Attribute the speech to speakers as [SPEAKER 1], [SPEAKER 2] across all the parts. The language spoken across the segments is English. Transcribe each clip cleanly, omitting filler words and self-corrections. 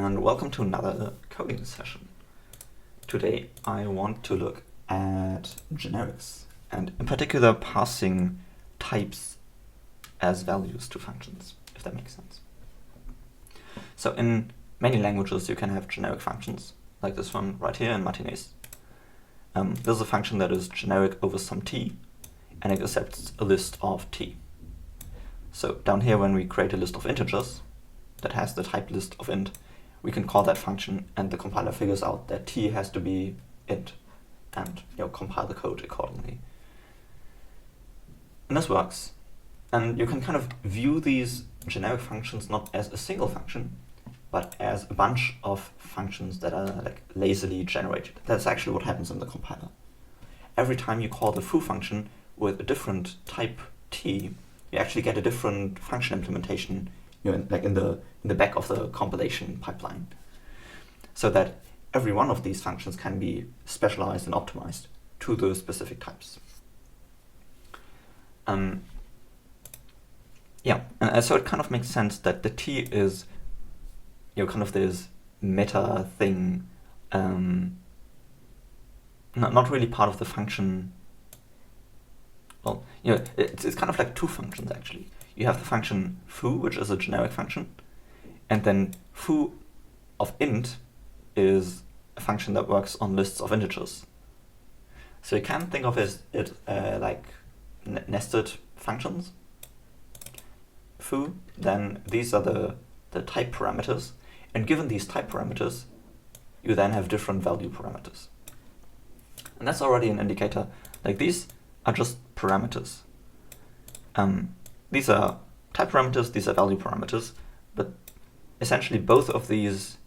[SPEAKER 1] and welcome to another coding session. Today I want to look at generics, and in particular passing types as values to functions, if that makes sense. So in many languages you can have generic functions, like this one right here in Martinez. This is a function that is generic over some t, and it accepts a list of t. So down here, when we create a list of integers that has the type list of int, we can call that function, and the compiler figures out that t has to be int, and compile the code accordingly. And this works. And you can kind of view these generic functions not as a single function, but as a bunch of functions that are like lazily generated. That's actually what happens in the compiler. Every time you call the foo function with a different type t, you actually get a different function implementation, like in the back of the compilation pipeline, so that every one of these functions can be specialized and optimized to the specific types. And so it kind of makes sense that the t is kind of this meta thing, not really part of the function. Well, it's kind of like two functions actually. You have the function foo, which is a generic function, and then foo of int is a function that works on lists of integers. So you can think of it like nested functions. Foo, then these are the type parameters, and given these type parameters, you then have different value parameters. And that's already an indicator. Like, these are just parameters. These are type parameters, these are value parameters, but essentially both of these,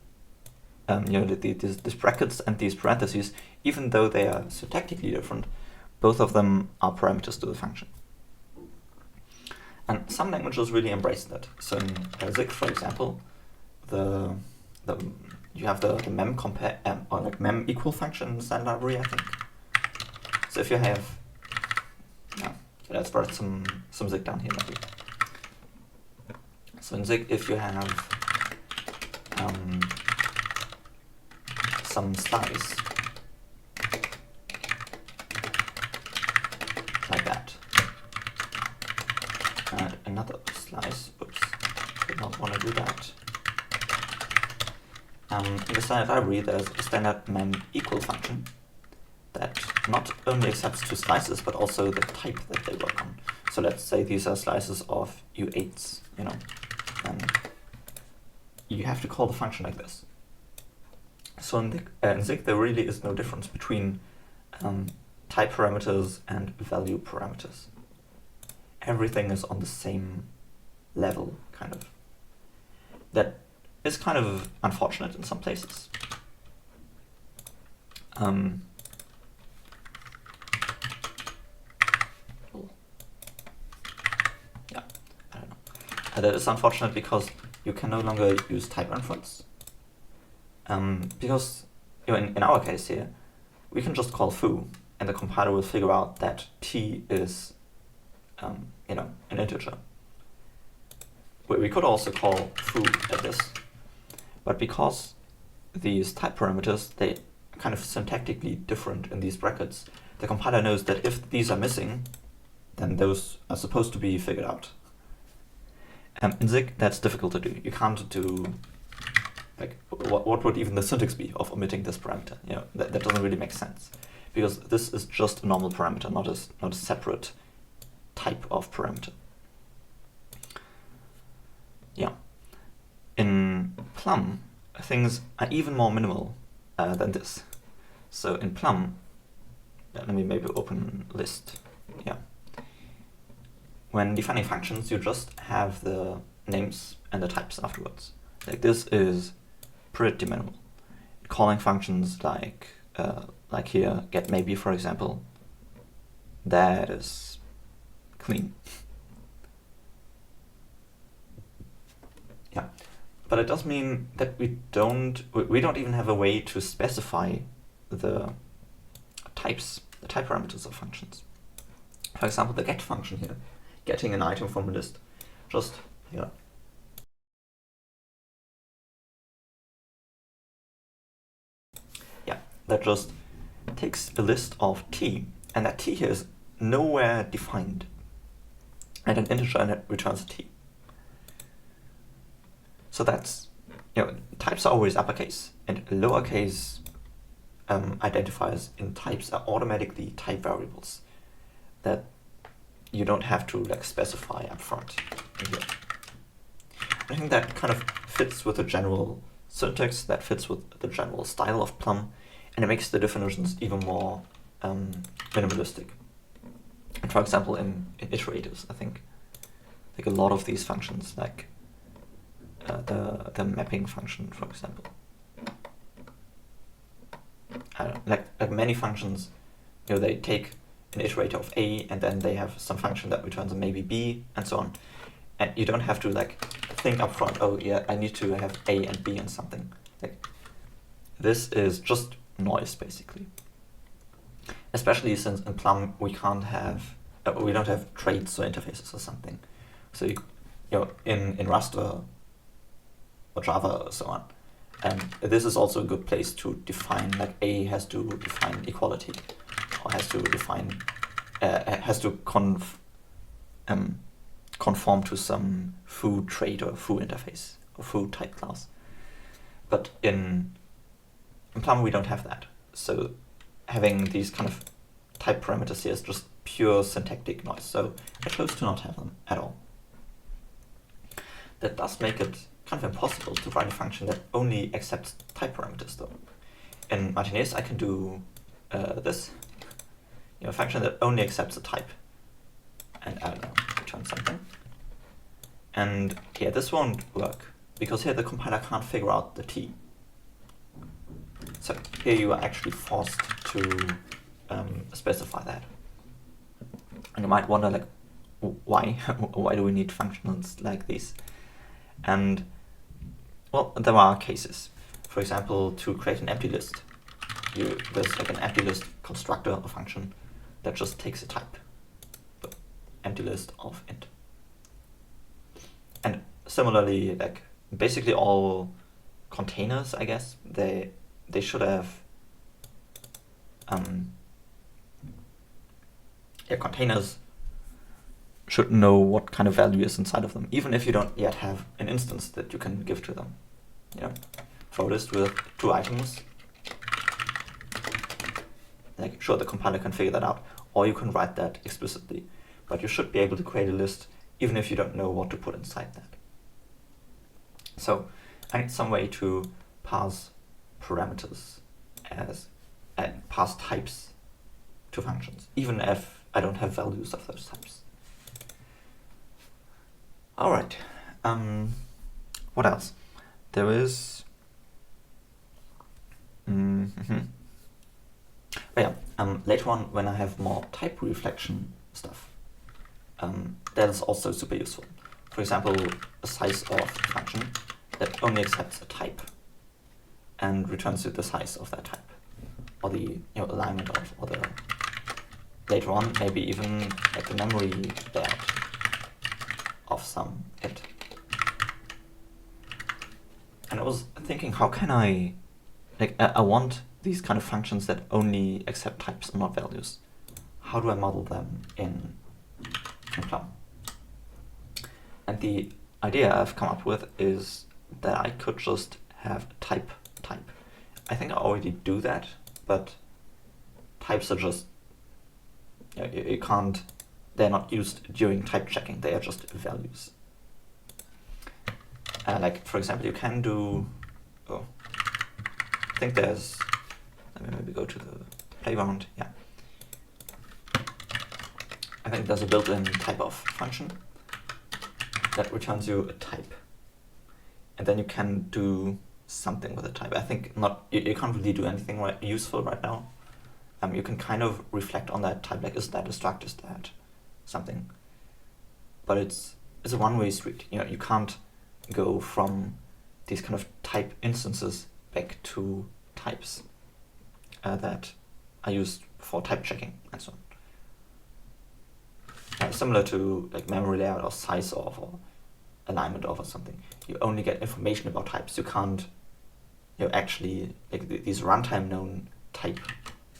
[SPEAKER 1] these brackets and these parentheses, even though they are syntactically different, both of them are parameters to the function. And some languages really embrace that. So in Zig, for example, you have the mem compare or like mem equal function in the standard library, I think. So if you have, let's write some Zig down here maybe. So in Zig, if you have some slice like that, and another slice, oops, did not want to do that. In the standard library, there's a standard mem equal function that not only accepts two slices, but also the type that they work on. So let's say these are slices of U8s, and you have to call the function like this. So in Zig, there really is no difference between type parameters and value parameters. Everything is on the same level, kind of. That is kind of unfortunate in some places. That is unfortunate because you can no longer use type inference. Because in our case here, we can just call foo, and the compiler will figure out that t is an integer. We could also call foo like this, but because these type parameters, they are kind of syntactically different in these brackets, the compiler knows that if these are missing, then those are supposed to be figured out. In Zig, that's difficult to do. You can't do, like, what would even the syntax be of omitting this parameter? That doesn't really make sense, because this is just a normal parameter, not a separate type of parameter. In Plum, things are even more minimal than this. So in Plum, let me maybe open list. When defining functions, you just have the names and the types afterwards. Like, this is pretty minimal. Calling functions like here, get maybe, for example, that is clean. But it does mean that we don't even have a way to specify the types, the type parameters of functions. For example, the get function here, getting an item from a list, just that just takes a list of t, and that t here is nowhere defined, and an integer, and it returns a t. So that's, types are always uppercase, and lowercase identifiers in types are automatically type variables that you don't have to specify up front in here. I think that kind of fits with the general syntax, that fits with the general style of Plum, and it makes the definitions even more minimalistic. And for example, in iteratives, I think a lot of these functions, like the mapping function, for example, like many functions, they take an iterator of A, and then they have some function that returns a maybe B, and so on. And you don't have to think up front, oh yeah, I need to have A and B and something. This is just noise, basically. Especially since in Plum we don't have traits or interfaces or something. So in Rust or Java or so on. And this is also a good place to define, A has to define equality, or has to define, conform to some foo trait or foo interface or foo type class. But in Plum we don't have that. So having these kind of type parameters here is just pure syntactic noise. So I chose to not have them at all. That does make it kind of impossible to write a function that only accepts type parameters, though. In Martinez, I can do this, a function that only accepts a type, and I don't know, return something. And yeah, this won't work because here the compiler can't figure out the t. So here you are actually forced to specify that. And you might wonder, why? Why do we need functions like these? And well, there are cases. For example, to create an empty list, there's an empty list constructor or function that just takes a type, the empty list of int. And similarly, basically all containers, I guess, they should have containers should know what kind of value is inside of them, even if you don't yet have an instance that you can give to them. For a list with 2 items, sure, the compiler can figure that out, or you can write that explicitly, but you should be able to create a list even if you don't know what to put inside that. So I need some way to pass parameters pass types to functions, even if I don't have values of those types. All right. What else? There is. Later on, when I have more type reflection stuff, that is also super useful. For example, a size of function that only accepts a type and returns you the size of that type, or the alignment of, or the later on maybe even the memory layout of some int. And I was thinking, how can I want these kind of functions that only accept types and not values. How do I model them in Plum? And the idea I've come up with is that I could just have type. I think I already do that, but types are just, you can't, they're not used during type checking, they are just values. For example, you can do, I think there's, let me maybe go to the playground, yeah. I think there's a built-in type of function that returns you a type. And then you can do something with a type. I think you can't really do anything useful right now. You can kind of reflect on that type, is that a struct, is that something? But it's a one-way street. You can't go from these kind of type instances back to types that are used for type checking and so on. Similar to memory layout or size of or alignment of or something. You only get information about types. You can't actually, these runtime known type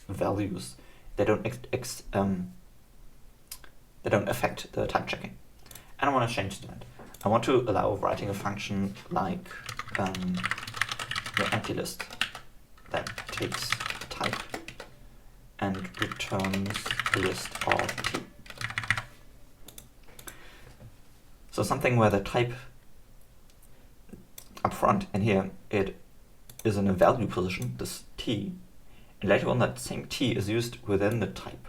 [SPEAKER 1] values, they don't affect the type checking. And I want to change that. I want to allow writing a function like the empty list that takes a type and returns a list of t. So something where the type up front and here it is in a value position, this t, and later on that same t is used within the type.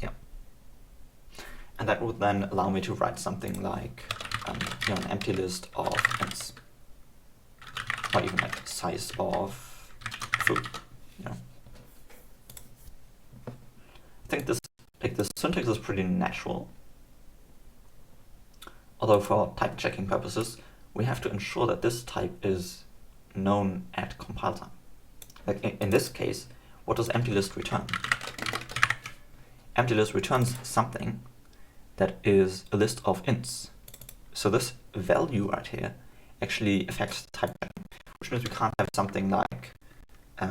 [SPEAKER 1] Yeah. And that would then allow me to write something like an empty list of ints, or even like size of food. I think this syntax is pretty natural. Although for type checking purposes, we have to ensure that this type is known at compile time. Like in this case, what does empty list return? Empty list returns something that is a list of ints. So this value right here actually affects type checking, which means we can't have something like, I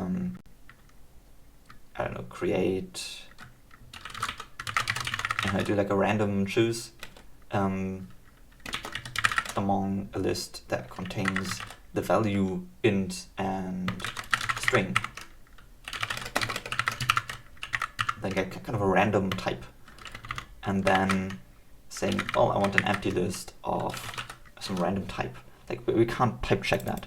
[SPEAKER 1] don't know, create, and I do like a random choose among a list that contains the value int and string. Then get kind of a random type, and then saying, oh, I want an empty list of some random type. Like we can't type check that.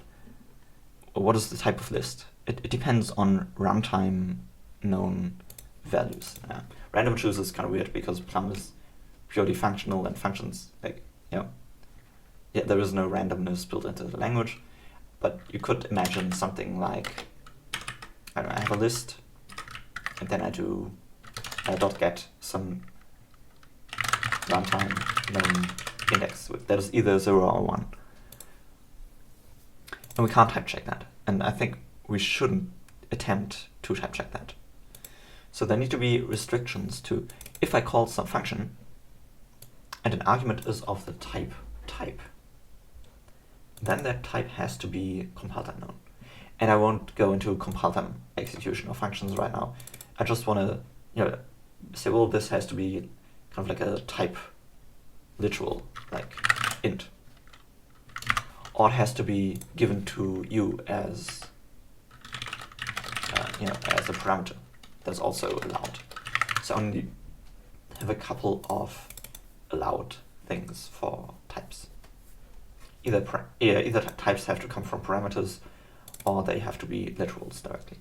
[SPEAKER 1] What is the type of list? It depends on runtime known values. Random choose is kind of weird because Plum is purely functional and functions like there is no randomness built into the language, but you could imagine something like, I don't know, I have a list, and then I do dot get some runtime known index that is either 0 or 1. And we can't type check that, and I think we shouldn't attempt to type check that. So there need to be restrictions to, if I call some function and an argument is of the type, then that type has to be compile time known. And I won't go into compile time execution of functions right now. I just want to say, well, this has to be kind of like a type literal, like int. Or it has to be given to you as as a parameter. That's also allowed. So only have a couple of allowed things for types. Either types have to come from parameters, or they have to be literals directly.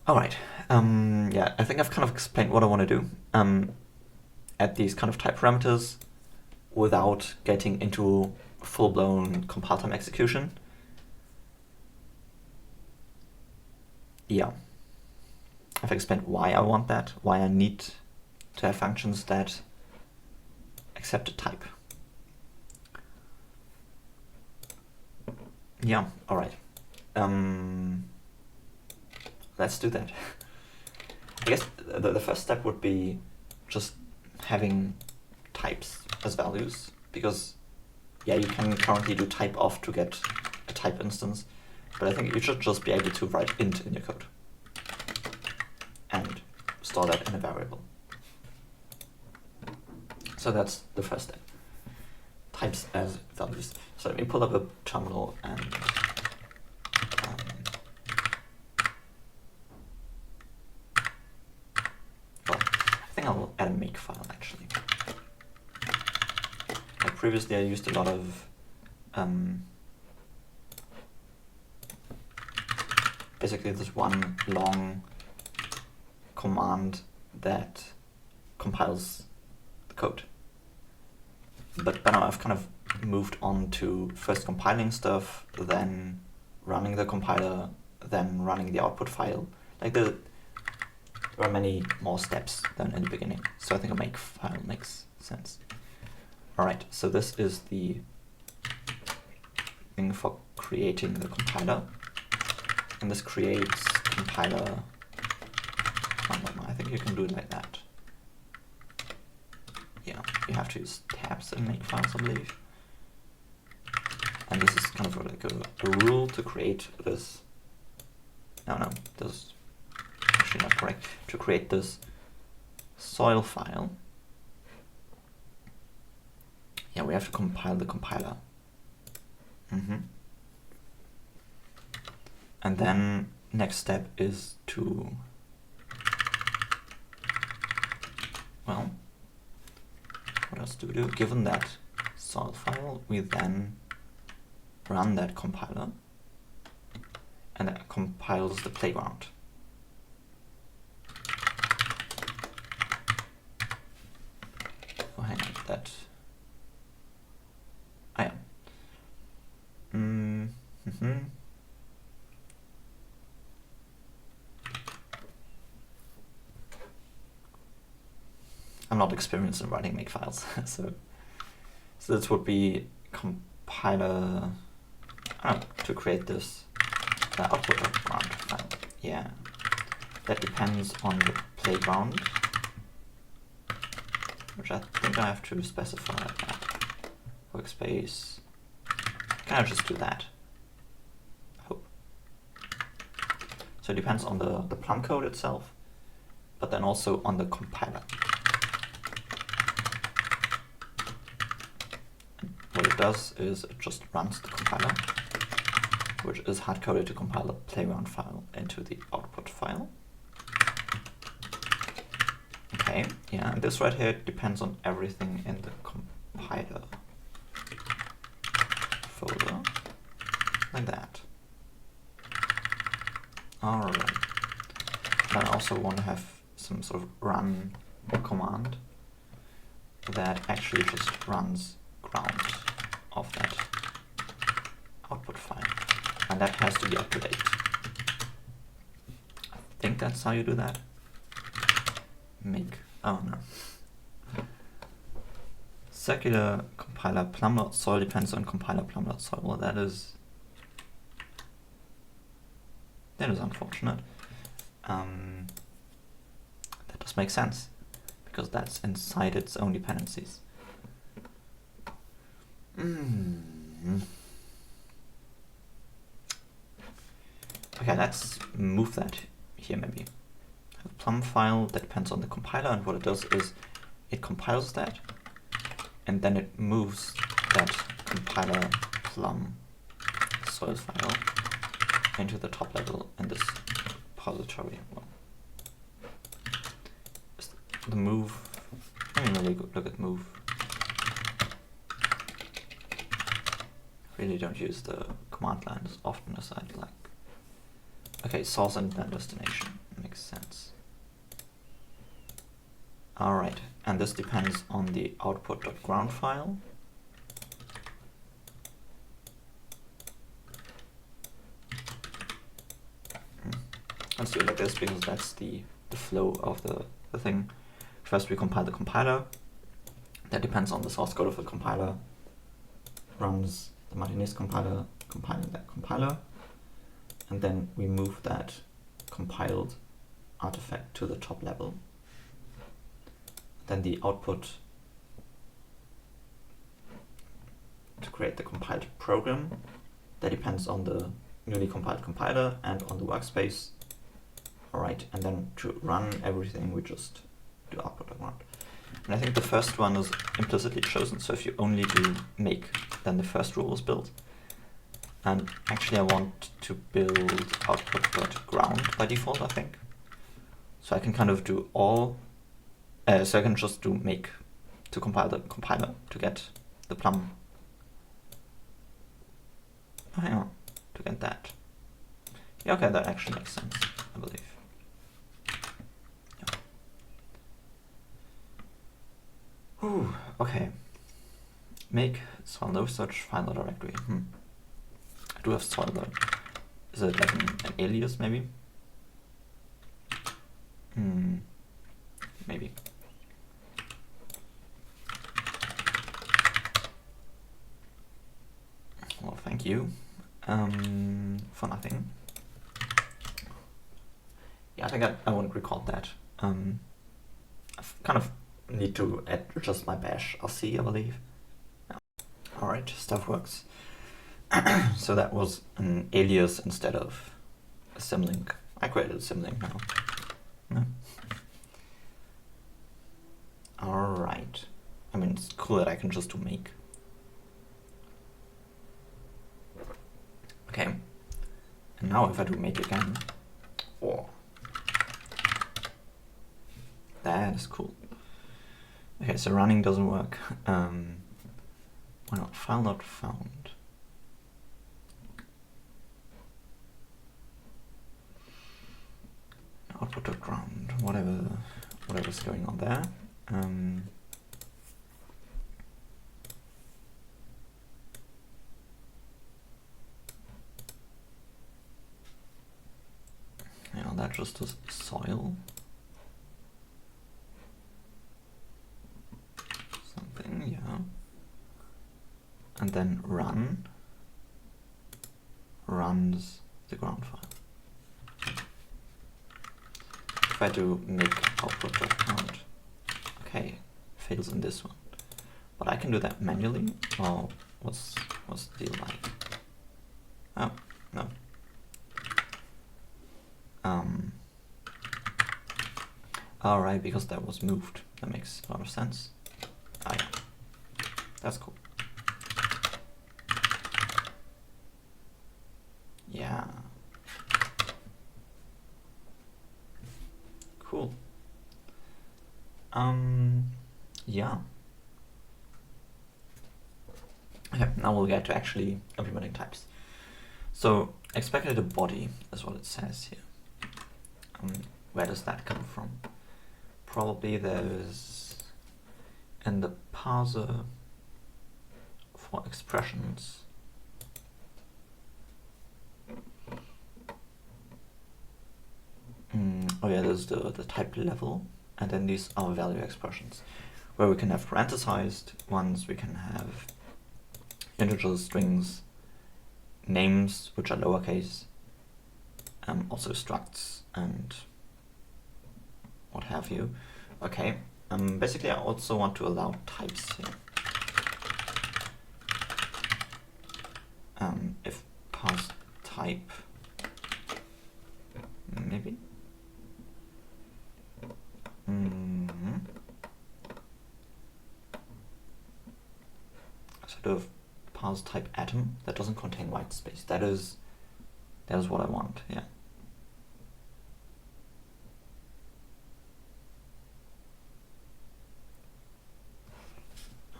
[SPEAKER 1] All right. I think I've kind of explained what I want to do at these kind of type parameters without getting into full-blown compile time execution. Yeah. I've explained why I want that, why I need to have functions that accept a type. Yeah, all right. Let's do that. I guess the first step would be just having types as values, because you can currently do type off to get a type instance, but I think you should just be able to write int in your code and store that in a variable. So that's the first step. Types as values. So let me pull up a terminal and I think I'll add a make file actually. Like previously I used a lot of basically this one long command that compiles the code. But by now I've kind of moved on to first compiling stuff, then running the compiler, then running the output file. Like there are many more steps than in the beginning. So I think a make file makes sense. Alright, so this is the thing for creating the compiler. And this creates compiler. I think you can do it like that. Yeah, you have to use tabs in make files, I believe. And this is kind of like a rule to create this. No, this is actually not correct. To create this soil file, yeah, we have to compile the compiler. And then next step is to, well, what else do we do? Given that soil file, we then run that compiler, and that compiles the playground. Oh, hang on, that. Ah, yeah. I'm not experienced in writing make files, so this would be compiler to create this output.ground file. Yeah, that depends on the playground, which I think I have to specify that. Workspace. Can I just do that? I hope. So it depends on the Plum code itself, but then also on the compiler. What it does is it just runs the compiler, which is hard-coded to compile the playground file into the output file. Okay, yeah, and this right here depends on everything in the compiler folder, like that. Alright. Then I also want to have some sort of run command that actually just runs ground of that output file, and that has to be up to date. I think that's how you do that. Make, oh no. Circular compiler plum.soil depends on compiler plum.soil. Well, that is unfortunate. That does make sense, because that's inside its own dependencies. Okay, let's move that here maybe. A plum file that depends on the compiler, and what it does is it compiles that, and then it moves that compiler plum soil file into the top level in this repository. Well, the move, let me really look at move. Really don't use the command line as often as I'd like. Okay, source and then destination, makes sense. Alright, and this depends on the output.ground file. Let's do it like this, because that's the flow of the thing. First we compile the compiler. That depends on the source code of the compiler. Runs the Martinez compiler, compiling that compiler. And then we move that compiled artifact to the top level. Then the output to create the compiled program. That depends on the newly compiled compiler and on the workspace. Alright, and then to run everything, we just do output.ground. And I think the first one is implicitly chosen, so if you only do make, then the first rule is built. And actually I want to build output.ground by default, I think. So I can kind of do all, so I can just do make to compile the compiler to get the plum. Oh, hang on, to get that. Yeah, okay, that actually makes sense, I believe. Yeah. Whew, okay. Make soil no such file directory. I do have soil though. Is it like an alias maybe? Maybe. Well, thank you for nothing. Yeah, I think I won't record that. I've kind of need to adjust my bash RC, I believe. Yeah. Alright, stuff works. So that was an alias instead of a symlink. I created a symlink now. No. Alright. I mean, it's cool that I can just do make. Okay. And now if I do make again, oh, that is cool. Okay, so running doesn't work. Why not? File not found. Output to ground, whatever's going on there. Yeah, that just is soil. Something, yeah. And then run runs the ground file. If I do make output.count, okay, fails in this one. But I can do that manually. Oh, what's the deal like? Oh, no. Alright, because that was moved. That makes a lot of sense. Ah, yeah. That's cool. Yeah. Cool. Yeah. Okay, now we'll get to actually implementing types. So, expected a body is what it says here. Where does that come from? Probably there's in the parser for expressions. Oh yeah, there's the type level, and then these are value expressions, where we can have parenthesized ones, we can have integers, strings, names, which are lowercase, also structs, and what have you. Okay, basically I also want to allow types here. If parse type, maybe. Sort of parse type atom that doesn't contain white space. That is what I want. Yeah.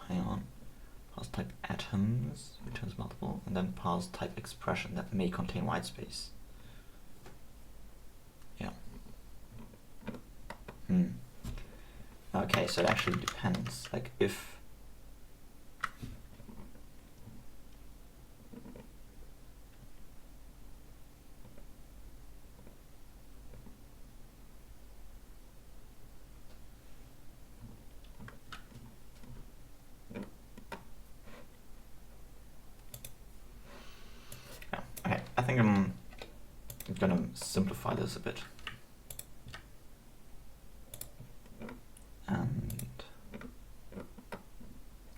[SPEAKER 1] Hang on. Parse type atoms returns multiple, and then parse type expression that may contain white space. Yeah. Okay, so it actually depends. Like if I think I'm gonna simplify this a bit.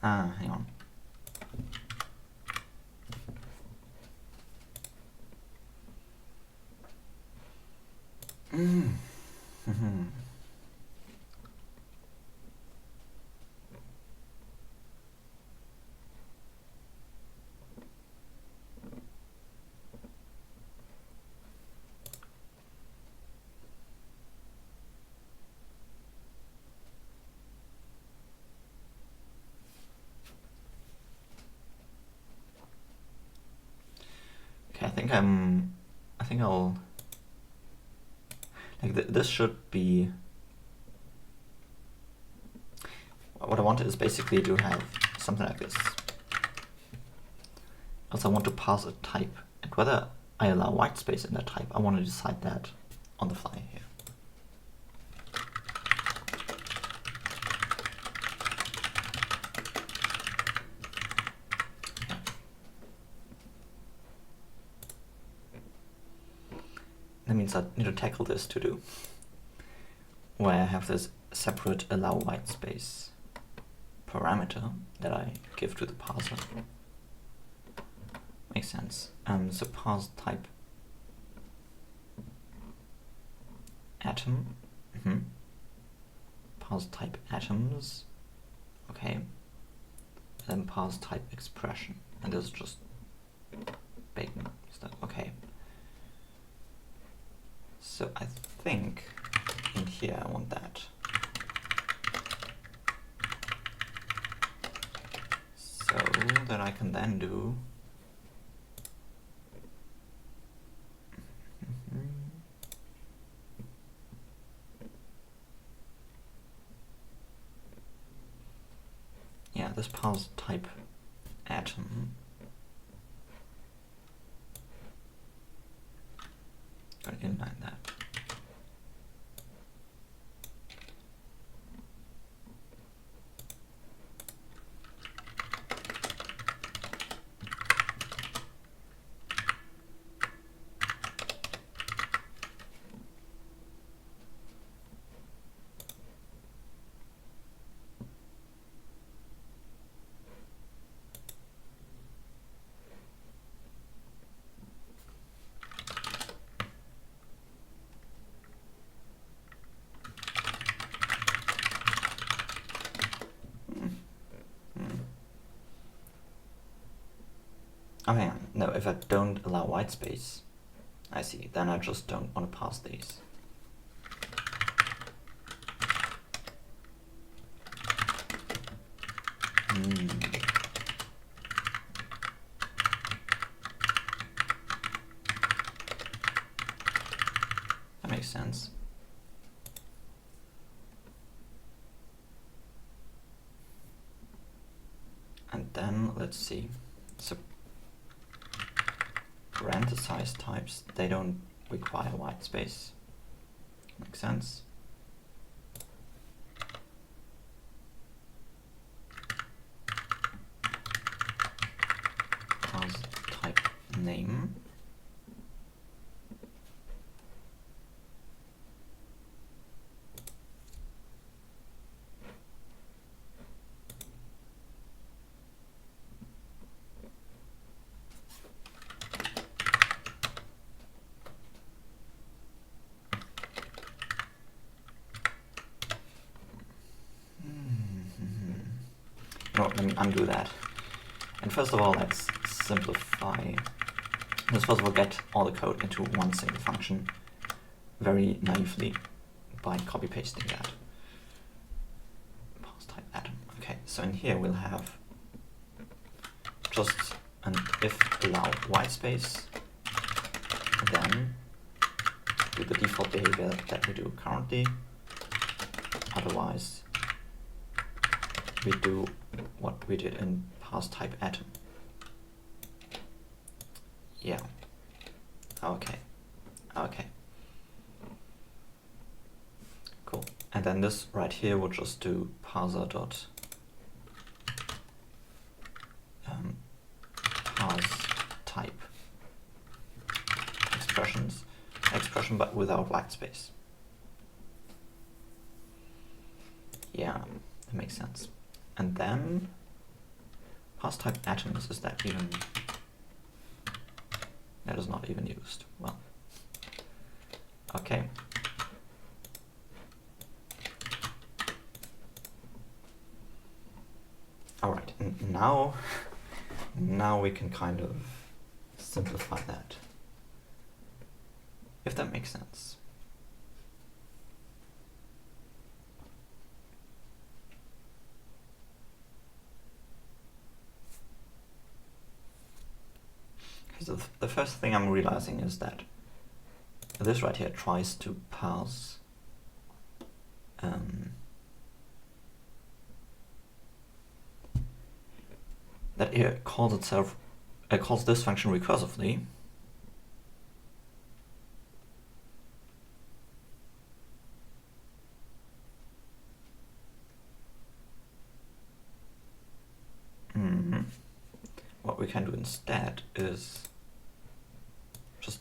[SPEAKER 1] And hang on. Okay, I think I'll like this should be what I wanted is basically to have something like this. Also, I want to pass a type, and whether I allow white space in that type, I want to decide that on the fly here. That means I need to tackle this to do, where I have this separate allow whitespace parameter that I give to the parser. Makes sense. So parse type atom. Parse type atoms. Okay. Then parse type expression. And this is just bacon stuff. Okay. So I think in here I want that. So that I can then do this parse type atom. Gotta inline that. Oh, hang on. No, if I don't allow whitespace, I see, then I just don't want to pass these. That makes sense. And then, let's see. So parenthesize types, they don't require whitespace. Makes sense. Parse type name. No, let me undo that. And first of all, let's simplify. Let's first of all get all the code into one single function very naively by copy pasting that. Parse type atom. Okay, so in here we'll have just an if allow whitespace, then do the default behavior that we do currently. Otherwise, we do what we did in parse type atom. Yeah. Okay. Okay. Cool. And then this right here will just do parser dot parse type expression, but without whitespace. Yeah, that makes sense. And then parse type atoms, is that even, that is not even used. Well, okay. All right, and now we can kind of simplify that, if that makes sense. So the first thing I'm realizing is that this right here tries to parse that here calls itself calls this function recursively. What we can do instead is just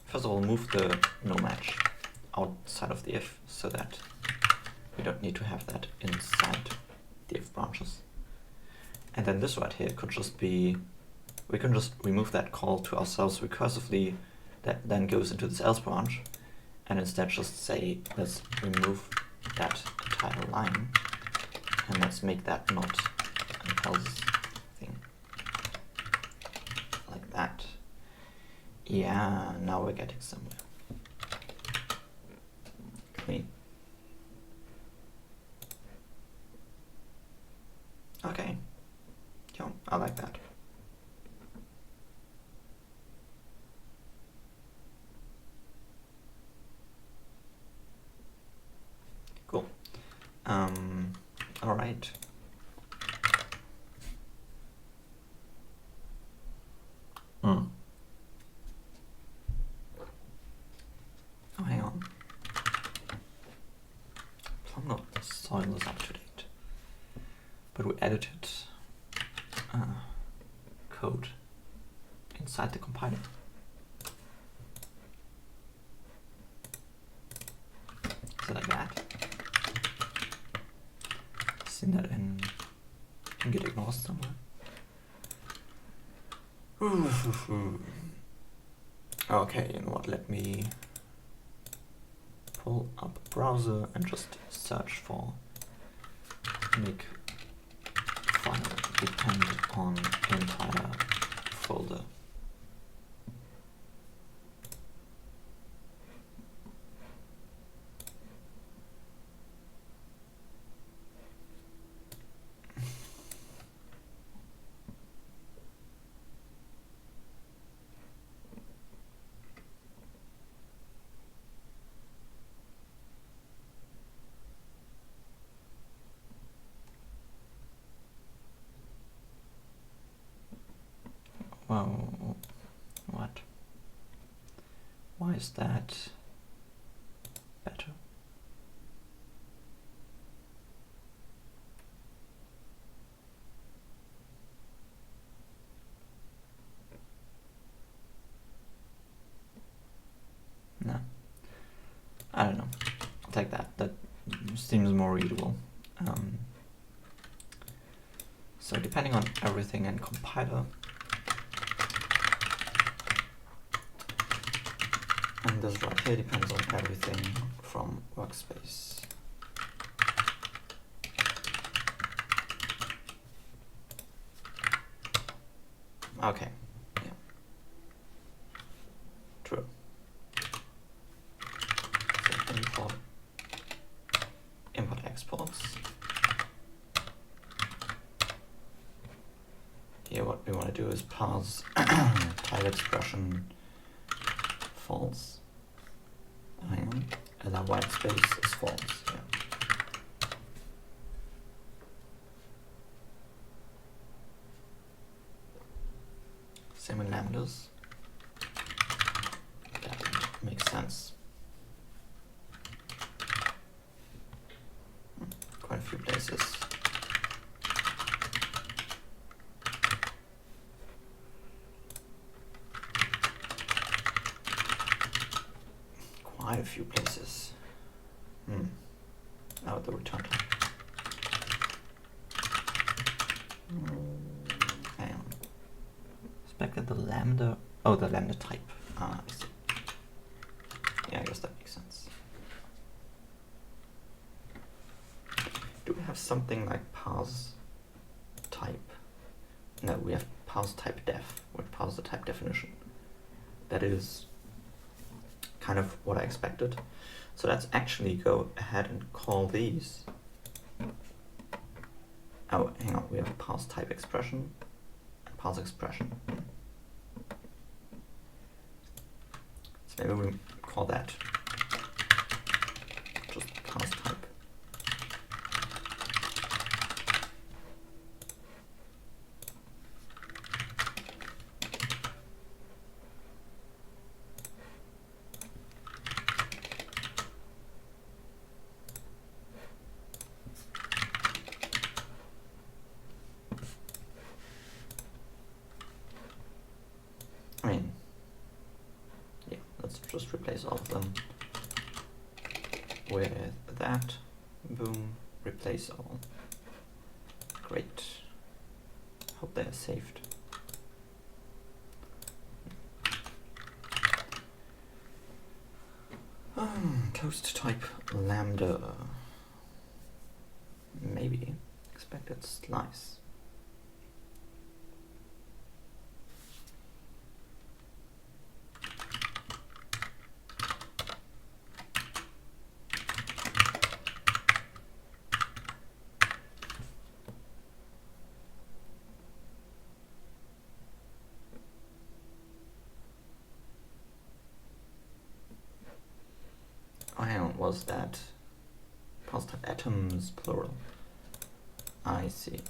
[SPEAKER 1] first of all move the no match outside of the if, so that We don't need to have that inside the if branches. And then this right here could just be, we can just remove that call to ourselves recursively that then goes into this else branch, and instead just say, let's remove that entire line, and let's make that not an else thing. Like that. Yeah, now we're getting somewhere. Clean. Okay. Yeah, I like that. Cool. All right. Oh, hang on. Plum soil is up to date, but we edited code inside the compiler. Is it like that? Seen that in Git ignores somewhere. Okay, you know what? Let me pull up a browser and just search for make file depend on entire folder. Well, what? Why is that better? No. I don't know. I'll take that. That seems more readable. So depending on everything in compiler, and this right here depends on everything from workspace. Okay, yeah, true. So import exports. Here what we want to do is parse type expression false. Hang on, and our white space is false. Yeah. Same with lambdas. That makes sense. Quite a few places. Quite a few places. Now the return type. Hang on. Expected the lambda. Oh, the lambda type. Ah, I see. Yeah, I guess that makes sense. Do we have something like parse type? No, we have parse type def, with parse the type definition. That is kind of what I expected. So let's actually go ahead and call these. Oh, hang on, we have parse type expression and parse expression. So maybe we call that just parse type. I mean, just replace all of them with that, boom, replace all. Great. Hope they're saved. Toast type lambda. Maybe expected slice. Was that positive atoms plural? I see.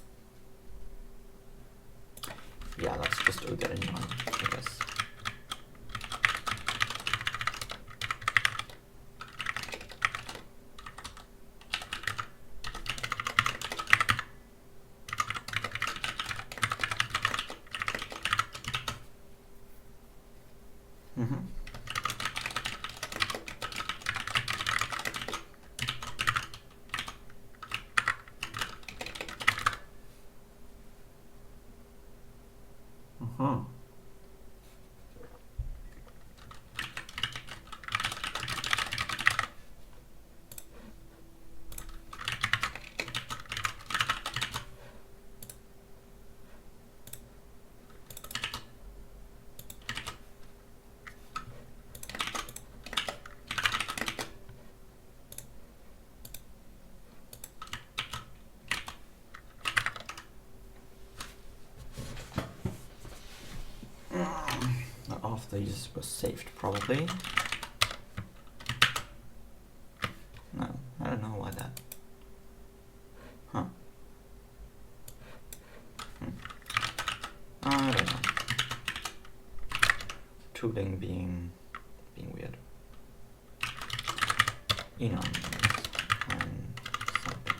[SPEAKER 1] Yeah, let's just do that in mind, I guess. Not all of these were saved, probably. No, I don't know why that. Huh. I don't know. Tooling being weird. Enon and something.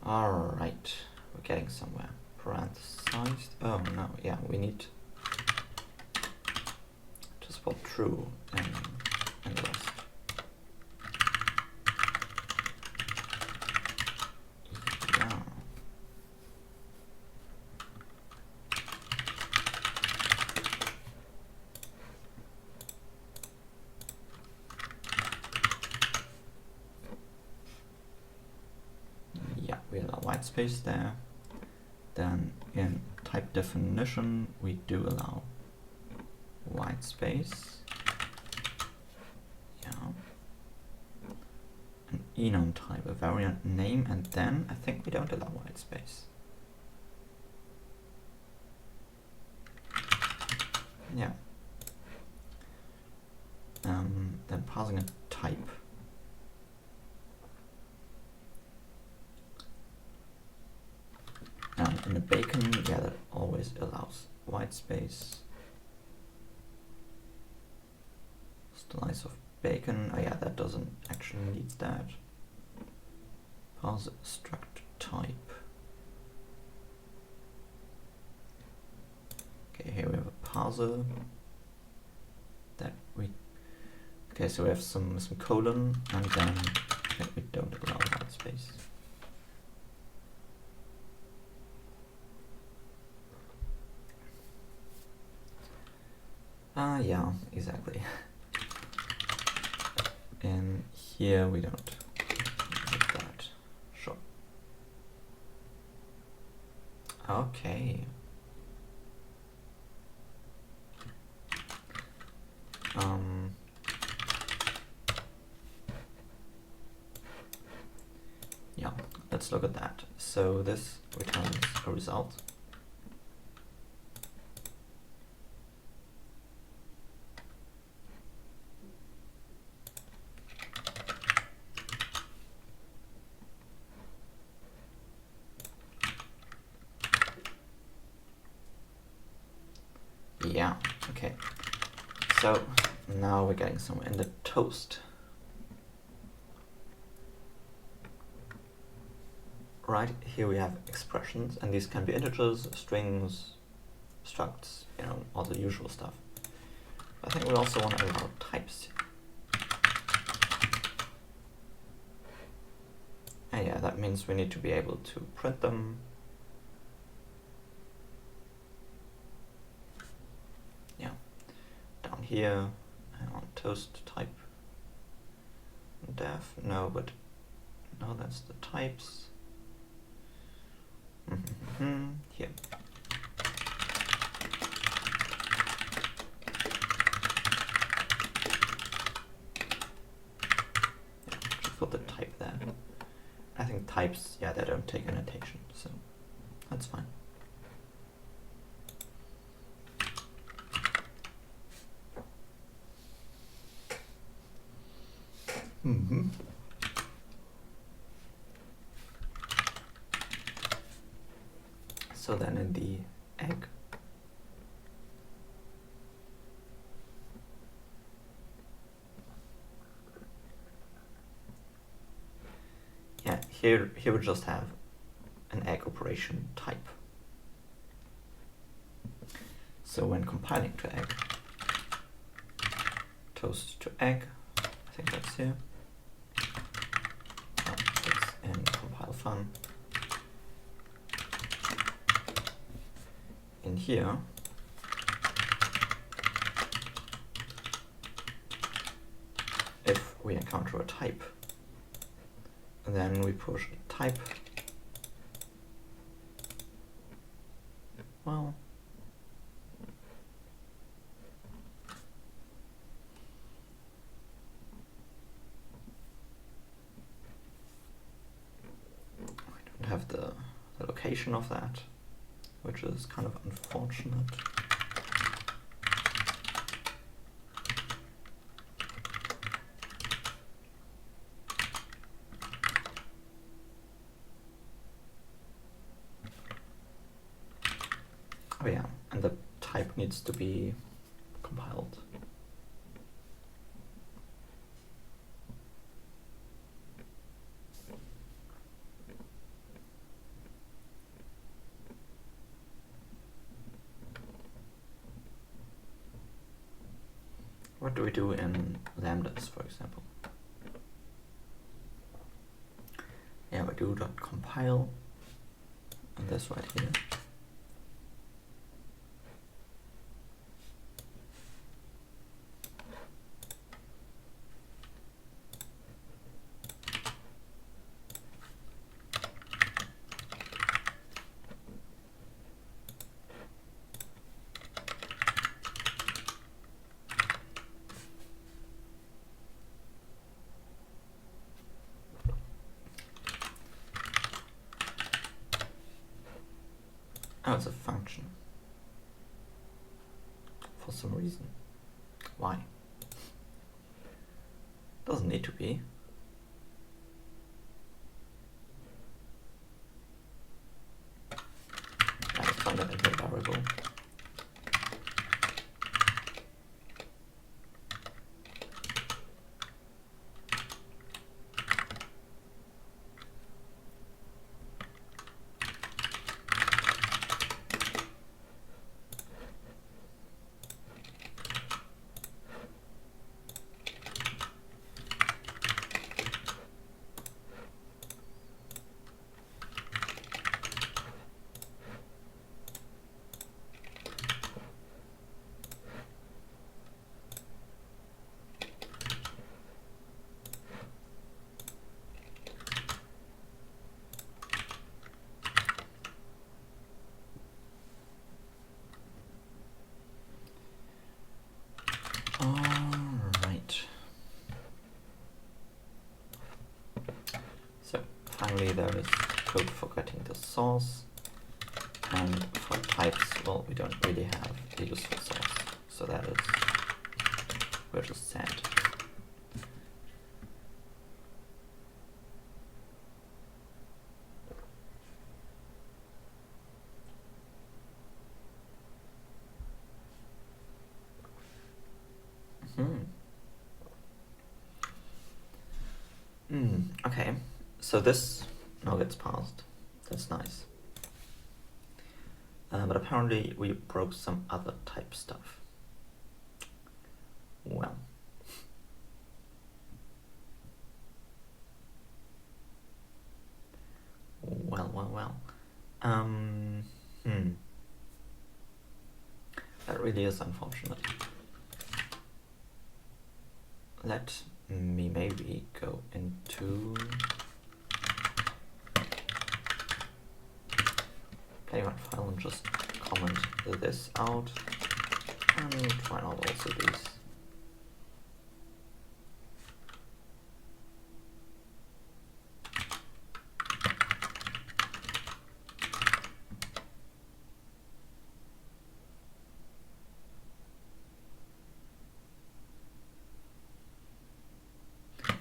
[SPEAKER 1] Alright, we're getting somewhere. Parenthesized. Oh no, yeah, we need to spell true and the rest. Yeah. Yeah, we allow white space there. Then in type definition, we do allow white space. Yeah. An enum type, a variant name, and then I think we don't allow white space. Yeah. Then passing a type. And in the bacon, yeah, that always allows white space. Slice of bacon, oh yeah, that doesn't actually need that. Parse struct type. Okay, here we have a parser that we. Okay, so we have some colon, and then we don't allow white space. Yeah, exactly. And here we don't need that. Sure. Okay. Yeah, let's look at that. So this returns a result. Yeah, okay. So now we're getting somewhere in the toast. Right, here we have expressions, and these can be integers, strings, structs, you know, all the usual stuff. I think we also want to allow types. And yeah, that means we need to be able to print them. Yeah, down here, I want toast type. Def, no, but no, that's the types. Here. Just put the type there. I think types, yeah, they don't take annotation, so that's fine. So then in the egg, yeah, here we just have an egg operation type. So when compiling to egg, toast to egg, I think that's here. Oh, it's in compile fun. In here, if we encounter a type, then we push type. Well, I don't have the location of that, which is kind of unfortunate. Oh yeah, and the type needs to be compiled. What do we do in lambdas, for example? Yeah, we do .compile, and this right here. Oh, it's a function. For some reason. Why? Doesn't need to be. Let's find that in the variable. Alright. So finally there is code for getting the source, and for types, well, we don't really have a useful source, so that is, we're just sad. Okay, so this now gets passed. That's nice. But apparently we broke some other type stuff. Well. Well. That really is unfortunate. Let me maybe go into Playwright file and just comment this out and try out also these.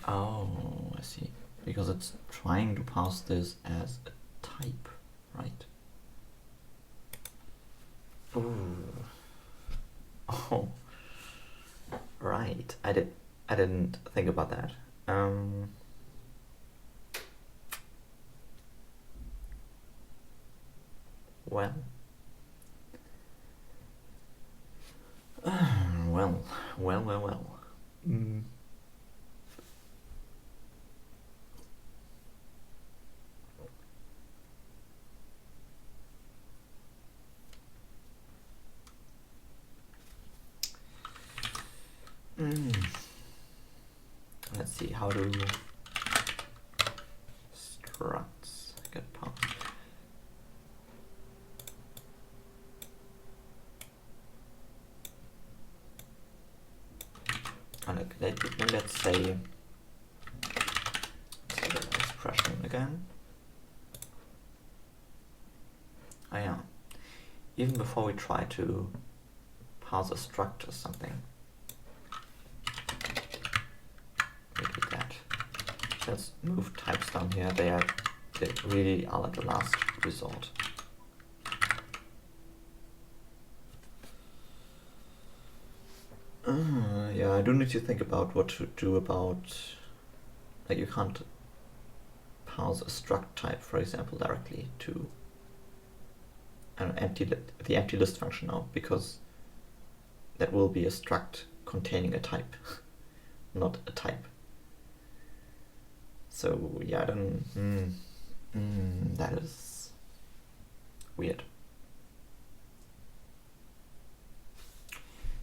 [SPEAKER 1] Oh, I see. Because it's trying to pass this as a type, right? Ooh. Oh. Right. I didn't think about that. Well. Well. Let's see, how do structs get passed? Let's say expression again. Oh yeah. Even before we try to pass a struct or something, we do that. Let's move types down here. They really are like the last resort. Yeah, I do need to think about what to do about, like, you can't pass a struct type, for example, directly to the empty list function now, because that will be a struct containing a type, not a type. So yeah, I don't. That is weird.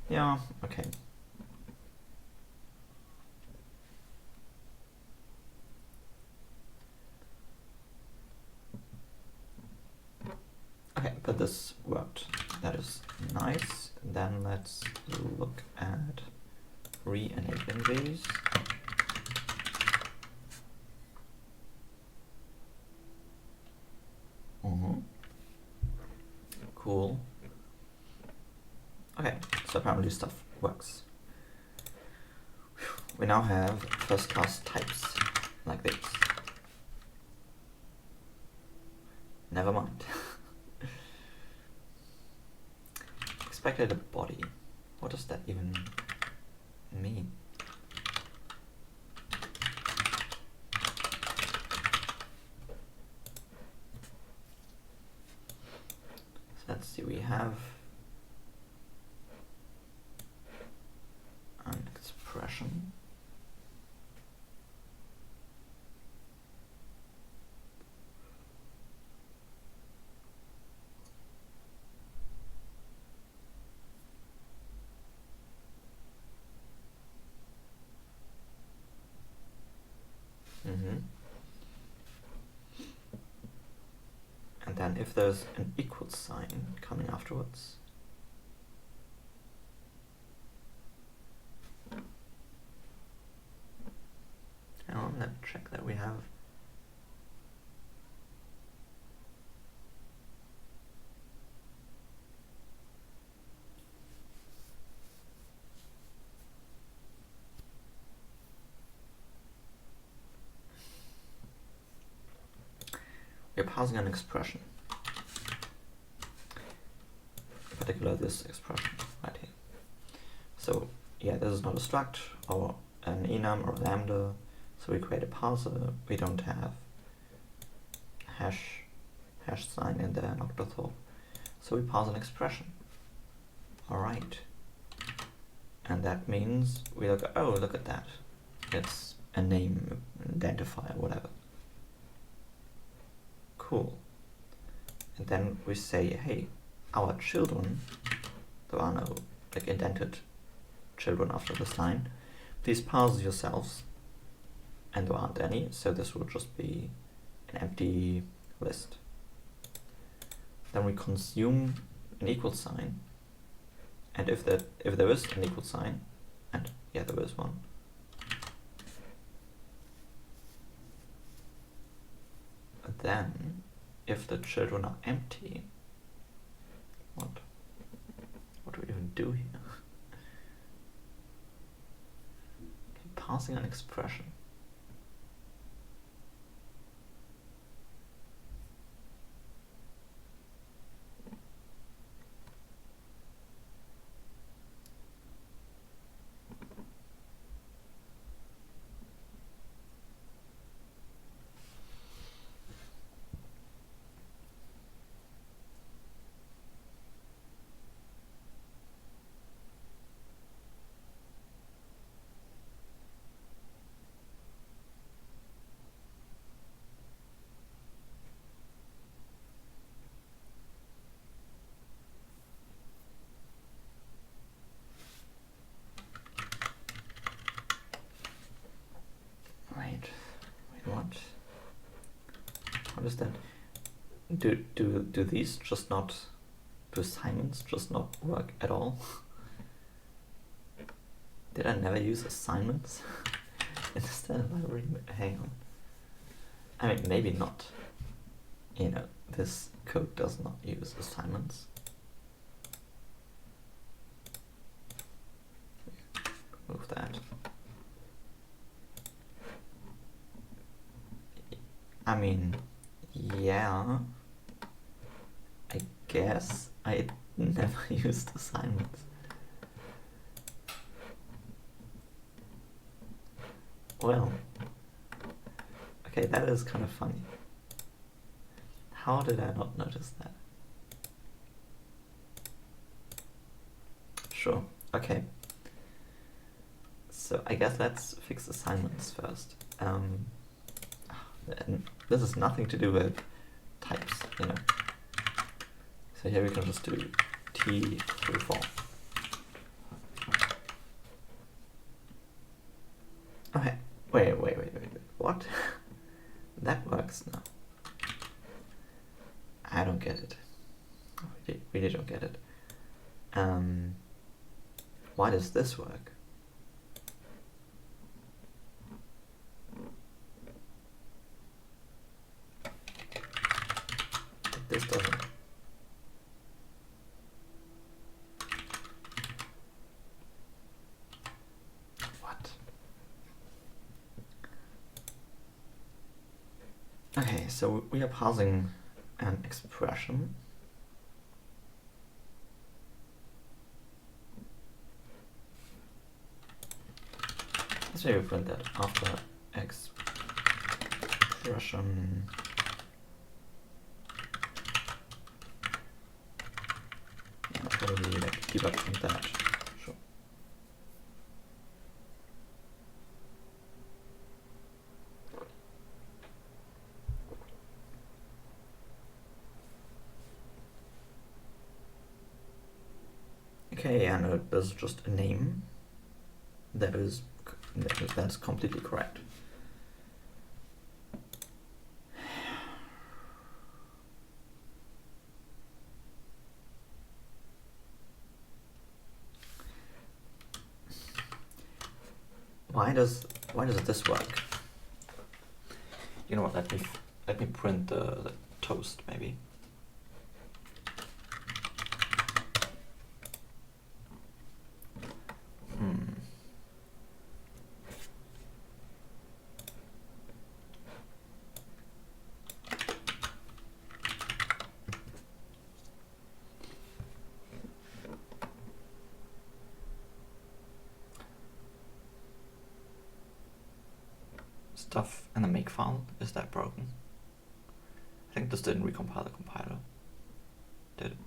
[SPEAKER 1] Yeah. Okay. Okay, but this worked. That is nice. Then let's look at re-enabling these. Cool. Okay, so apparently stuff works. We now have first class types like this. Never mind. Expected a body. What does that even mean? So let's see, we have an expression. And then if there's an equal sign coming afterwards, now let's check that we have we're passing an expression. In particular, this expression right here. So yeah, this is not a struct or an enum or a lambda. So we create a parser. We don't have hash sign in there, in Octothorpe. So we pass an expression. All right. And that means we look at, oh, look at that. It's a name identifier, whatever. Cool. And then we say, hey, our children, there are no like indented children after this line, please parse yourselves. And there aren't any, so this will just be an empty list. Then we consume an equal sign, and if there is an equal sign, and yeah, there is one, then if the children are empty, what do we even do here? Passing an expression. What? How does that? Do these just not, do assignments just not work at all? Did I never use assignments in the standard library? Hang on. I mean, maybe not. You know, this code does not use assignments. Remove that. I mean, yeah, I guess I never used assignments. Well, okay, that is kind of funny. How did I not notice that? Sure, okay. So I guess let's fix assignments first. And this has nothing to do with types, you know. So here we can just do t through 4. Okay, wait, what? That works now. I don't get it. I really don't get it. Why does this work? This doesn't. What? Okay, so we are parsing an expression. Let's maybe print that after expression. Probably like debug from that. Sure. Okay, and there's just a name that's completely correct. Why does this work? You know what? Let me print the toast maybe. Stuff in the makefile, is that broken? I think this didn't recompile the compiler. Did it?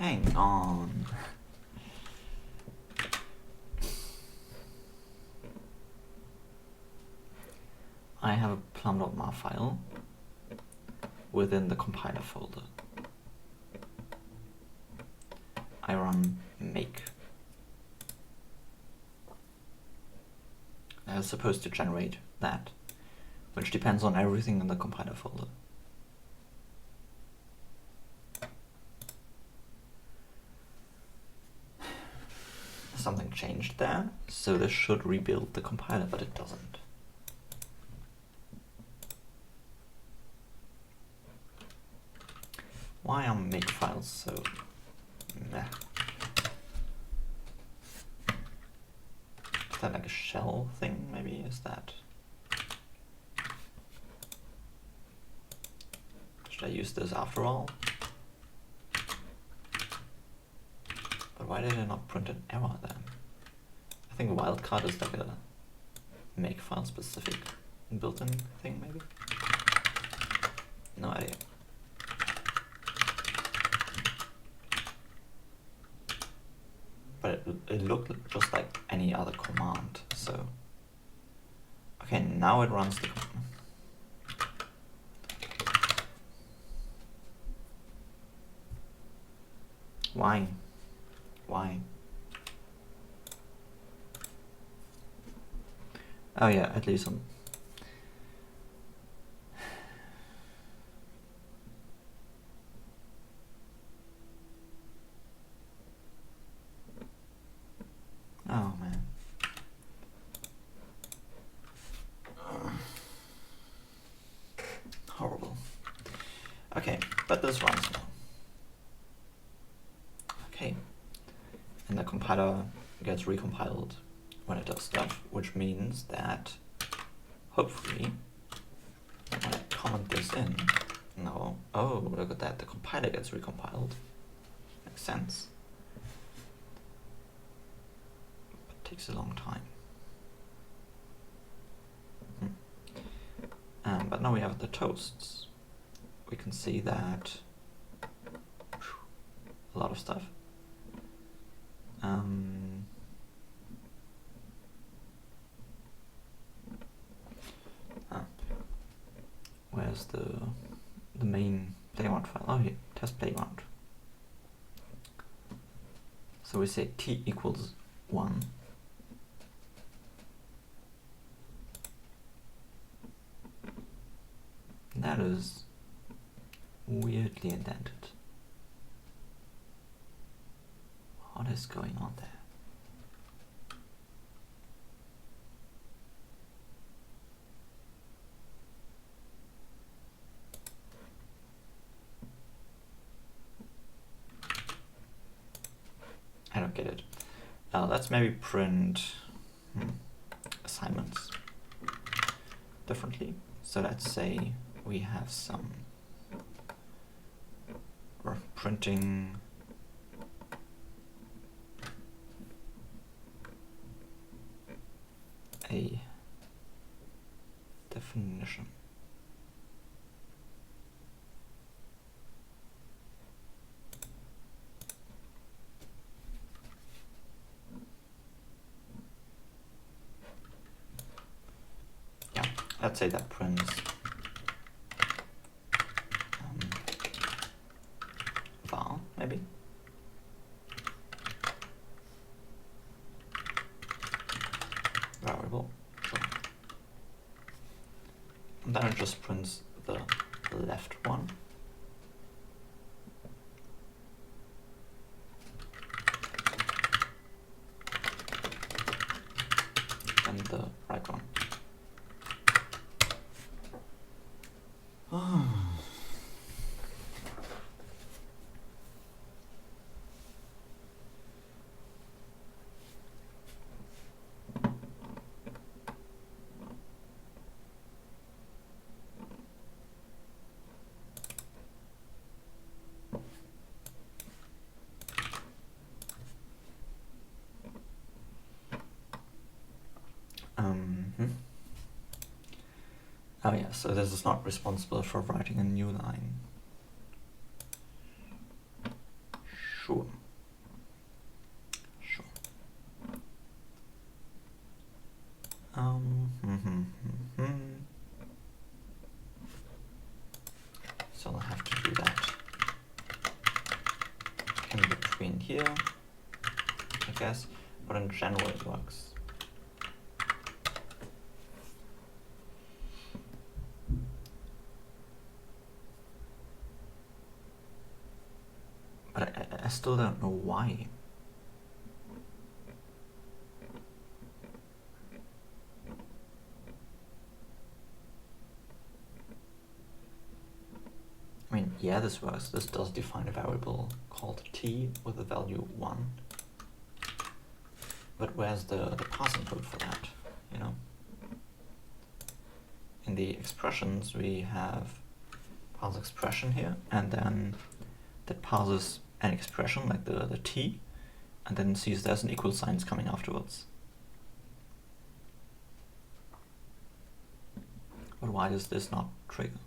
[SPEAKER 1] Hang on. I have a plum.mar file within the compiler folder. I run make. It's supposed to generate that, which depends on everything in the compiler folder. Something changed there, so this should rebuild the compiler, but it doesn't. Why are make files so meh? Is that like a shell thing, maybe? Is that... Should I use this after all? But why did I not print an error then? I think wildcard is like a makefile specific built-in thing, maybe? No idea. But it looked just like any other command, so... Okay, now it runs the command. Why? Why? Oh yeah, at least some... Oh man. Horrible. Okay, but this runs now. Okay. And the compiler gets recompiled when it does stuff, which means that hopefully when I comment this in, no, oh, look at that, the compiler gets recompiled. Makes sense. But takes a long time. But now we have the toasts. We can see that a lot of stuff. Where's the main playground file? Oh, here, test playground. So we say t equals 1. That is weirdly indented. What is going on there? I don't get it. Let's maybe print assignments differently. So let's say we have some, we're printing a definition. Yeah, let's say that prints var, maybe. Variable, sure. And then it just prints the left one. And the right one. Oh yeah, so this is not responsible for writing a new line. Sure. Sure. So I'll have to do that in between here, I guess, but in general it works. But I still don't know why. I mean, yeah, this works. This does define a variable called t with a value 1. But where's the parsing code for that, you know? In the expressions, we have parse expression here, and then that parses an expression like the t, and then sees there's an equal signs coming afterwards. But why does this not trigger?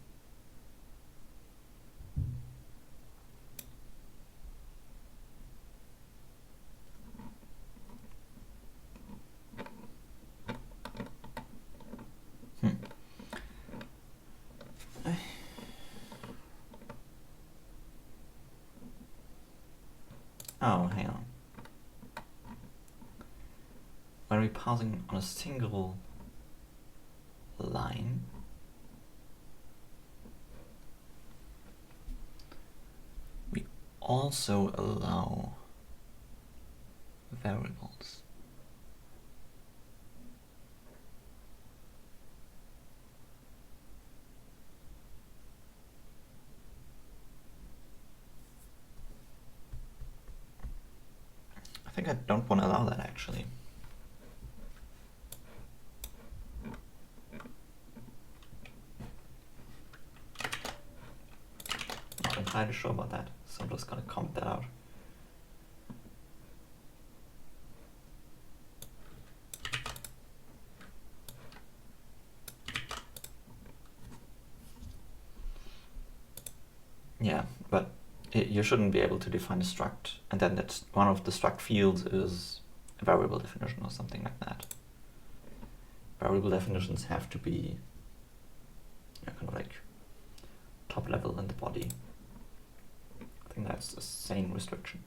[SPEAKER 1] Oh, hang on. When we're parsing on a single line, we also allow variables. I think I don't want to allow that actually. Not entirely sure about that, so I'm just going to comment that out. Yeah, but you shouldn't be able to define a struct, and then that's one of the struct fields is a variable definition or something like that. Variable definitions have to be kind of like top level in the body. I think that's a sane restriction.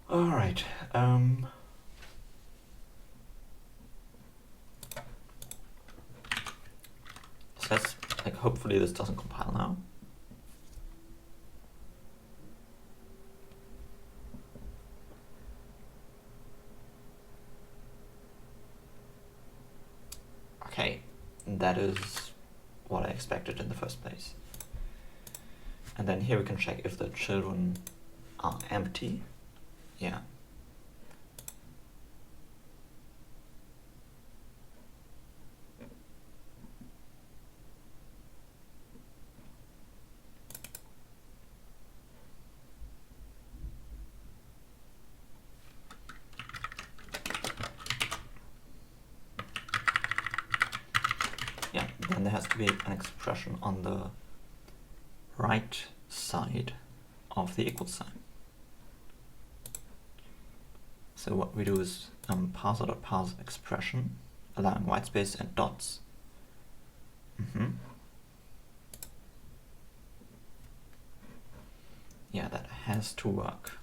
[SPEAKER 1] All right. So that's like, hopefully this doesn't compile now. Okay, that is what I expected in the first place. And then here we can check if the children are empty. Yeah. Yeah, then there has to be an expression on the right side of the equal sign. So what we do is parser.parse expression, allowing whitespace and dots. Yeah, that has to work.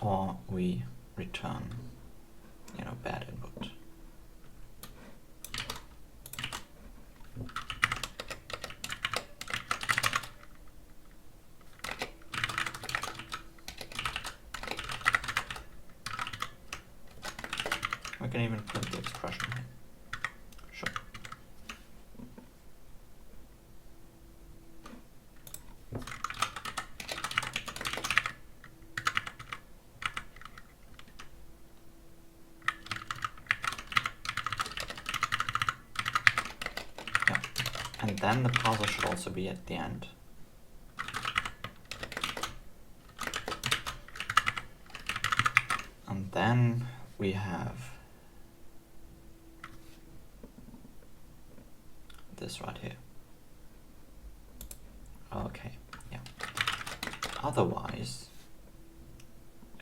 [SPEAKER 1] Or we return, bad input. We can even print the expression here. Sure. Yeah. And then the parser should also be at the end. then we have this right here. Okay, yeah. Otherwise,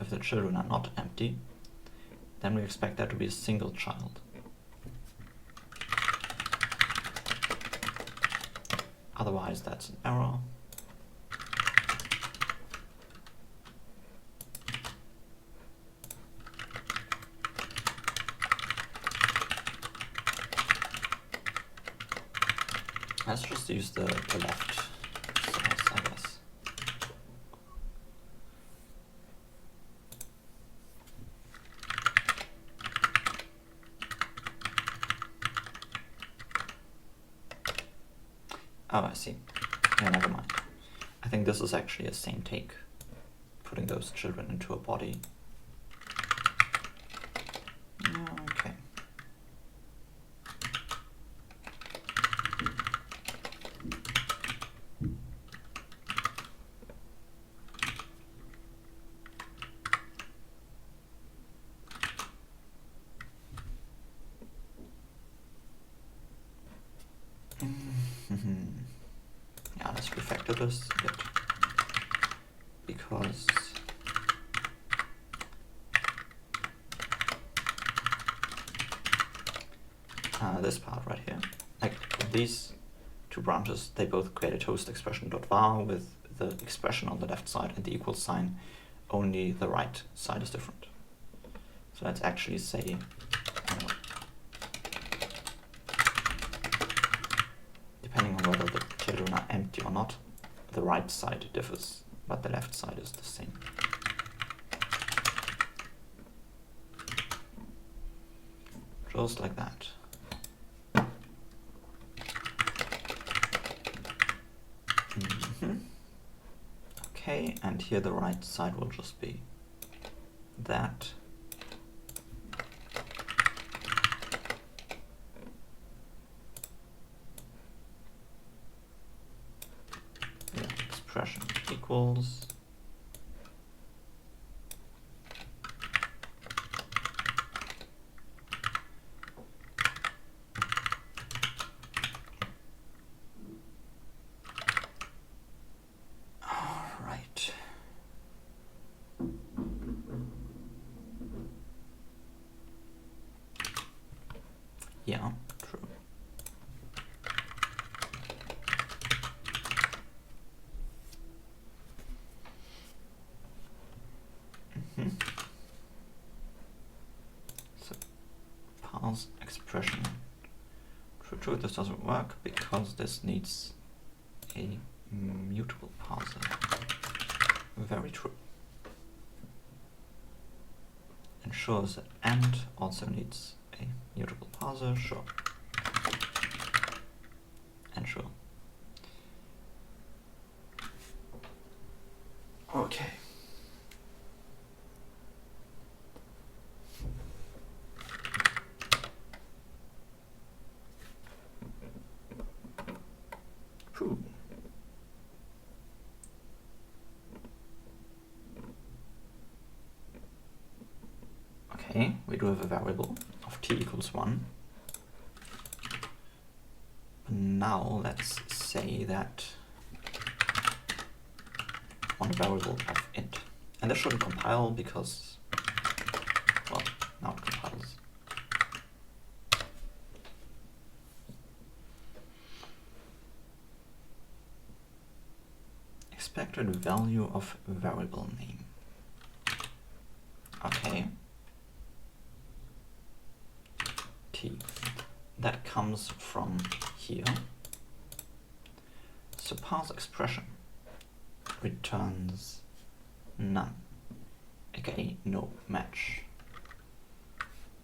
[SPEAKER 1] if the children are not empty, then we expect there to be a single child. Otherwise, that's an error. Let's just use the left source, I guess. Oh, I see. Yeah, never mind. I think this is actually a same take, putting those children into a body. Okay. Yeah, let's refactor this a bit, because this part right here, like these two branches, they both create a toast expression.var with the expression on the left side and the equal sign, only the right side is different. So let's actually say, depending on whether the children are empty or not, the right side differs, but the left side is the same. Just like that. Okay, and here the right side will just be that. Yeah, expression equals. Yeah, true. So parse expression. True, this doesn't work because this needs a mutable parser. Very true. Ensures that and also needs a mutable parser, sure. And sure. Okay. True. Okay, we do have a variable of t equals 1. Now let's say that one variable of int. And this shouldn't compile because, well, now it compiles. Expected value of variable name. Okay. T. That comes from here. So parse expression returns none, aka no match.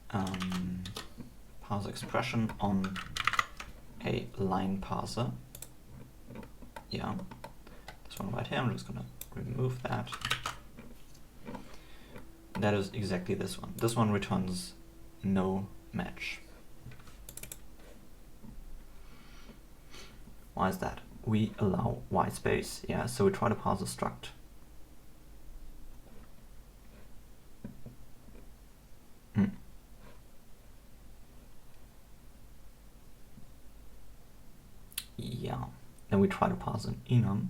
[SPEAKER 1] Parse expression on a line parser. Yeah, this one right here, I'm just gonna remove that. That is exactly this one. This one returns no match. Why is that? We allow white space, yeah, so we try to parse a struct. then we try to pass in enum.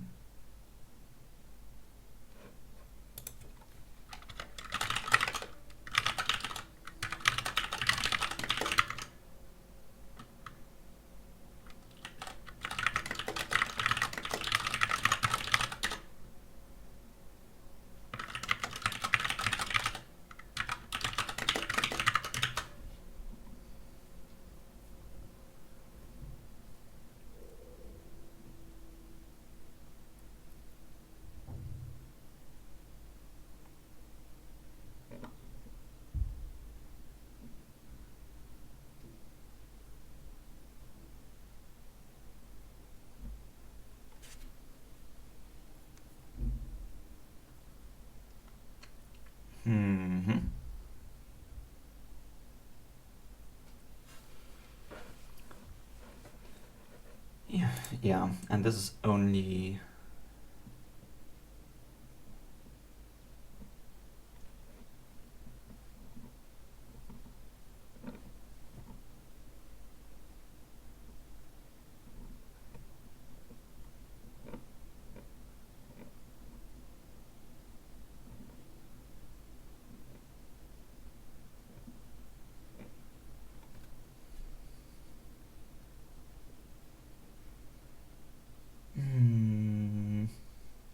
[SPEAKER 1] Yeah, and this is only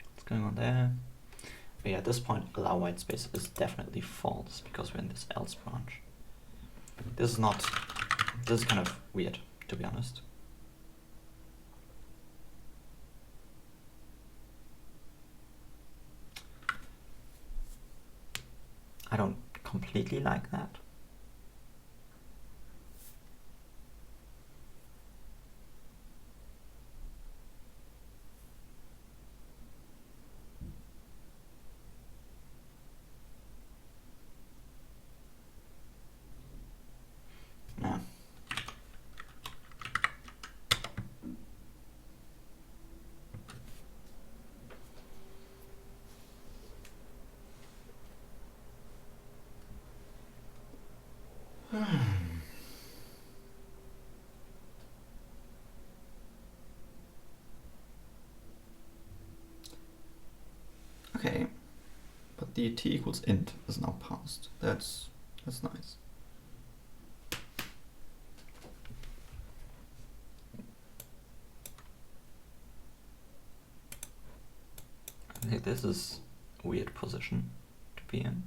[SPEAKER 1] what's going on there? But yeah, at this point, allow white space is definitely false because we're in this else branch. This is kind of weird, to be honest. I don't completely like that. Yeah. Okay, but the t equals int is now passed. That's nice. I think this is a weird position to be in.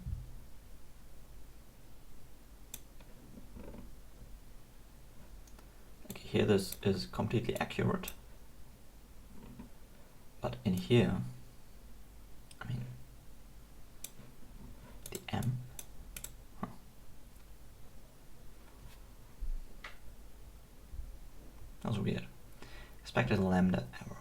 [SPEAKER 1] Like here, this is completely accurate, but in here, I mean, the m. Huh. That was weird. Expected lambda error.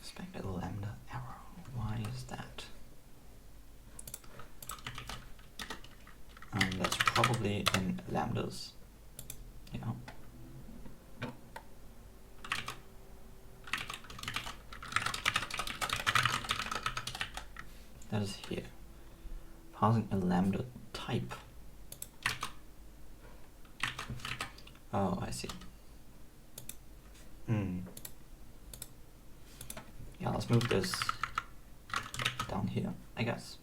[SPEAKER 1] Expected lambda error. Why is that? That's probably in lambdas. Yeah. That is here. Passing a lambda type. Oh, I see. Yeah, let's move this down here, I guess.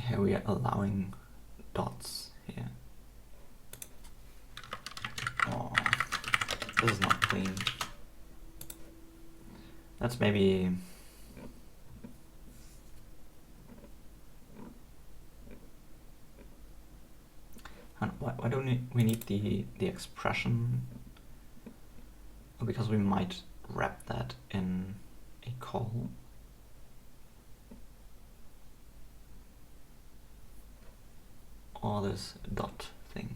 [SPEAKER 1] Here we are allowing dots here. Oh, this is not clean. Let's maybe why don't we need the expression? Because we might wrap that in a call. Or this dot thing.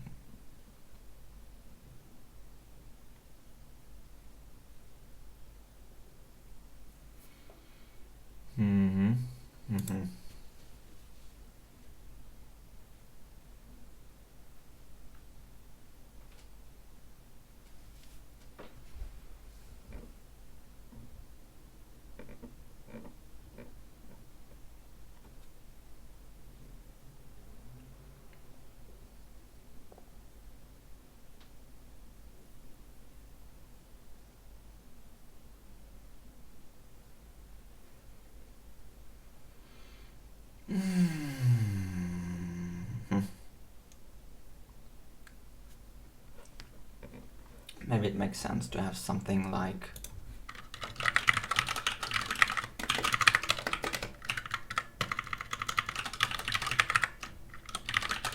[SPEAKER 1] Maybe it makes sense to have something like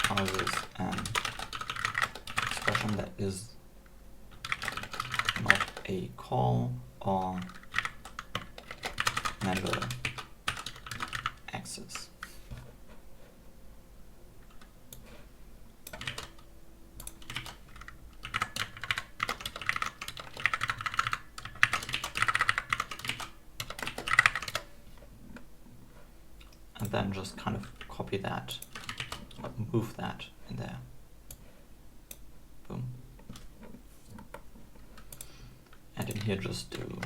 [SPEAKER 1] houses an expression that is not a call or never access. And then just kind of copy that, or move that in there. Boom. And in here just do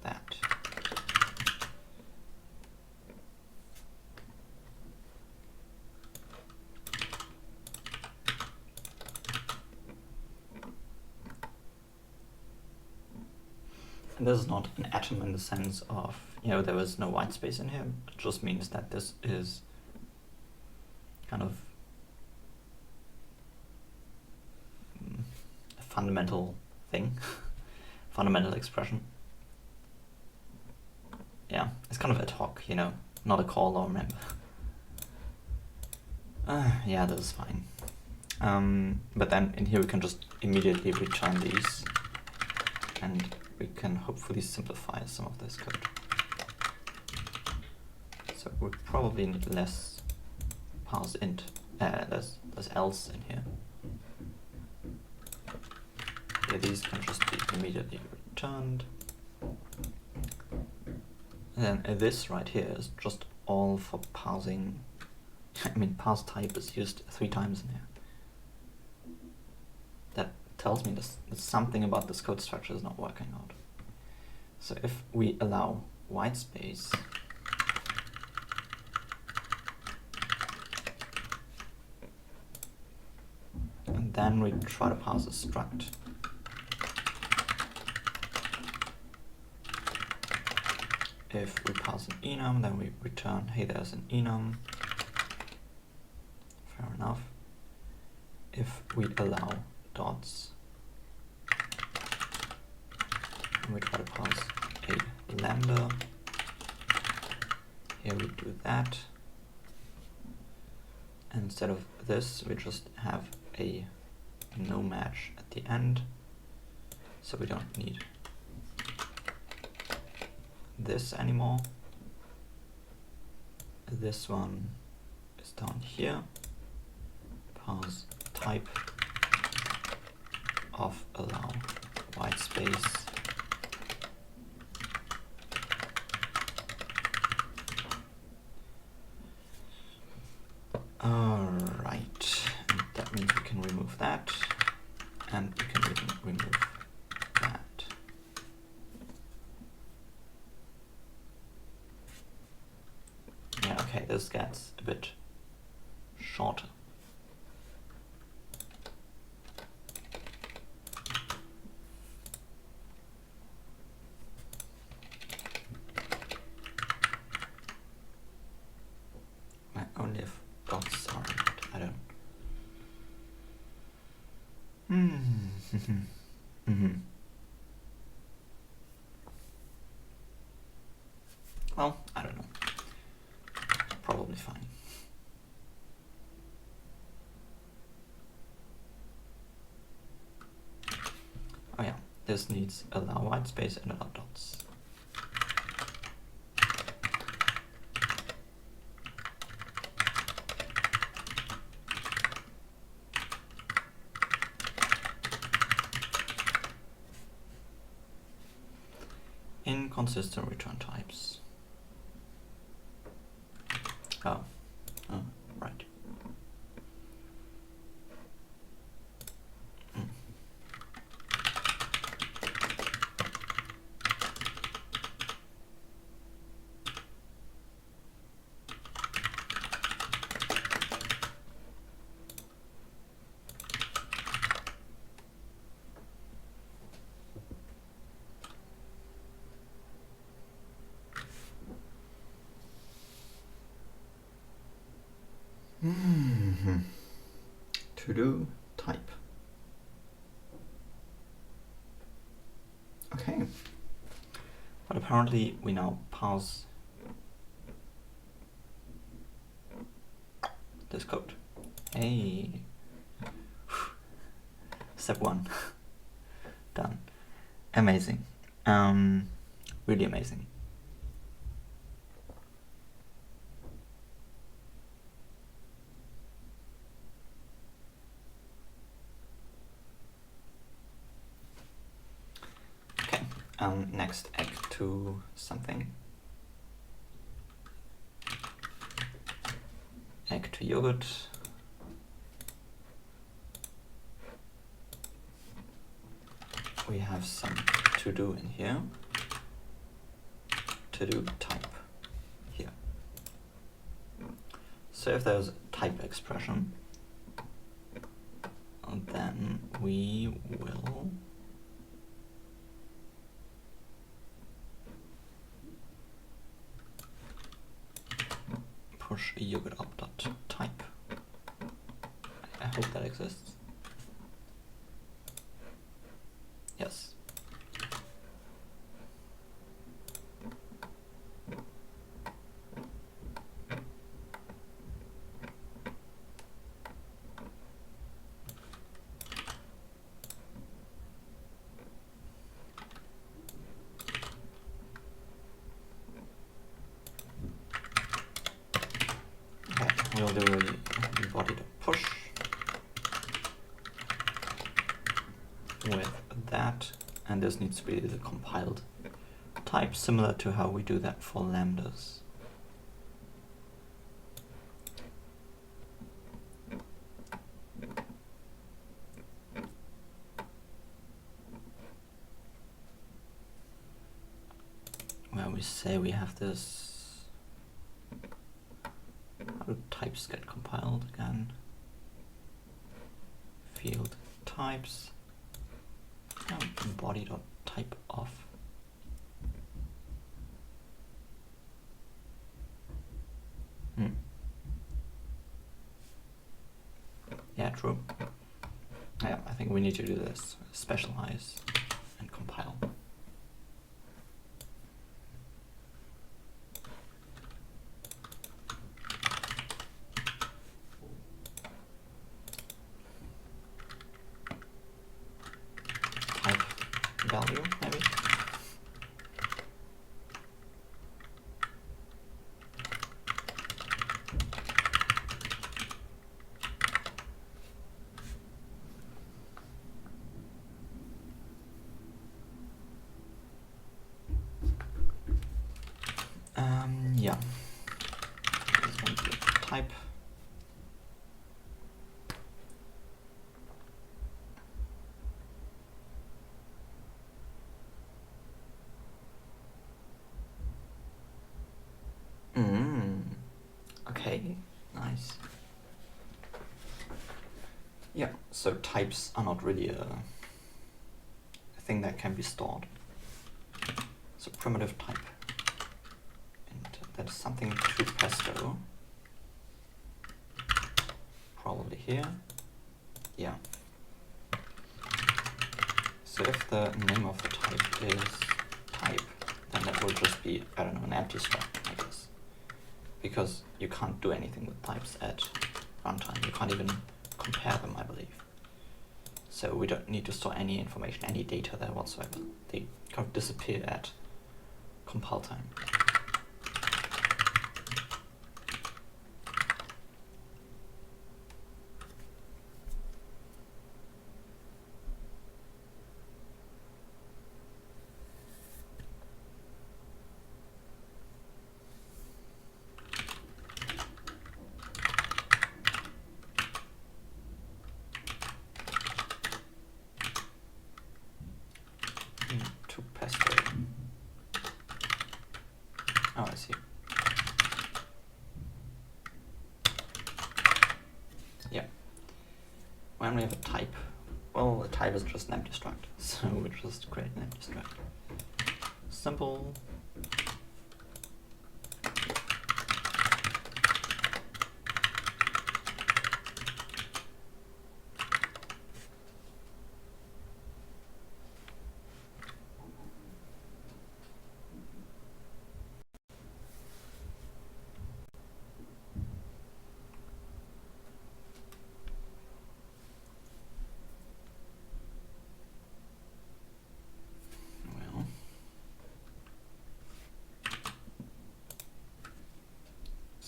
[SPEAKER 1] that. And this is not an atom in the sense of, there was no white space in here. It just means that this is kind of a fundamental thing, fundamental expression. Yeah, it's kind of ad hoc, not a call or member. Yeah, this is fine. But then in here we can just immediately return these, and we can hopefully simplify some of this code. So we probably need less parse int, less else in here. Yeah, these can just be immediately returned. And then this right here is just all for parsing. I mean, parse type is used 3 times in here. That tells me that something about this code structure is not working out. So if we allow white space, and then we try to parse a struct, if we pass an enum, then we return, hey, there's an enum. Fair enough. If we allow dots, and we try to pass a lambda, here we do that. And instead of this, we just have a no match at the end, so we don't need this anymore. This one is down here. Parse type of allow white space. Alright, and that means we can remove that, and we can even remove that. Yeah, okay, this gets a bit shorter. Only if dots are, I don't. Well, I don't know. Probably fine. Oh yeah, this needs allow white space and allow dots. Inconsistent return types. Oh, right. To do type. Okay. But apparently we now pass this code. Hey. Step 1. Done. Amazing. Really amazing. Next, egg to something. Egg to yogurt. We have some to do in here. To do type here. So if there's a type expression, then we will push a yogurt up dot type. I hope that exists. Yes. We'll do a body to push with that, and this needs to be the compiled type, similar to how we do that for lambdas. Where we say we have this. How do types get compiled again? Field types. Body.type off. Yeah, true. Yeah, I think we need to do this. Specialize and compile. Value, maybe. Yeah. This one is type. Okay, nice. Yeah, so types are not really a thing that can be stored. So primitive type. And that is something to pesto. Probably here. Yeah. So if the name of the type is type, then that will just be, I don't know, an empty struct, I guess. Because you can't do anything with types at runtime. You can't even compare them, I believe. So we don't need to store any information, any data there whatsoever. They kind of disappear at compile time. To pesto. Oh, I see. Yeah. When we have a type, well, a type is just an empty struct, so we just create an empty struct. Simple.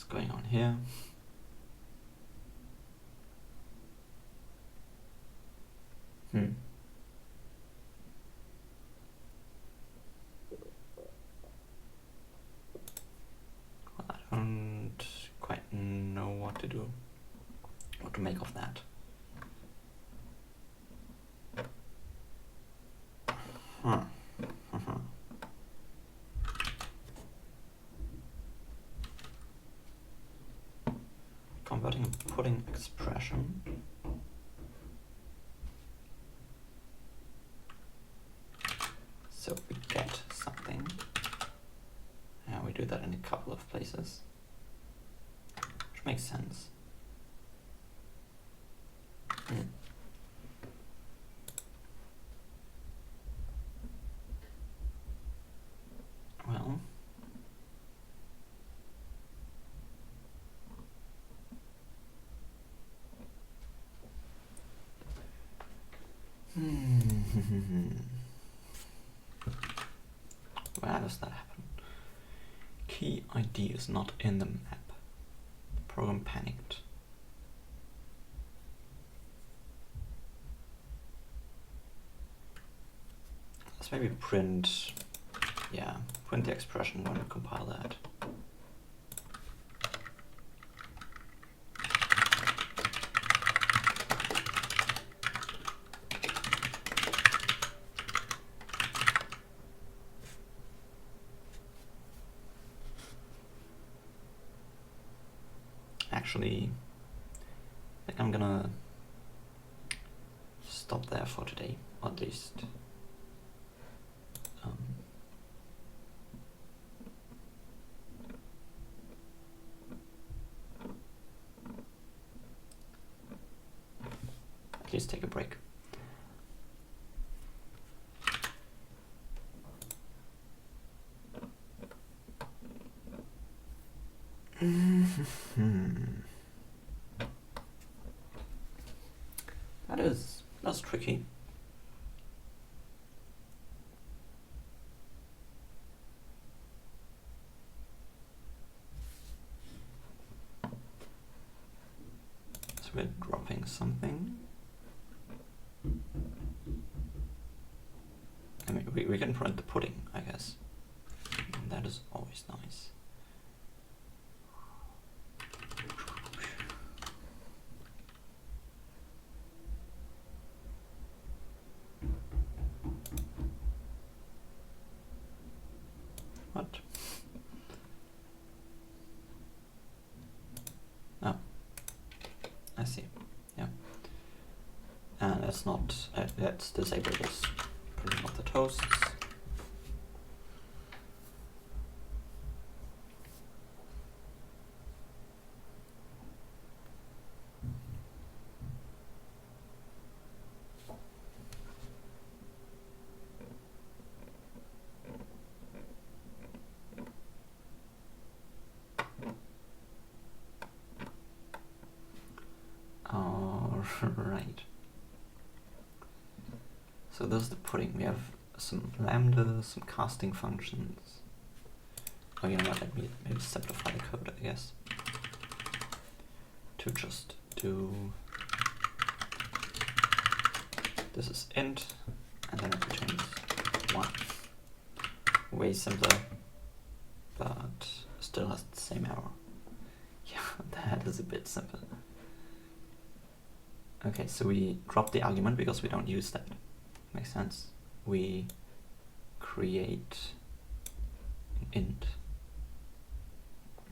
[SPEAKER 1] Going on here. Well, I don't quite know what to do, what to make of that. Converting a pudding expression. So we get something. Yeah, we do that in a couple of places, which makes sense. Well, where does that happen? Key ID is not in the map. The program panicked. Let's maybe print, yeah, print the expression when we compile that. Actually, I think I'm gonna stop there for today, or at least take a break. That's tricky. So we're dropping something. I mean, we can print the pudding, I guess. And that is always nice. What? Oh, I see. Yeah. And let's not, let's disable this printing of the toasts. So this is the pudding. We have some lambda, some casting functions. Oh, you know what? Let me maybe simplify the code, I guess, to just do this is int, and then it returns 1. Way simpler, but still has the same error. Yeah, that is a bit simple. Okay, so we drop the argument because we don't use that. Makes sense. We create an int.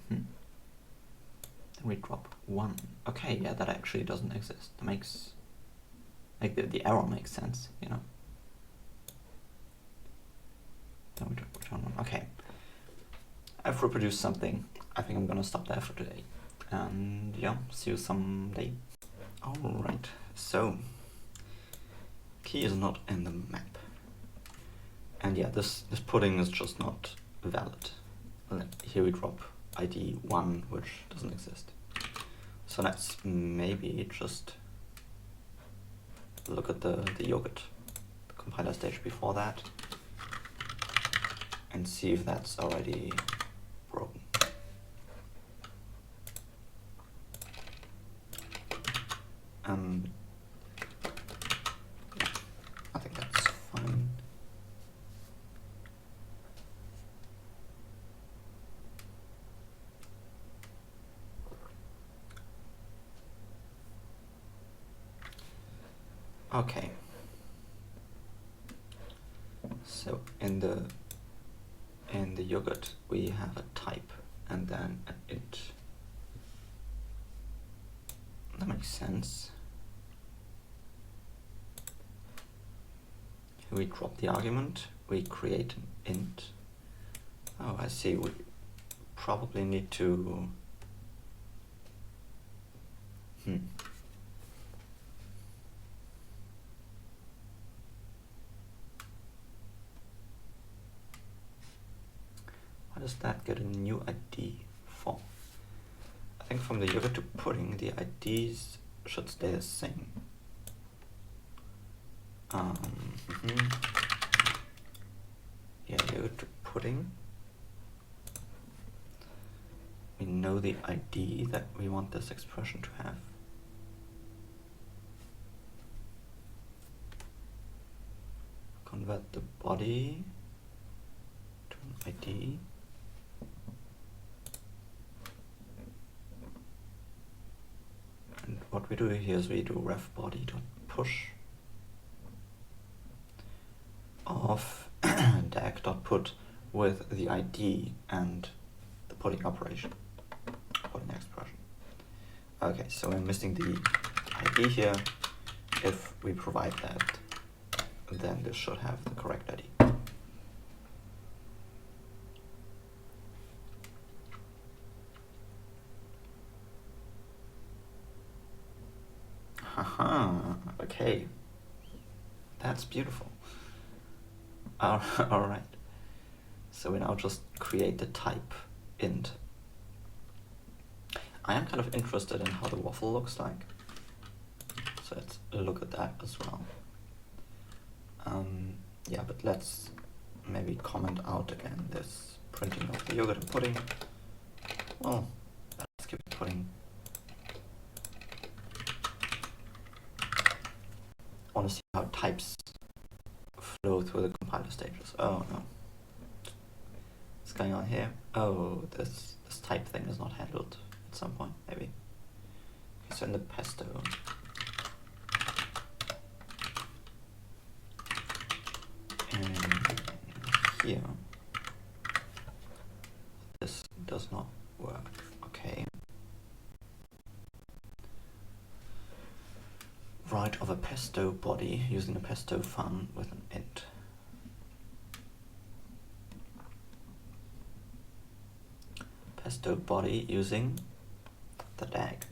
[SPEAKER 1] Then we drop 1. Okay, yeah, that actually doesn't exist. That makes, like, the error makes sense, you know. Then we return 1. Okay. I've reproduced something. I think I'm gonna stop there for today. And yeah, see you someday. Alright, so key is not in the map. And yeah, this pudding is just not valid. Here we drop ID 1, which doesn't exist. So let's maybe just look at the yogurt, the compiler stage before that, and see if that's already broken. Yeah, I think that's fine. Okay. So in the yogurt we have a type and then an int. That makes sense. Here we drop the argument, we create an int. Oh, I see, we probably need to What does that get a new ID for? I think from the yogurt to pudding, the IDs should stay the same. Yeah, yogurt to pudding. We know the ID that we want this expression to have. Convert the body to an ID. And what we do here is we do ref body.push of dag.put with the ID and the pudding operation, pudding expression. Okay, so we're missing the ID here. If we provide that, then this should have the correct ID. Haha, okay. That's beautiful. Alright. So we now just create the type int. I am kind of interested in how the waffle looks like. So let's look at that as well. Yeah, but let's maybe comment out again this printing of the yogurt and pudding. Well, let's keep the pudding. I want to see how types flow through the compiler stages. Oh no. What's going on here? Oh, this type thing is not handled at some point, maybe. Okay, so in the pesto. And here, this does not work. Okay. Write of a pesto body using a pesto fun with an int. Pesto body using the dag.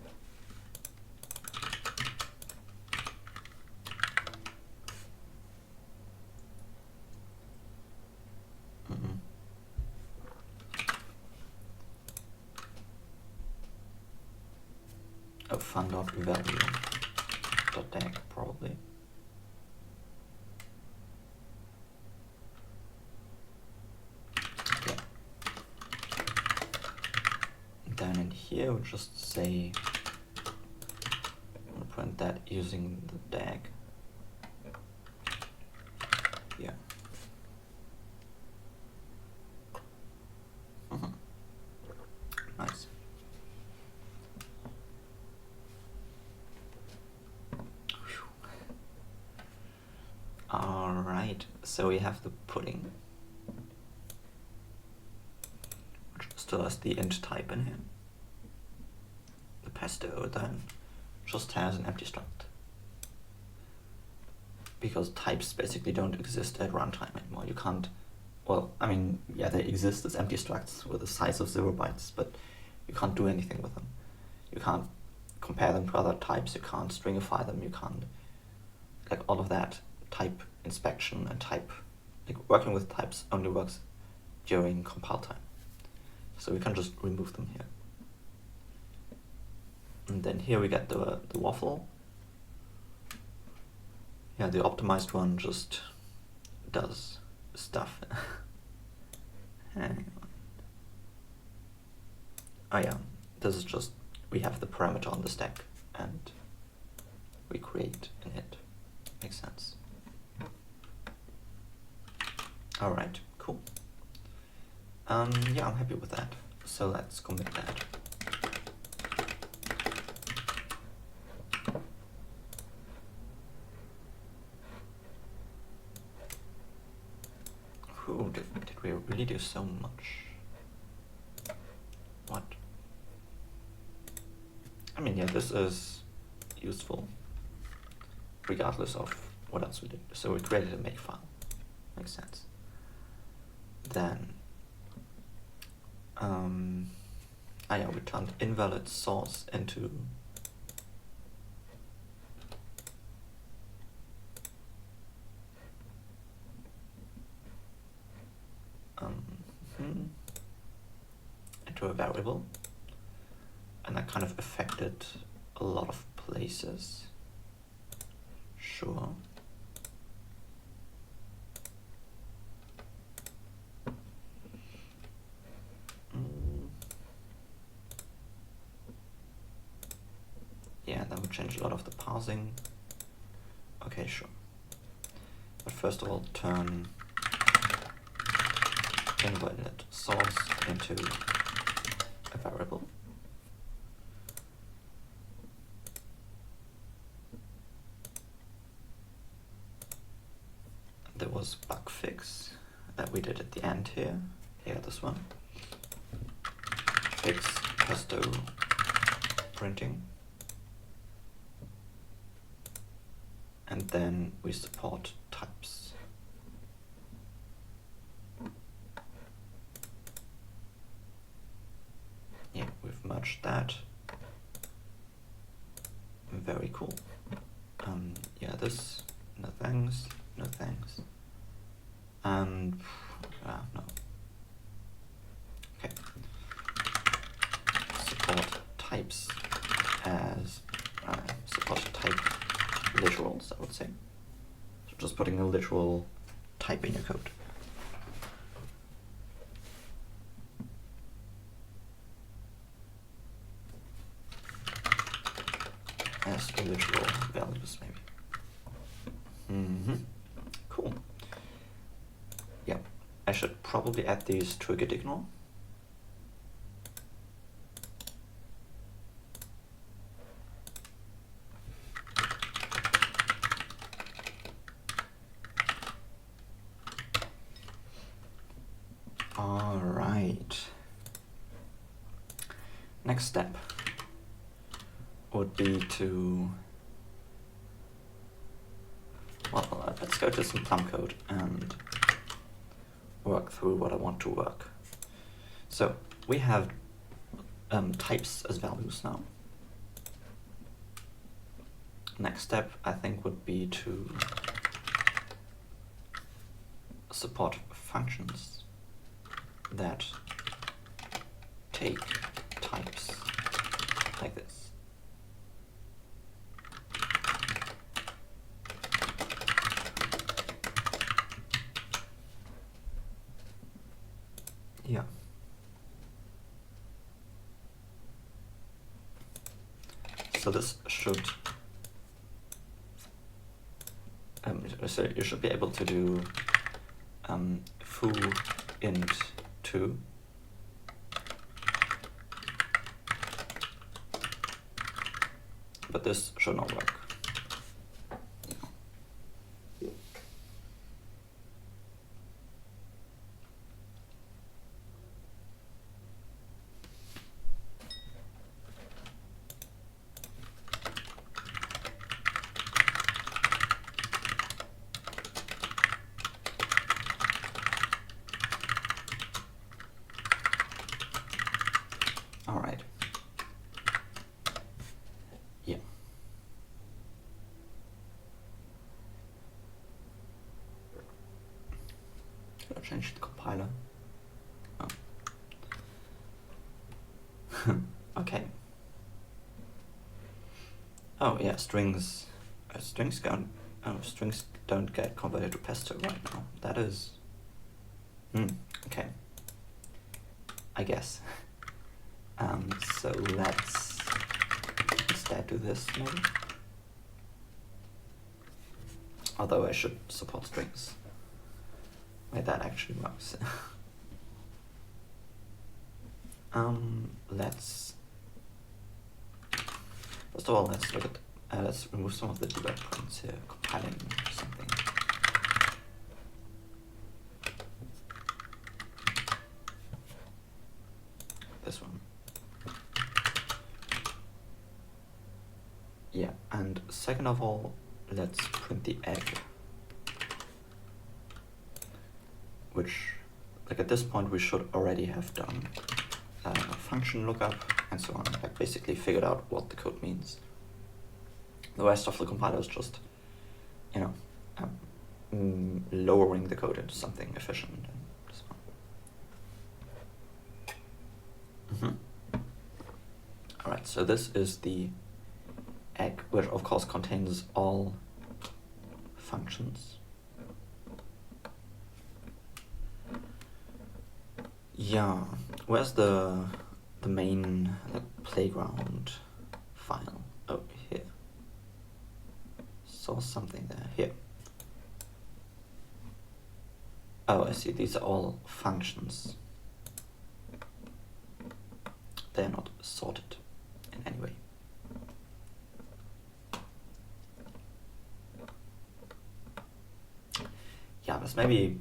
[SPEAKER 1] Fun.value.dag probably. here, we'll just say, we'll print that using the DAG. Yeah. Nice. Alright, so we have the pudding, which still has the int type in here. The pesto then just has an empty struct, because types basically don't exist at runtime anymore. You can't, well, I mean, yeah, they exist as empty structs with a size of 0 bytes, but you can't do anything with them. You can't compare them to other types, you can't stringify them, you can't, like, all of that type inspection and type, like, working with types only works during compile time. So we can just remove them here. And then here we get the waffle. Yeah, the optimized one just does stuff. Hang on. Oh yeah, this is just, we have the parameter on the stack and we create an int. Makes sense. Alright, cool. Yeah, I'm happy with that. So let's commit that. Ooh, did we really do so much? What? I mean, yeah, this is useful regardless of what else we did. So we created a makefile. Makes sense. Then, yeah, we turned invalid source into into a variable, and that kind of affected a lot of places. Sure. Yeah, that would change a lot of the parsing. Okay, sure. But first of all, turn invalid source into a variable. There was bug fix that we did at the end here. Here, this one. Fix pesto printing. And then we support types. Yeah, we've merged that. Very cool. Yeah, this, no thanks, no thanks. And, no. Okay. Support types as, support type literals, I would say. So just putting a literal type in your code. As literal values, maybe. Cool. Yeah, I should probably add these to a git ignore. All right. Next step would be to, well, let's go to some Plum code and work through what I want to work. So we have types as values now. Next step, I think, would be to support functions that take types like this. Yeah. So this should, so you should be able to do foo int 2. But this should not work. All right. Yeah. Should I change the compiler? Oh. Okay. Oh yeah, strings don't get converted to Pesto right now. That is, okay. I guess. So let's instead do this maybe. Although I should support strings. Wait, that actually works. Let's first of all let's look at let's remove some of the debug points here, compiling something. This one. Yeah, and second of all, let's print the egg. Which, like at this point, we should already have done function lookup and so on, like basically figured out what the code means. The rest of the compiler is just, you know, lowering the code into something efficient and so on. All right, so this is the egg, which of course contains all functions. Yeah, where's the main playground file? Oh, here. Saw something there. Here. Oh, I see. These are all functions. They're not sorted in any way. Yeah, let's maybe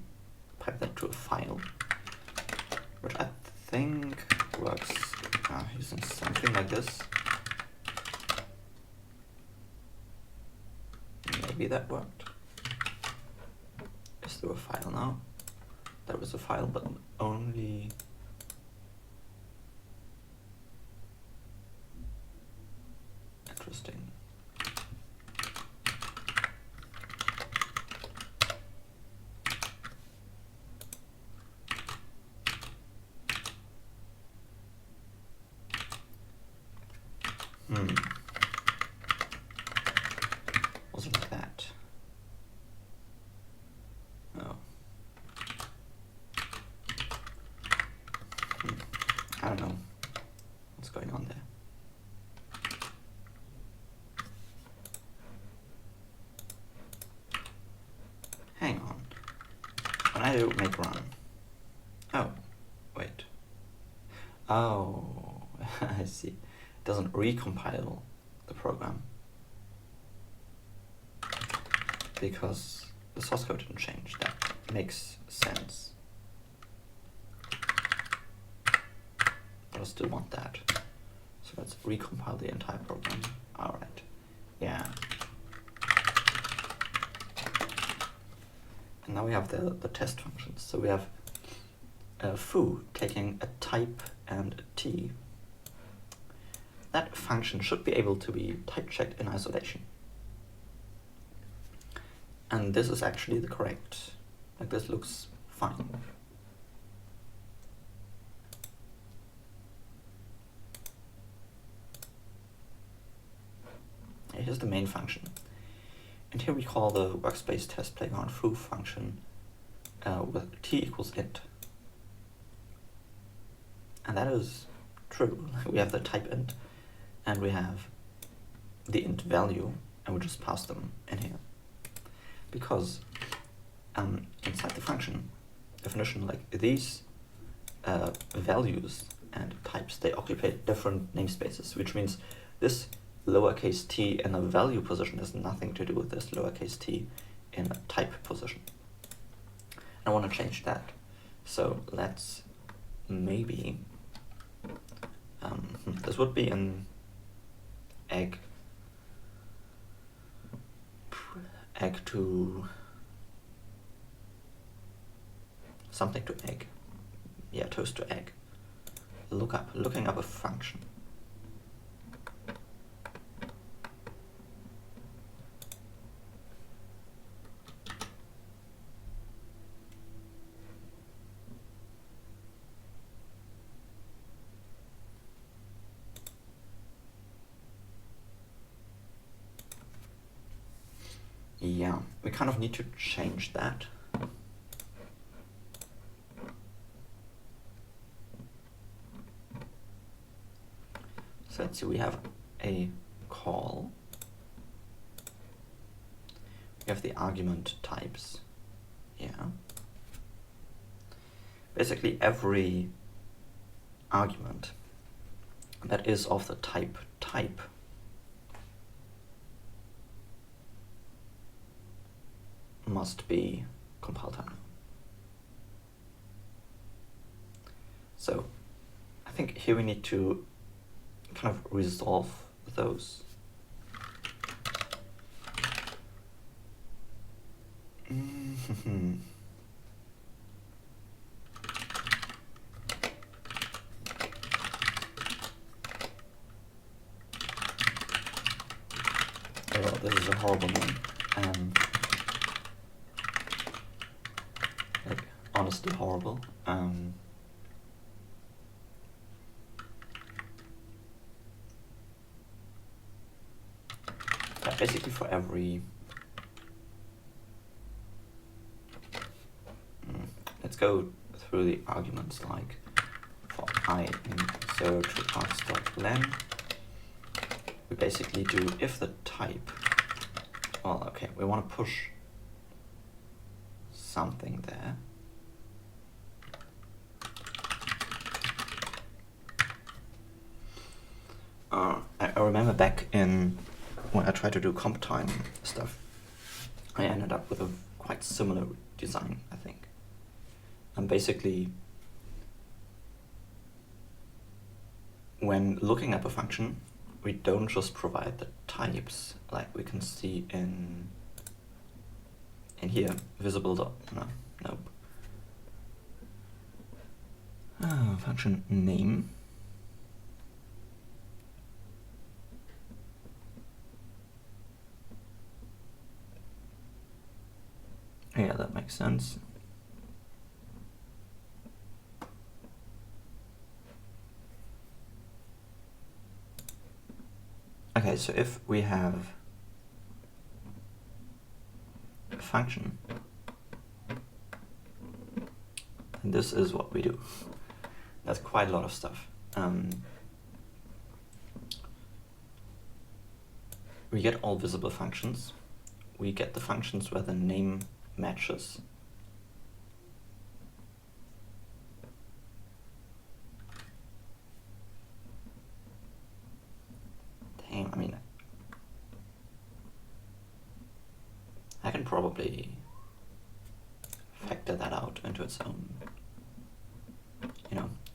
[SPEAKER 1] pipe that to a file, which I think works using something like this. Maybe that worked. Is there a file now? There was a file, but only... Interesting. Was it like that? Oh. I don't know what's going on there. Hang on. When I do make run. Oh, wait. Oh, I see. It doesn't recompile the program because the source code didn't change. That makes sense. But I still want that. So let's recompile the entire program. All right. Yeah. And now we have the test functions. So we have foo taking a type and a t. That function should be able to be type checked in isolation. And this is actually the correct, like this looks fine. Here's the main function. And here we call the workspace test playground foo function with t equals int. And that is true. We have the type int, and we have the int value, and we just pass them in here. Because inside the function definition, like these values and types, they occupy different namespaces, which means this lowercase t in a value position has nothing to do with this lowercase t in a type position. I want to change that. So let's maybe, this would be an egg to something to egg. Yeah, toast to egg. Looking up a function. Yeah, we kind of need to change that. So let's see, we have a call. We have the argument types. Yeah. Basically every argument that is of the type must be compile time now. So I think here we need to kind of resolve those. Oh, this is a horrible one. Like, honestly horrible. Basically for every let's go through the arguments, like for I in 0 to args.len, we basically do if the type, well, okay, we want to push something there. I remember back in when I tried to do comp time stuff, I ended up with a quite similar design, I think. And basically, when looking up a function, we don't just provide the types like we can see in here, visible dot, nope. Function name. Yeah, that makes sense. Okay, so if we have a function, then this is what we do. That's quite a lot of stuff. We get all visible functions. We get the functions where the name matches. Damn, I mean, I can probably factor that out into its own,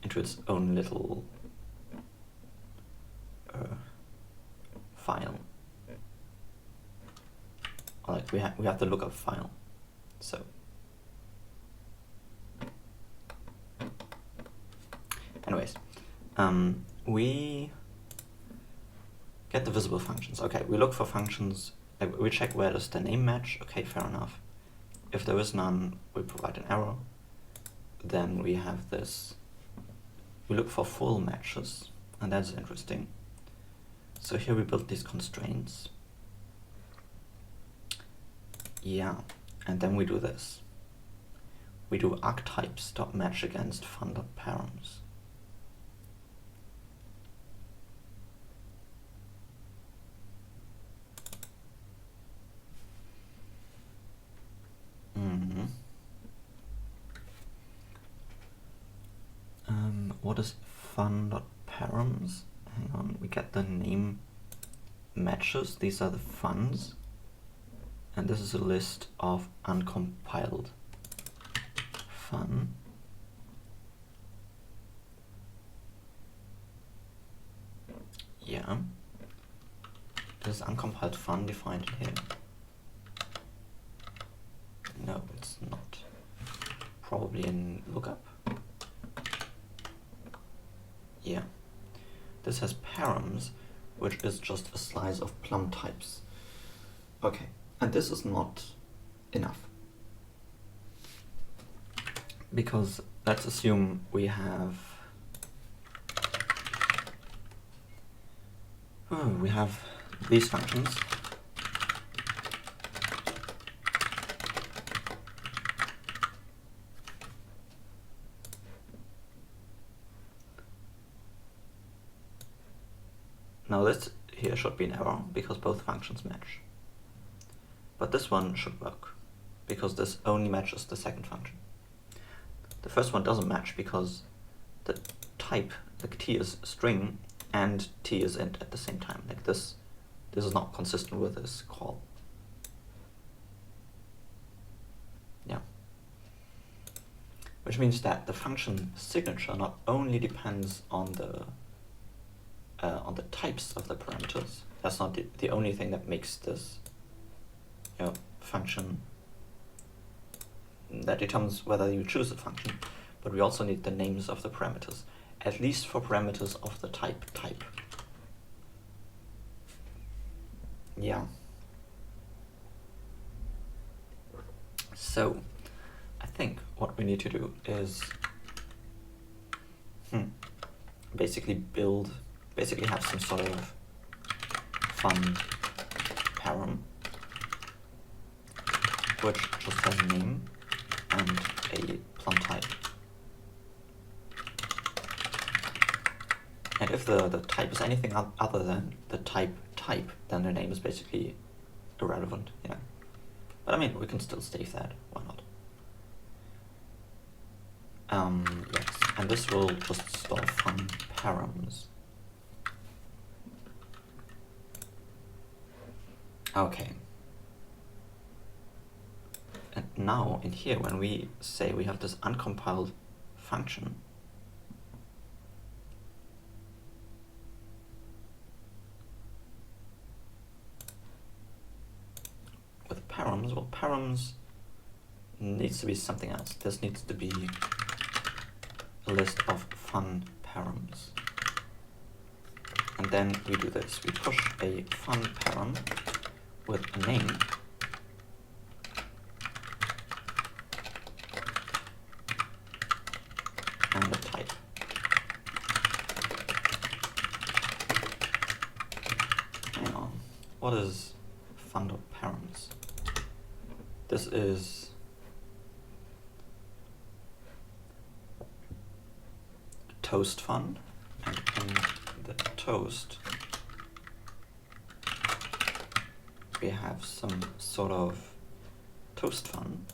[SPEAKER 1] into its own little file. Or like we have the lookup file. So anyways, we get the visible functions. Okay, we look for functions, we check where does the name match. Okay, fair enough. If there is none, we provide an error. Then we have this, we look for full matches, and that's interesting. So here we build these constraints. Yeah, and then we do this. We do argtypes.match against fun.params. what is fun.params? Hang on, we get the name matches. These are the funs. And this is a list of uncompiled fun. Yeah. Is uncompiled fun defined in here? No, it's not. Probably in lookup. Yeah. This has params, which is just a slice of plum types. Okay, and this is not enough. Because let's assume we have these functions. Now this here should be an error because both functions match. But this one should work because this only matches the second function. The first one doesn't match because the type, like t is string and t is int at the same time. Like this is not consistent with this call. Yeah. Which means that the function signature not only depends on the types of the parameters. That's not the only thing that makes this function that determines whether you choose a function, but we also need the names of the parameters, at least for parameters of the type. Yeah. So I think what we need to do is basically have some sort of fun param which just has a name and a plum type. And if the type is anything other than the type, then the name is basically irrelevant, yeah. But I mean, we can still save that, why not? Yes, and this will just store fun params. Okay. And now in here, when we say we have this uncompiled function, with params, well, params needs to be something else. This needs to be a list of fun params. And then we do this. We push a fun param with a name and a type. Hang on. What is fun.params? This is toast fun, and in the toast we have some sort of toast fun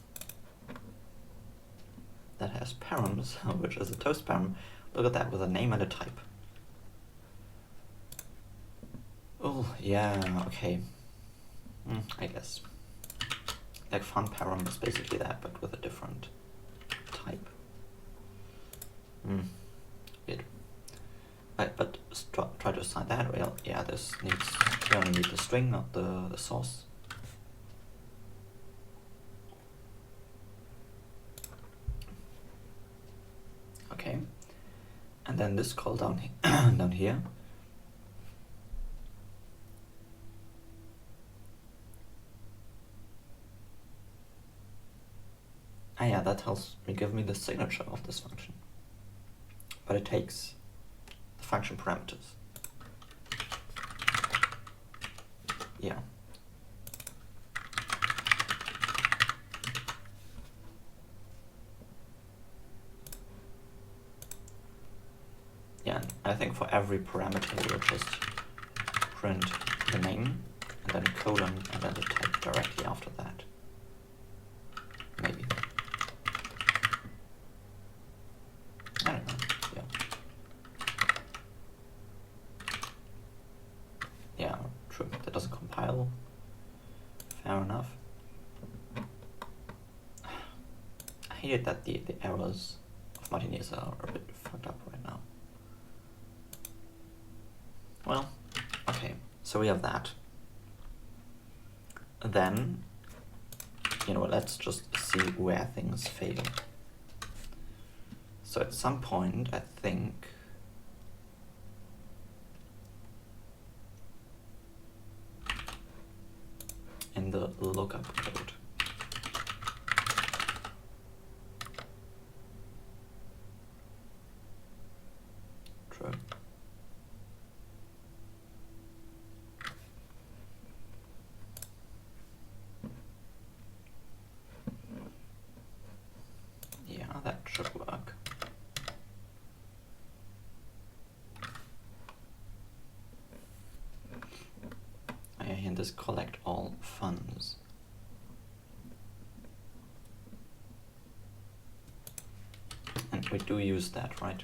[SPEAKER 1] that has params, which is a toast param. Look at that, with a name and a type. Oh, yeah, okay. I guess. Like fun param is basically that, but with a different type. Weird. Right, but try to assign that. Well, yeah, this needs, we only need the string, not the source. Okay, and then this call down down here. Ah, yeah, that tells me, give me the signature of this function, but it takes the function parameters. Yeah. Yeah, and I think for every parameter we'll just print the name and then a colon and then the type directly after that. Maybe. I don't know, yeah. hate it that the errors of Martinez are a bit fucked up right now. Well, okay, so we have that. Then, you know, let's just see where things fail. So at some point, I think in the lookup code. True. Yeah, that should work. And this collect all funds. And we do use that, right?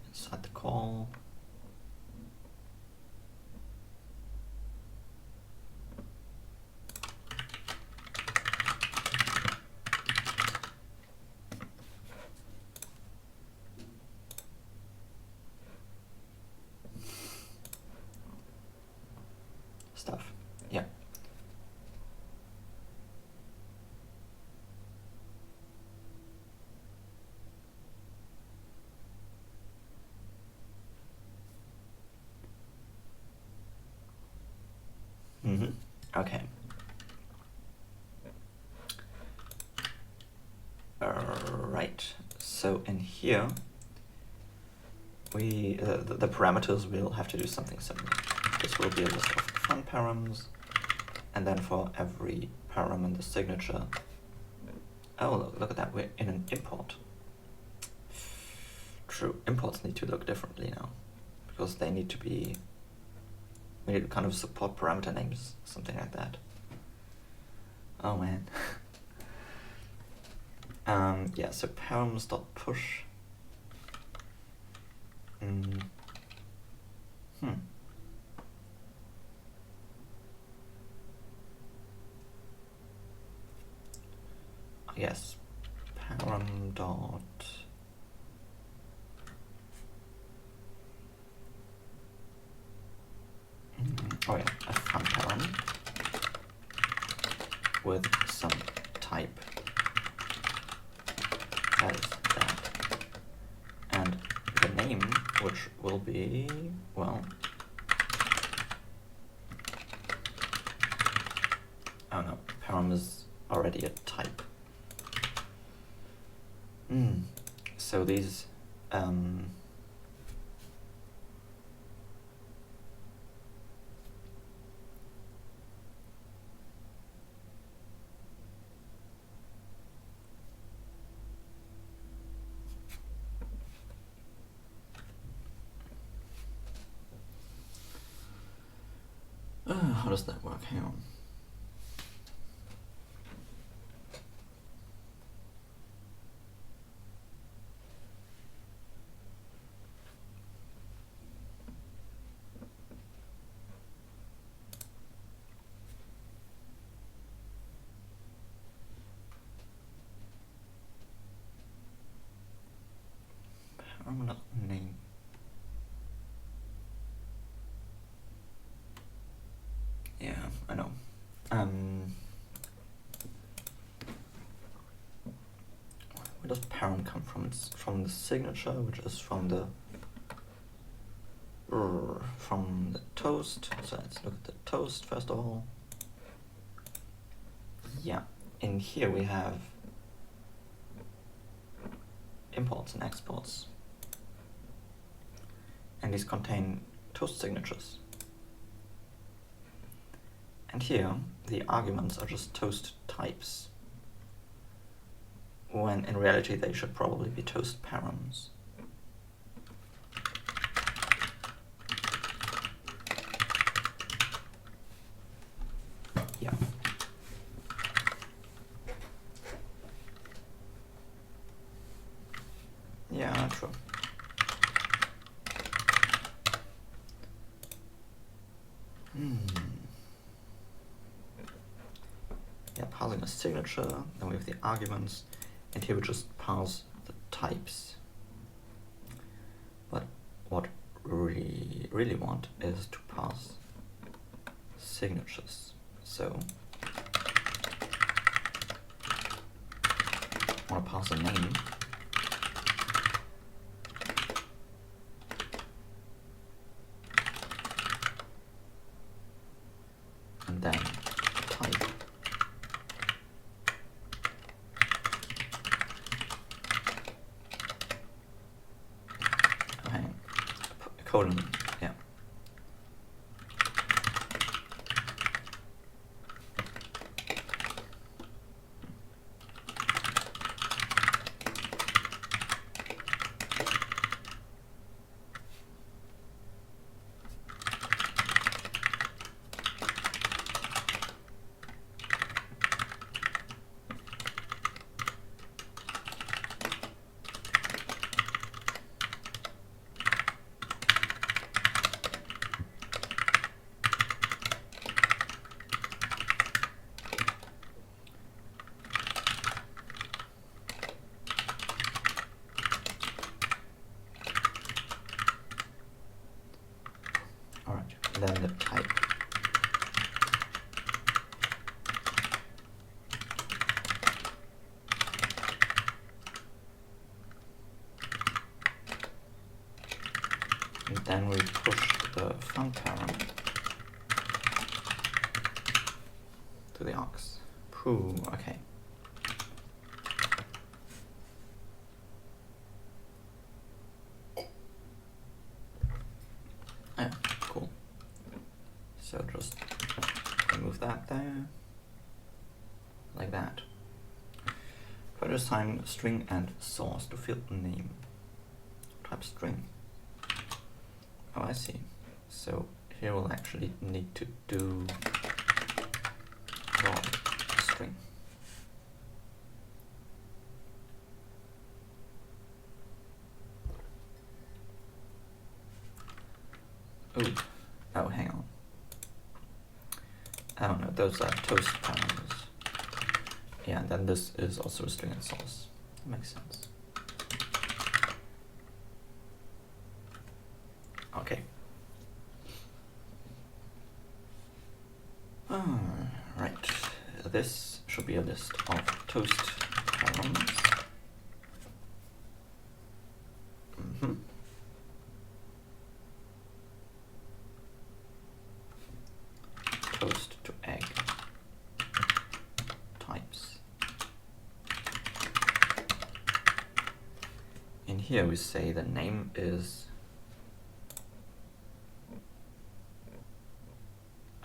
[SPEAKER 1] Inside the call. Stuff, yeah. Okay. Right. So in here, we the parameters will have to do something similar. This will be a list of fun params, and then for every param in the signature. Oh, look at that. We're in an import. True. Imports need to look differently now, because they need to be. We need to kind of support parameter names, something like that. Oh man. Yeah, so params.push. Yes, param dot. Oh yeah, a fun param with some type as that, and the name, which will be, well, oh no, param is already a type. So these how does that work? Hang on. Param name. Yeah, I know. Where does param come from? It's from the signature, which is from the toast. So let's look at the toast first of all. Yeah, in here we have imports and exports, and these contain toast signatures. And here the arguments are just toast types, when in reality they should probably be toast params. Yeah. Yeah, true. Yeah, passing a signature, then we have the arguments, and here we just pass the types. But what we really want is to pass signatures. So I want to pass a name. And then type. Hang on. Colon, yeah. Alright, then the type. And then we push the func parent to the aux. Pooh, okay. Yeah, cool. So just remove that there, like that. First time string and source to field name. Type string. Oh, I see. So here we'll actually need to do raw string. Ooh. Oh, hang on. Oh no, those are toast parameters. Yeah, and then this is also a string and source. That makes sense. Okay. Right. This should be a list of toast columns. Toast to egg types. In here we say the name is.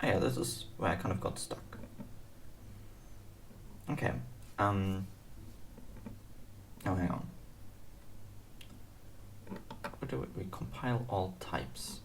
[SPEAKER 1] Oh yeah, this is where I kind of got stuck. Okay. Oh, hang on. What do we compile all types?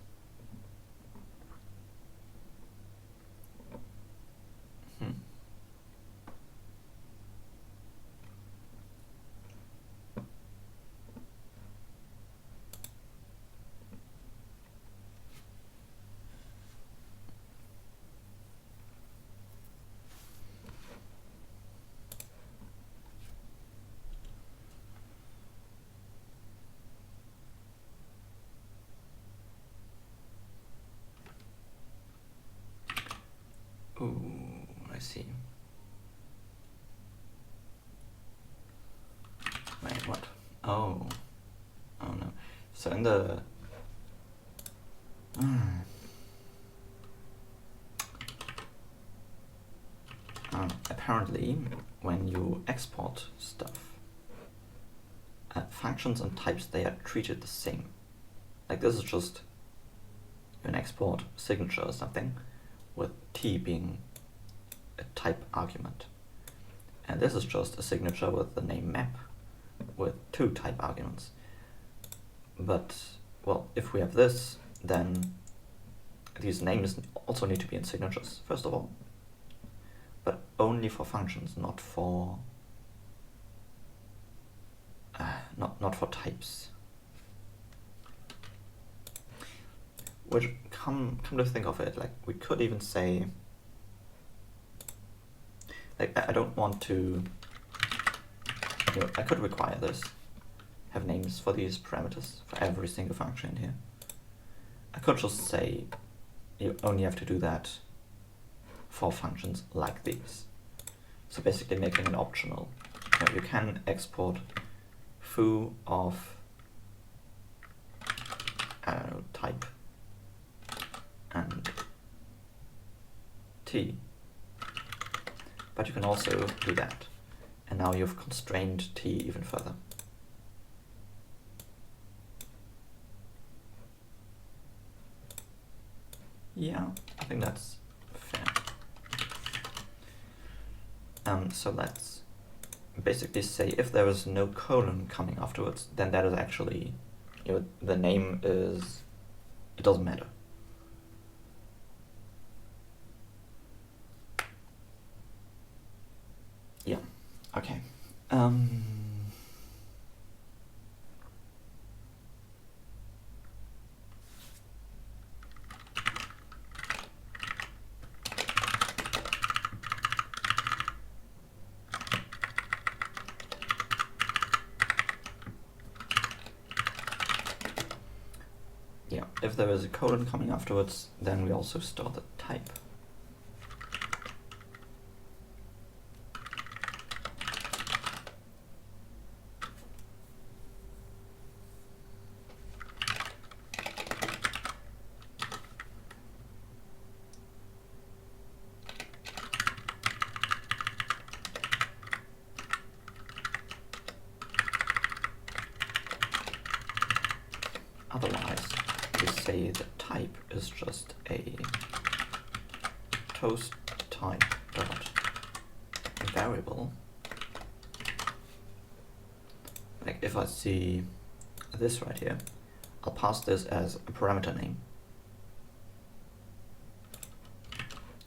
[SPEAKER 1] Ooh, I see. Wait, what? Oh. Oh no. So in the apparently, when you export stuff, functions and types, they are treated the same. Like this is just an export signature or something, with t being a type argument. And this is just a signature with the name map with 2 type arguments. But, well, if we have this, then these names also need to be in signatures, first of all. But only for functions, not for not for types. Which, come to think of it, like, we could even say, like, I don't want to, I could require this, have names for these parameters for every single function in here. I could just say you only have to do that for functions like these. So basically making it optional. You can export foo of, I don't know, type and t. But you can also do that. And now you've constrained t even further. Yeah, I think that's fair. So let's basically say if there is no colon coming afterwards, then that is actually, the name is, it doesn't matter. Yeah, okay. Yeah, if there is a colon coming afterwards, then we also store the type. Otherwise, we say the type is just a toast type dot variable. Like if I see this right here, I'll pass this as a parameter name.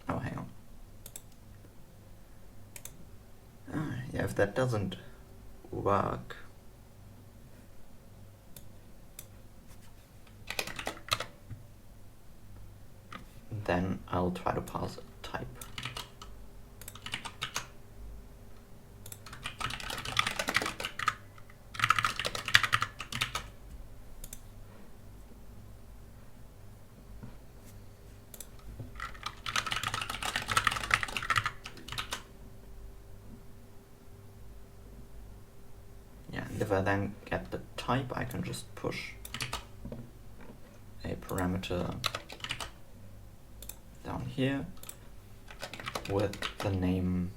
[SPEAKER 1] Oh, hang on. Yeah, if that doesn't work, then I'll try to pass a type. Yeah, and if I then get the type, I can just push a parameter down here with the name,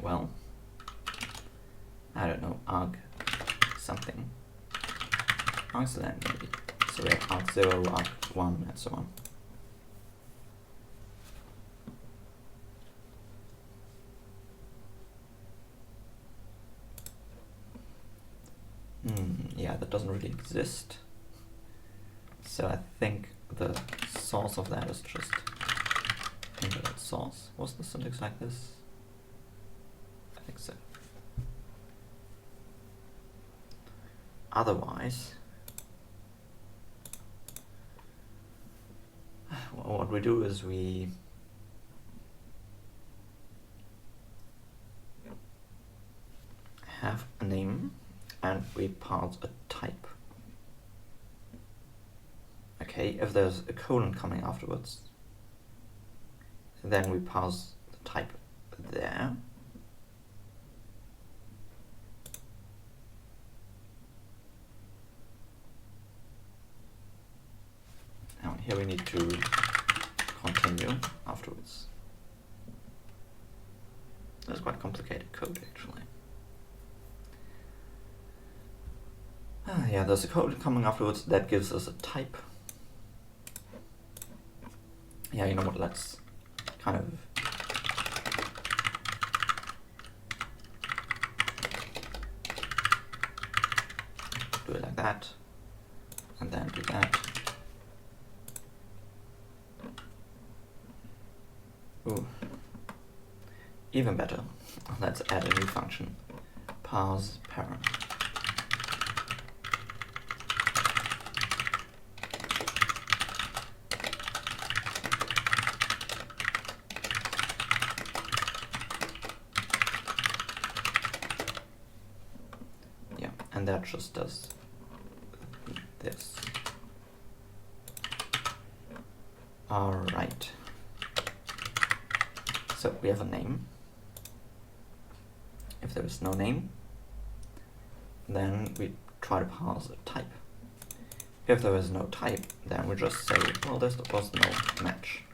[SPEAKER 1] well, I don't know, arg something, argland maybe. So we have arg0, arg1, and so on. Yeah, that doesn't really exist. So I think the source of that is just internet source. Was the syntax like this? I think so. Otherwise, what we do is we have a name and we pass a type. Okay, if there's a colon coming afterwards, then we pass the type there. Now here we need to continue afterwards. That's quite complicated code actually. Yeah, there's a code coming afterwards that gives us a type. Yeah, you know what, let's kind of do it like that, and then do that. Ooh. Even better, let's add a new function, parse parent. and that just does this. Alright. So we have a name. If there is no name, then we try to parse a type. If there is no type, then we just say, well, there was no match.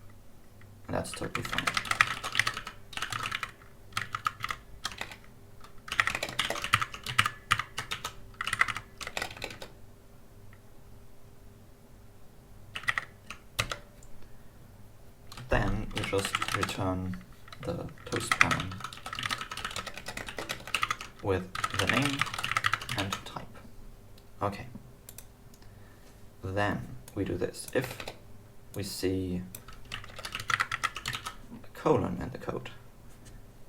[SPEAKER 1] And that's totally fine. Then we just return the toast param with the name and type. Okay. Then we do this. If we see a colon in the code,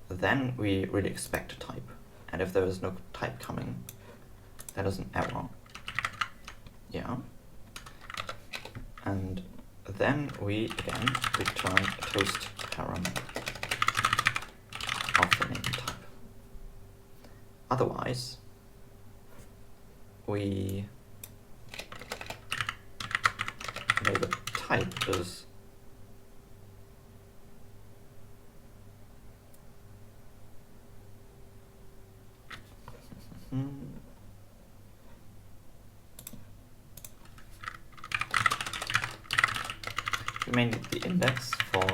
[SPEAKER 1] then we really expect a type. And if there is no type coming, that is an error. Yeah. And then we again return a toast param of the name type. Otherwise, we know the type is we may need the index for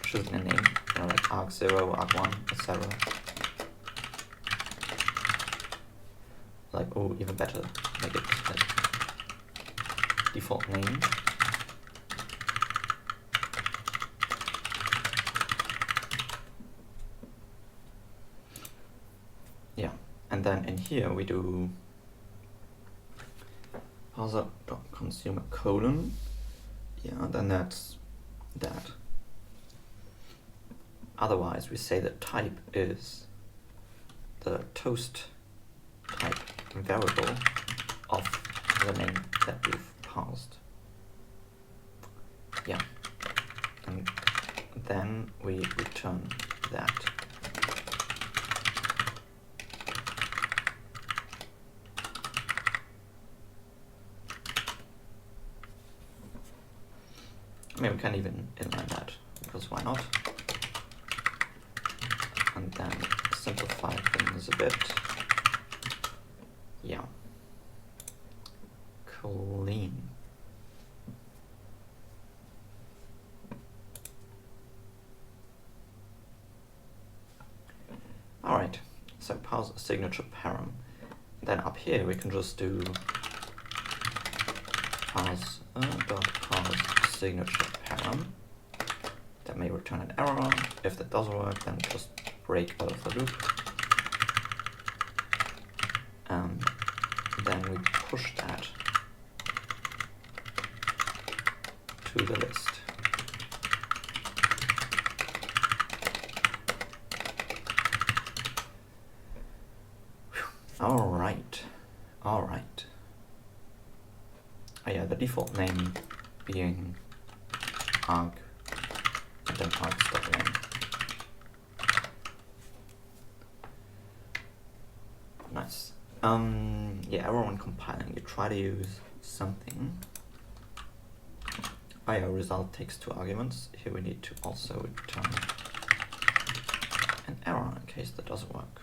[SPEAKER 1] choosing a name, like arg0, arg1, etc. Like, oh, even better, make it like default name. Yeah, and then in here we do parser.consumer colon. Yeah, then that's that. Otherwise, we say the type is the toast type variable of the name that we've parsed. Yeah, and then we return that. I mean, we can even inline that, because why not? And then simplify things a bit. Yeah. Clean. Alright, so parse signature param. Then up here we can just do parse signature param. That may return an error. If that doesn't work, then just break out of the loop. And then we push that to the list. Alright. Alright. Oh yeah, the default name being arg and then args.name. Nice. Yeah, everyone compiling, you try to use something. Oh yeah, result takes 2 arguments. Here we need to also return an error in case that doesn't work.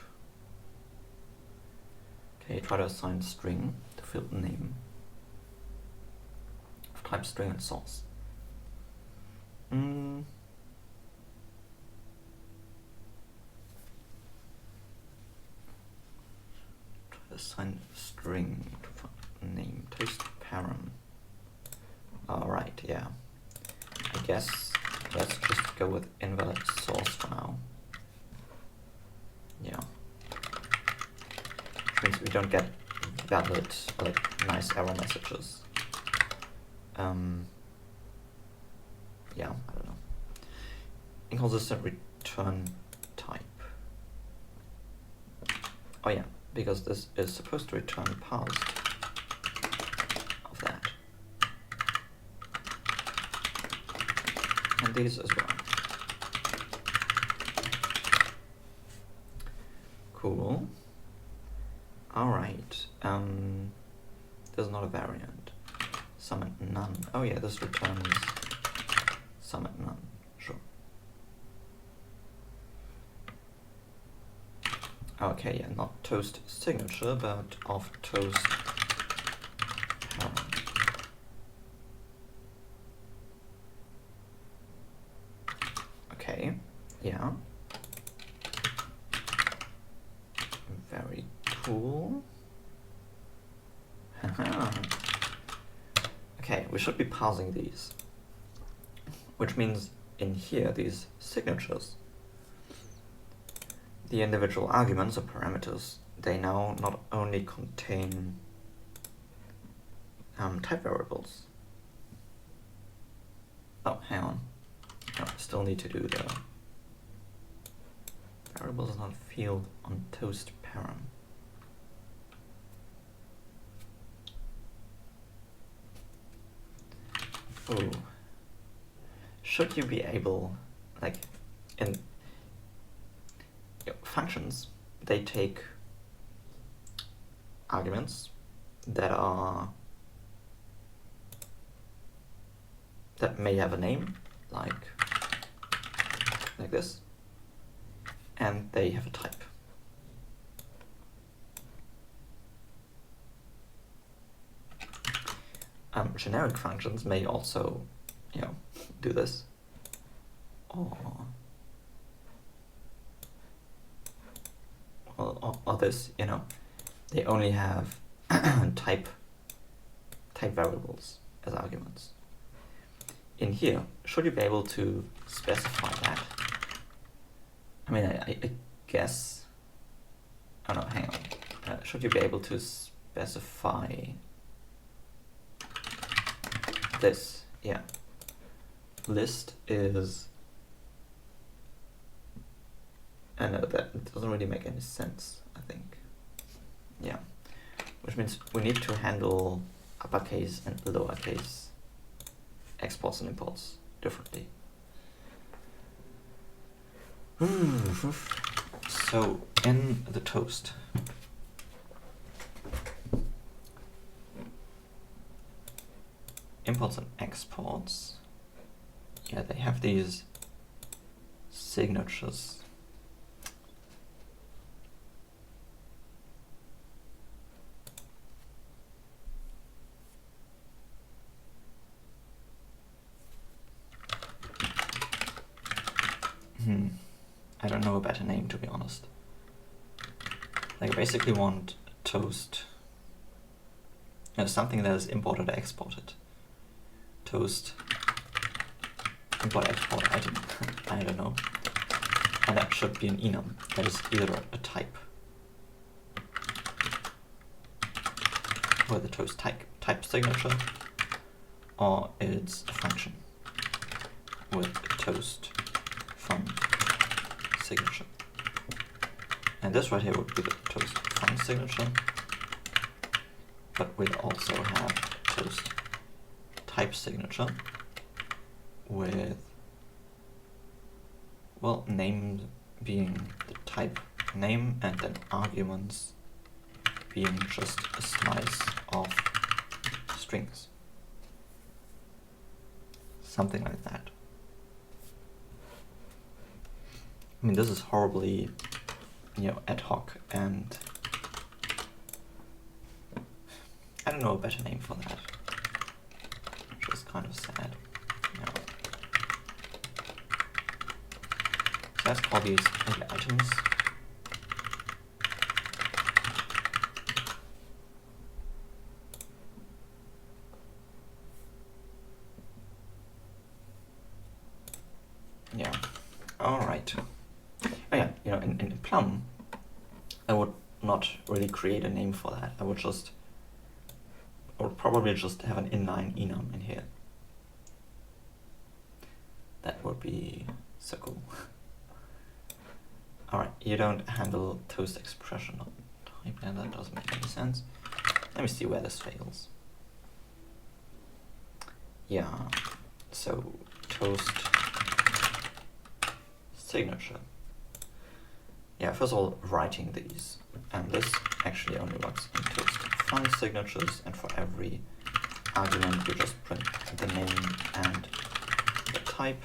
[SPEAKER 1] Okay, try to assign string to field name of type string and source. Try to assign string to name toast param. Alright, yeah. I guess let's just go with invalid source for now. Yeah. Which means we don't get valid, like, nice error messages. Yeah, I don't know. Inconsistent return type. Oh yeah, because this is supposed to return parsed of that. And these as well. Cool. Alright. There's not a variant. Sum and none. Oh yeah, this returns sum and none. Sure. Okay, yeah, not toast signature, but of toast parent. Okay, yeah. Very cool. Okay, we should be parsing these, which means in here, these signatures, the individual arguments or parameters, they now not only contain type variables. Oh, hang on. No, I still need to do the variables is not field on toast parent. Oh, should you be able, like, in functions, they take arguments that may have a name, like this, and they have a type. Generic functions may also, do this, or this, they only have type variables as arguments. In here, should you be able to specify that? I mean, I guess, oh no, hang on. Should you be able to specify this? Yeah. List is, I know that doesn't really make any sense, I think. Yeah. Which means we need to handle uppercase and lowercase exports and imports differently. So in the toast, imports and exports, yeah, they have these signatures. I don't know a better name, to be honest. Like, I basically want toast, something that is imported or exported. Toast, import, export item, I don't know. And that should be an enum, that is either a type, with a toast type signature, or it's a function with a toast fun signature. And this right here would be the toast fun signature, but we'll also have toast type signature with, well, name being the type name and then arguments being just a slice of strings. Something like that. I mean, this is horribly, ad hoc, and I don't know a better name for that, which is kind of sad. So let's call these items. Yeah. All right. Oh yeah, in Plum, I would not really create a name for that. I would probably just have an inline enum in here. That would be so cool. Alright, you don't handle toast expression of type, and that doesn't make any sense. Let me see where this fails. Yeah, so toast signature. Yeah, first of all, writing these, and this actually only works in toast fun signatures, and for every argument we just print the name and the type.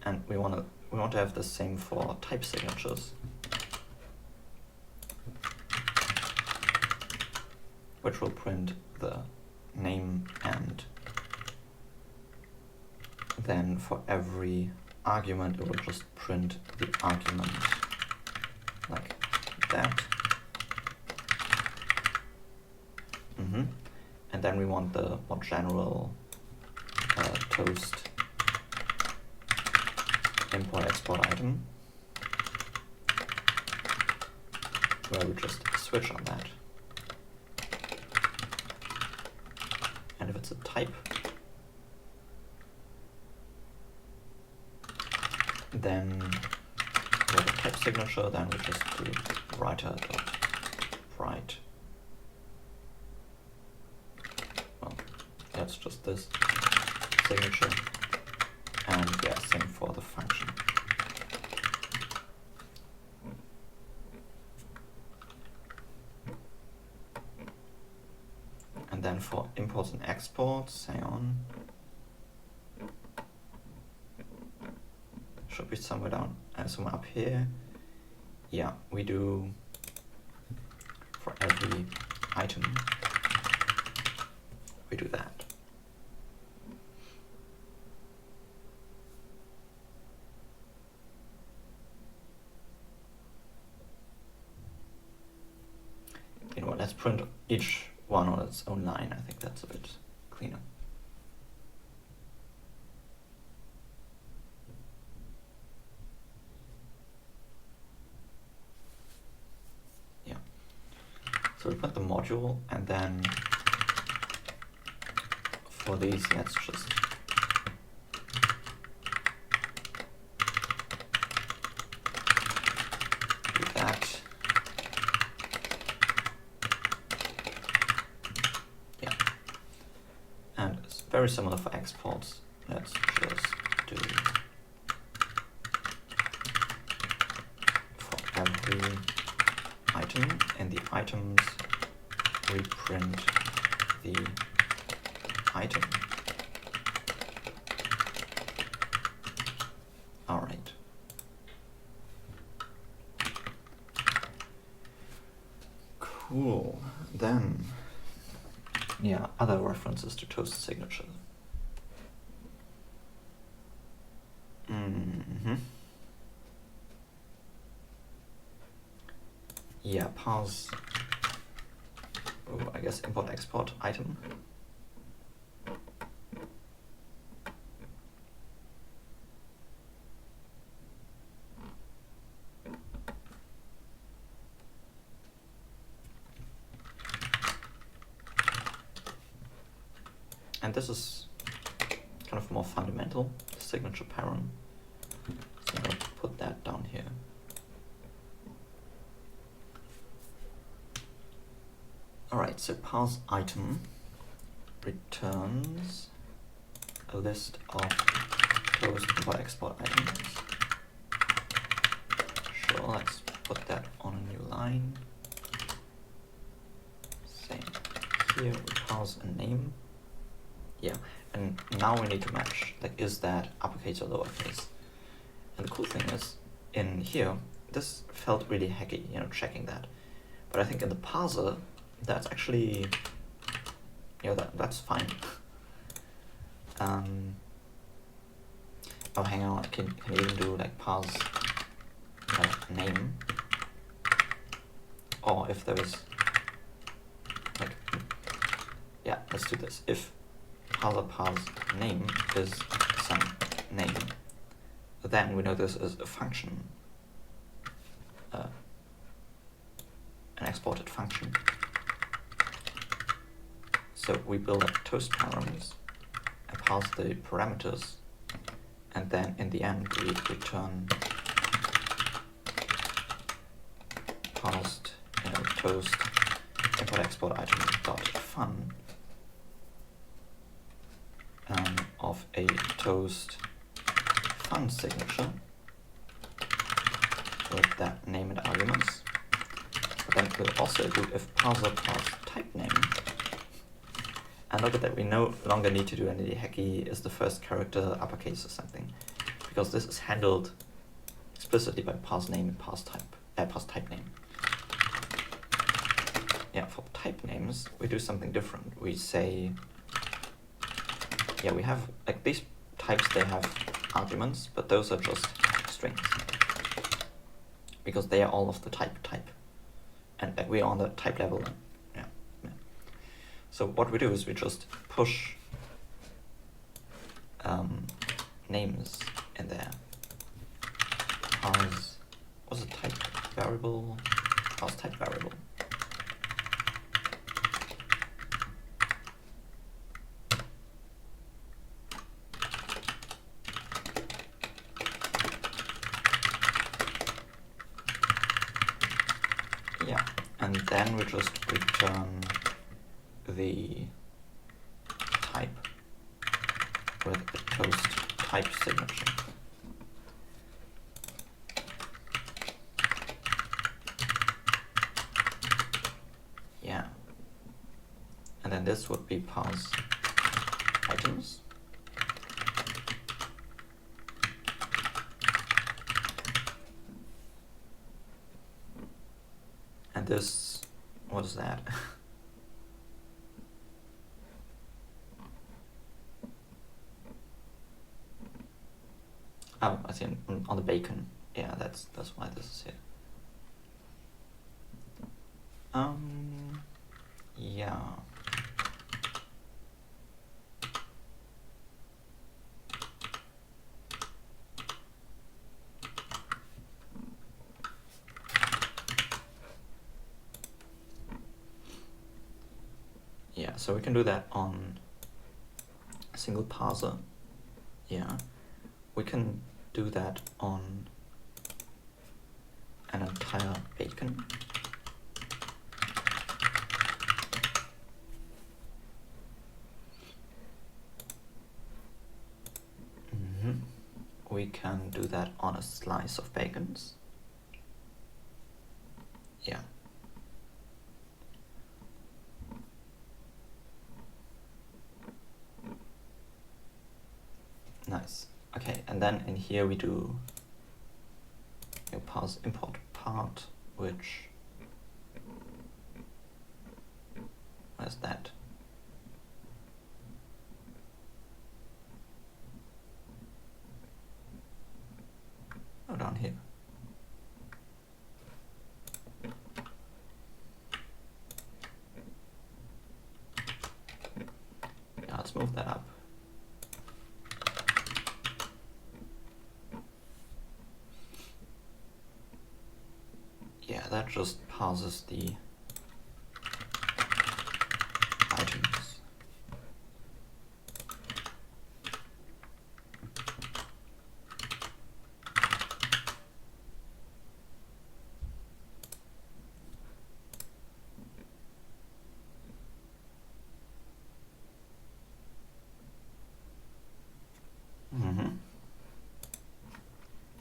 [SPEAKER 1] And we want to have the same for type signatures, which will print the name, and then for every argument it will just print the argument like that. And then we want the more general toast import export item, where we just switch on that. And if it's a type, then we have a type signature, then we just do writer.write. Well, that's just this signature. And yeah, same for the function. And then for imports and exports, hang on. Should be somewhere down, somewhere up here. Yeah, we do for every item, we do that. You know what, let's print each one on its own line. I think that's a bit cleaner. Yeah. So we put the module, and then for these, let's just do that. And it's very similar for exports. Let's just do for every item. In the items, we print the item. All right. Cool. Then, yeah, other references to toast signature. Yeah, parse, I guess import export item. And this is kind of more fundamental, signature pattern. So I'll put that down here. Alright, so parse item returns a list of toast import export items. Sure, let's put that on a new line. Same here, we parse a name. Yeah, and now we need to match, like, is that uppercase or lowercase? And the cool thing is, in here, this felt really hacky, you know, checking that. But I think in the parser, that's actually, you know, that's fine. Oh, hang on, can you even do, like, parse name? Or if there is, like, yeah, let's do this. If parse name is some name, then we know this is a function, an exported function. So we build up toast params and pass the parameters, and then in the end we return parsed, you know, toast import export item dot fun of a toast fun signature with that name and arguments. then we'll also do if parser pass type name. And look at that, we no longer need to do any hacky is the first character uppercase or something, because this is handled explicitly by parse name and parse type name. Yeah, for type names, we do something different. We say, yeah, we have, like these types, they have arguments, but those are just strings, because they are all of the type. And like, we're on the type level. Yeah. So what we do is we just push names in there. Parse, what's a type variable? Parse type variable. Yeah, and then we just return the type with a toast type signature. Yeah, and then this would be parse items. And this, what is that? Oh, I see on the bacon. Yeah, that's why this is here. Yeah. Yeah, so we can do that on a single parser. Yeah, we can do that on an entire bacon. We can do that on a slice of bacons. Yeah. Nice. Okay, and then in here we do a parse import part, which, where's that? Oh, down here. Yeah, let's move that up. Yeah, that just parses the items.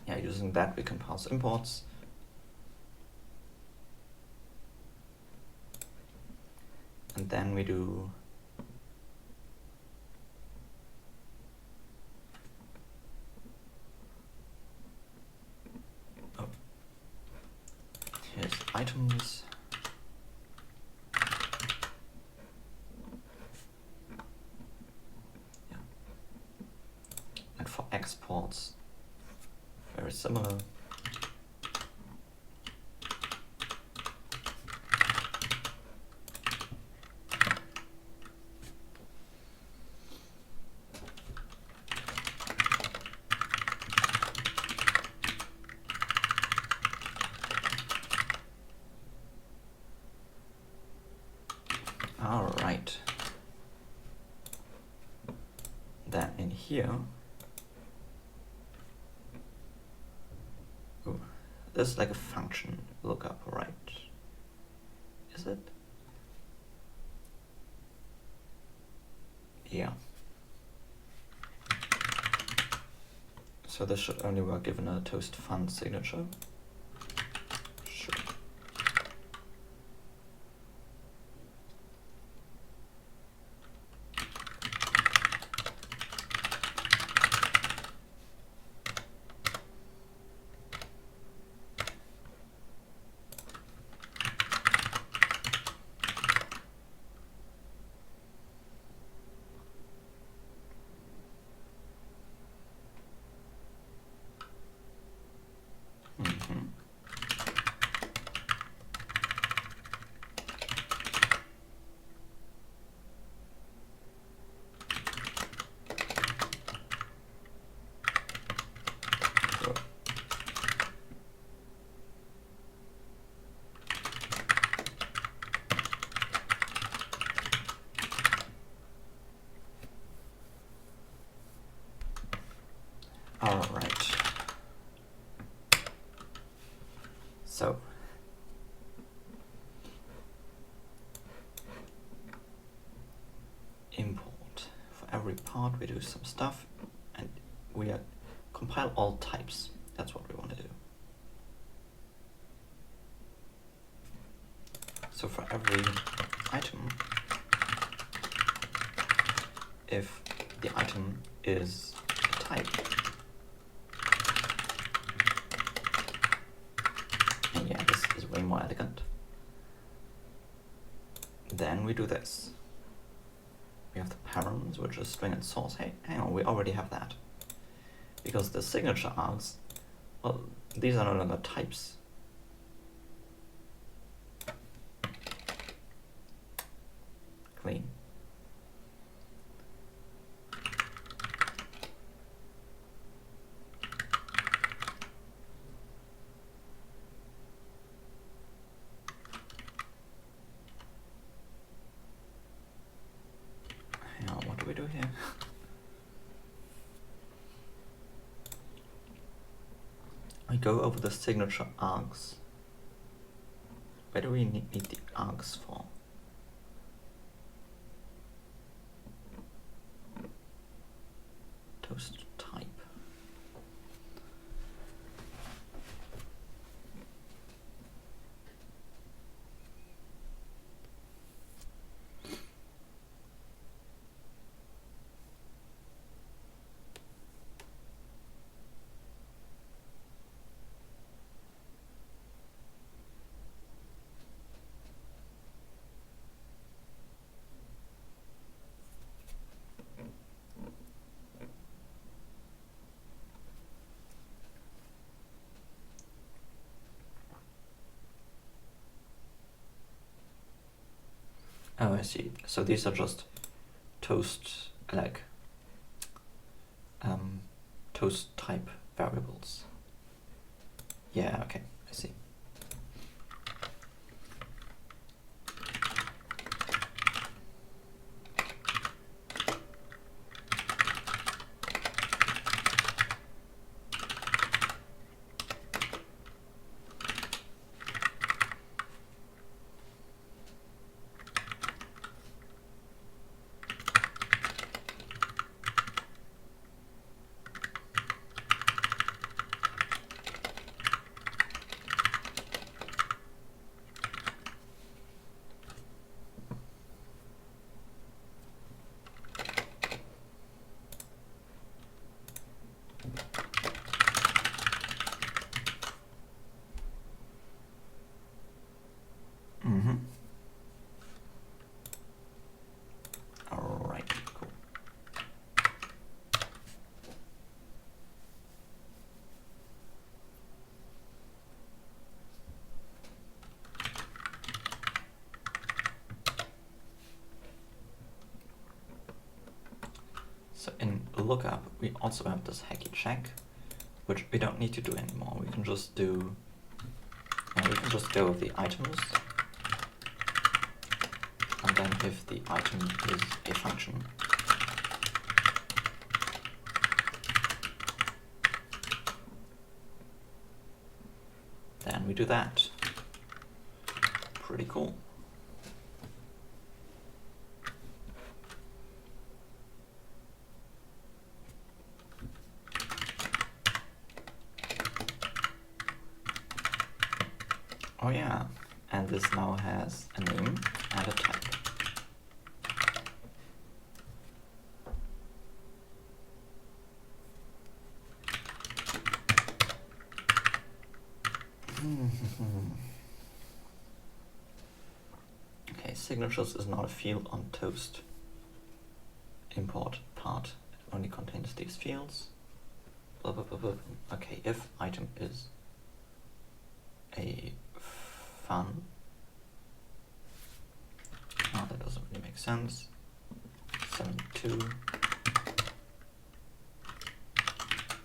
[SPEAKER 1] Yeah, using that we can parse imports. And then we do here's items. Yeah. And for exports, very similar. All right. Then in here, ooh, this is like a function lookup, right? Is it? Yeah. So this should only work given a toast fun signature. Sure. All right. So import. For every part we do some stuff, and we compile all types. That's what we want to do. So for every item, if the item is a type, and yeah, this is way more elegant, then we do this. We have the params, which is string and source. Hey, hang on, we already have that. Because the signature args, well, these are no longer types. Clean. Hang on, what do we do here? I go over the signature args. Where do we need the args for? Toast type. Oh, I see. So these are just toast, like, toast type variables. Yeah, okay, I see. Mm-hmm. All right, cool. So in lookup, we also have this hacky check, which we don't need to do anymore. We can just do, we can just go with the items, and then if the item is a function, then we do that. Pretty cool. Oh yeah, and this now has a name and a type. Okay, signatures is not a field on toast import part. It only contains these fields. Blah, blah, blah, blah. Okay, if item is a fun. Oh, that doesn't really make sense. 72.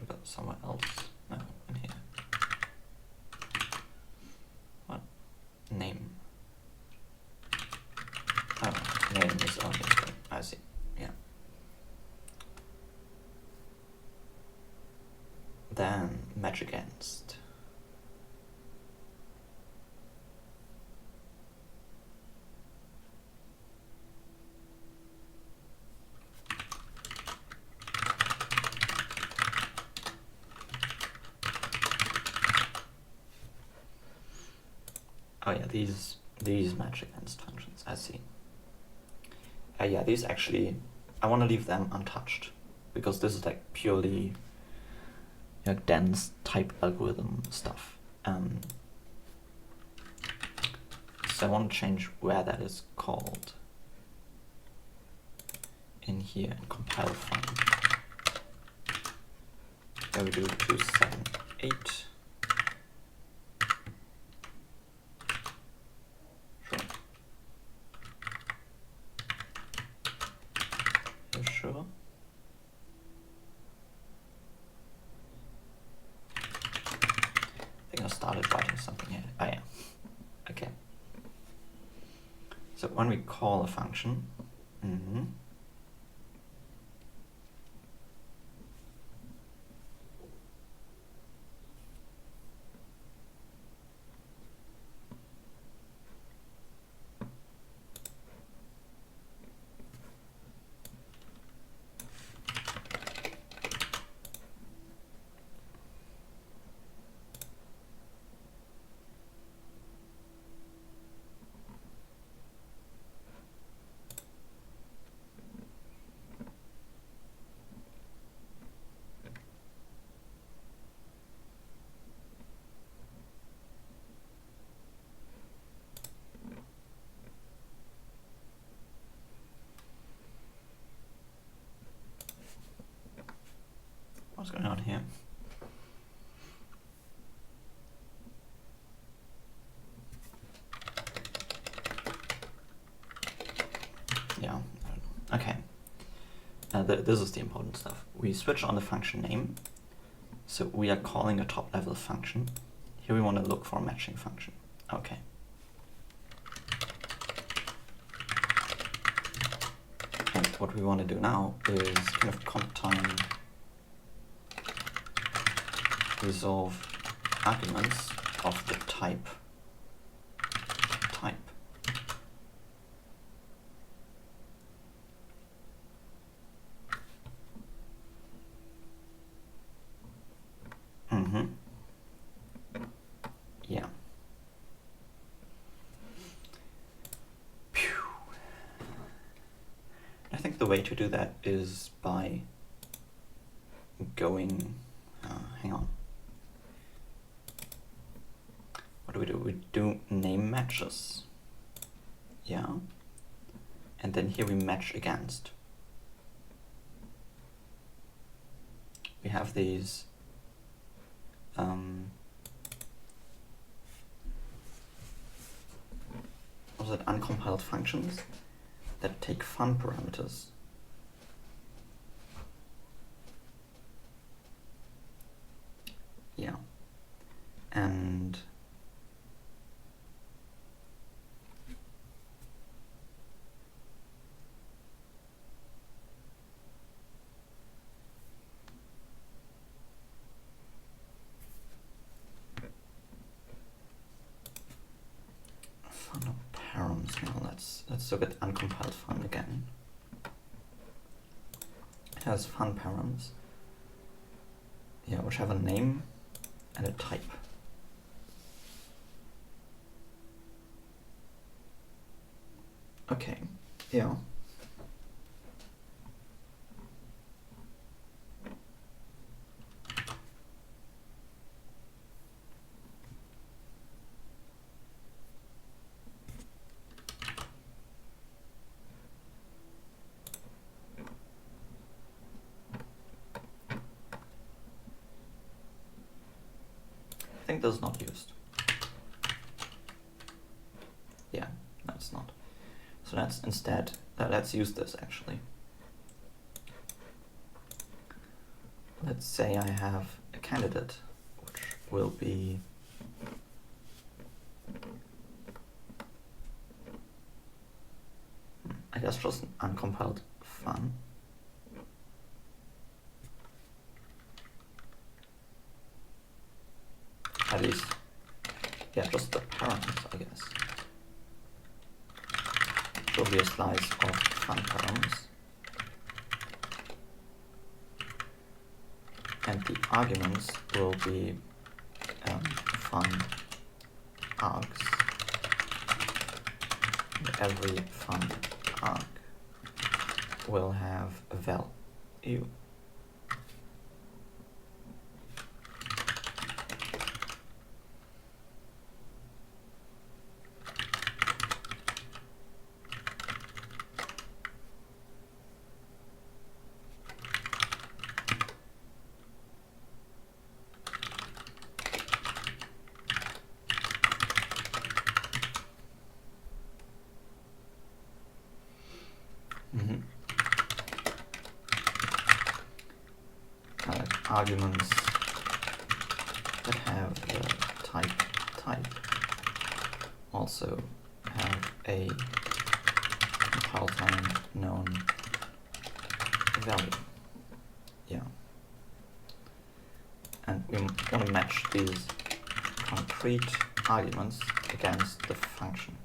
[SPEAKER 1] But somewhere else. No, in here. What? Name. Oh, name is only. I see. Yeah. then match against. Oh yeah, these match against functions, I see. Yeah, these actually, I want to leave them untouched, because this is like purely dense type algorithm stuff. So I want to change where that is called in here and compile fun. There we do 278. Sure. I think I started writing something here. Oh yeah. Okay. So when we call a function, what's going on here? Yeah, okay. This is the important stuff. We switch on the function name. So we are calling a top level function. Here we want to look for a matching function. Okay. And what we want to do now is kind of comp time resolve arguments of the type. Yeah. Phew. I think the way to do that is by going, hang on. What do? We do name matches. Yeah. And then here we match against. We have these uncompiled functions that take fun parameters. Yeah. And let's look at uncompiled fun again. It has fun params, yeah, which have a name and a type. Okay, yeah. I think this is not used. Yeah, that's not. So let's instead, let's use this actually. Let's say I have a candidate, which will be I guess just an uncompiled fun. at least, yeah, just the params, I guess. Will be a slice of fun params. And the arguments will be fun args. And every fun arg will have a value. Arguments that have the type also have a compile time known value. Yeah. And we want to match these concrete arguments against the function.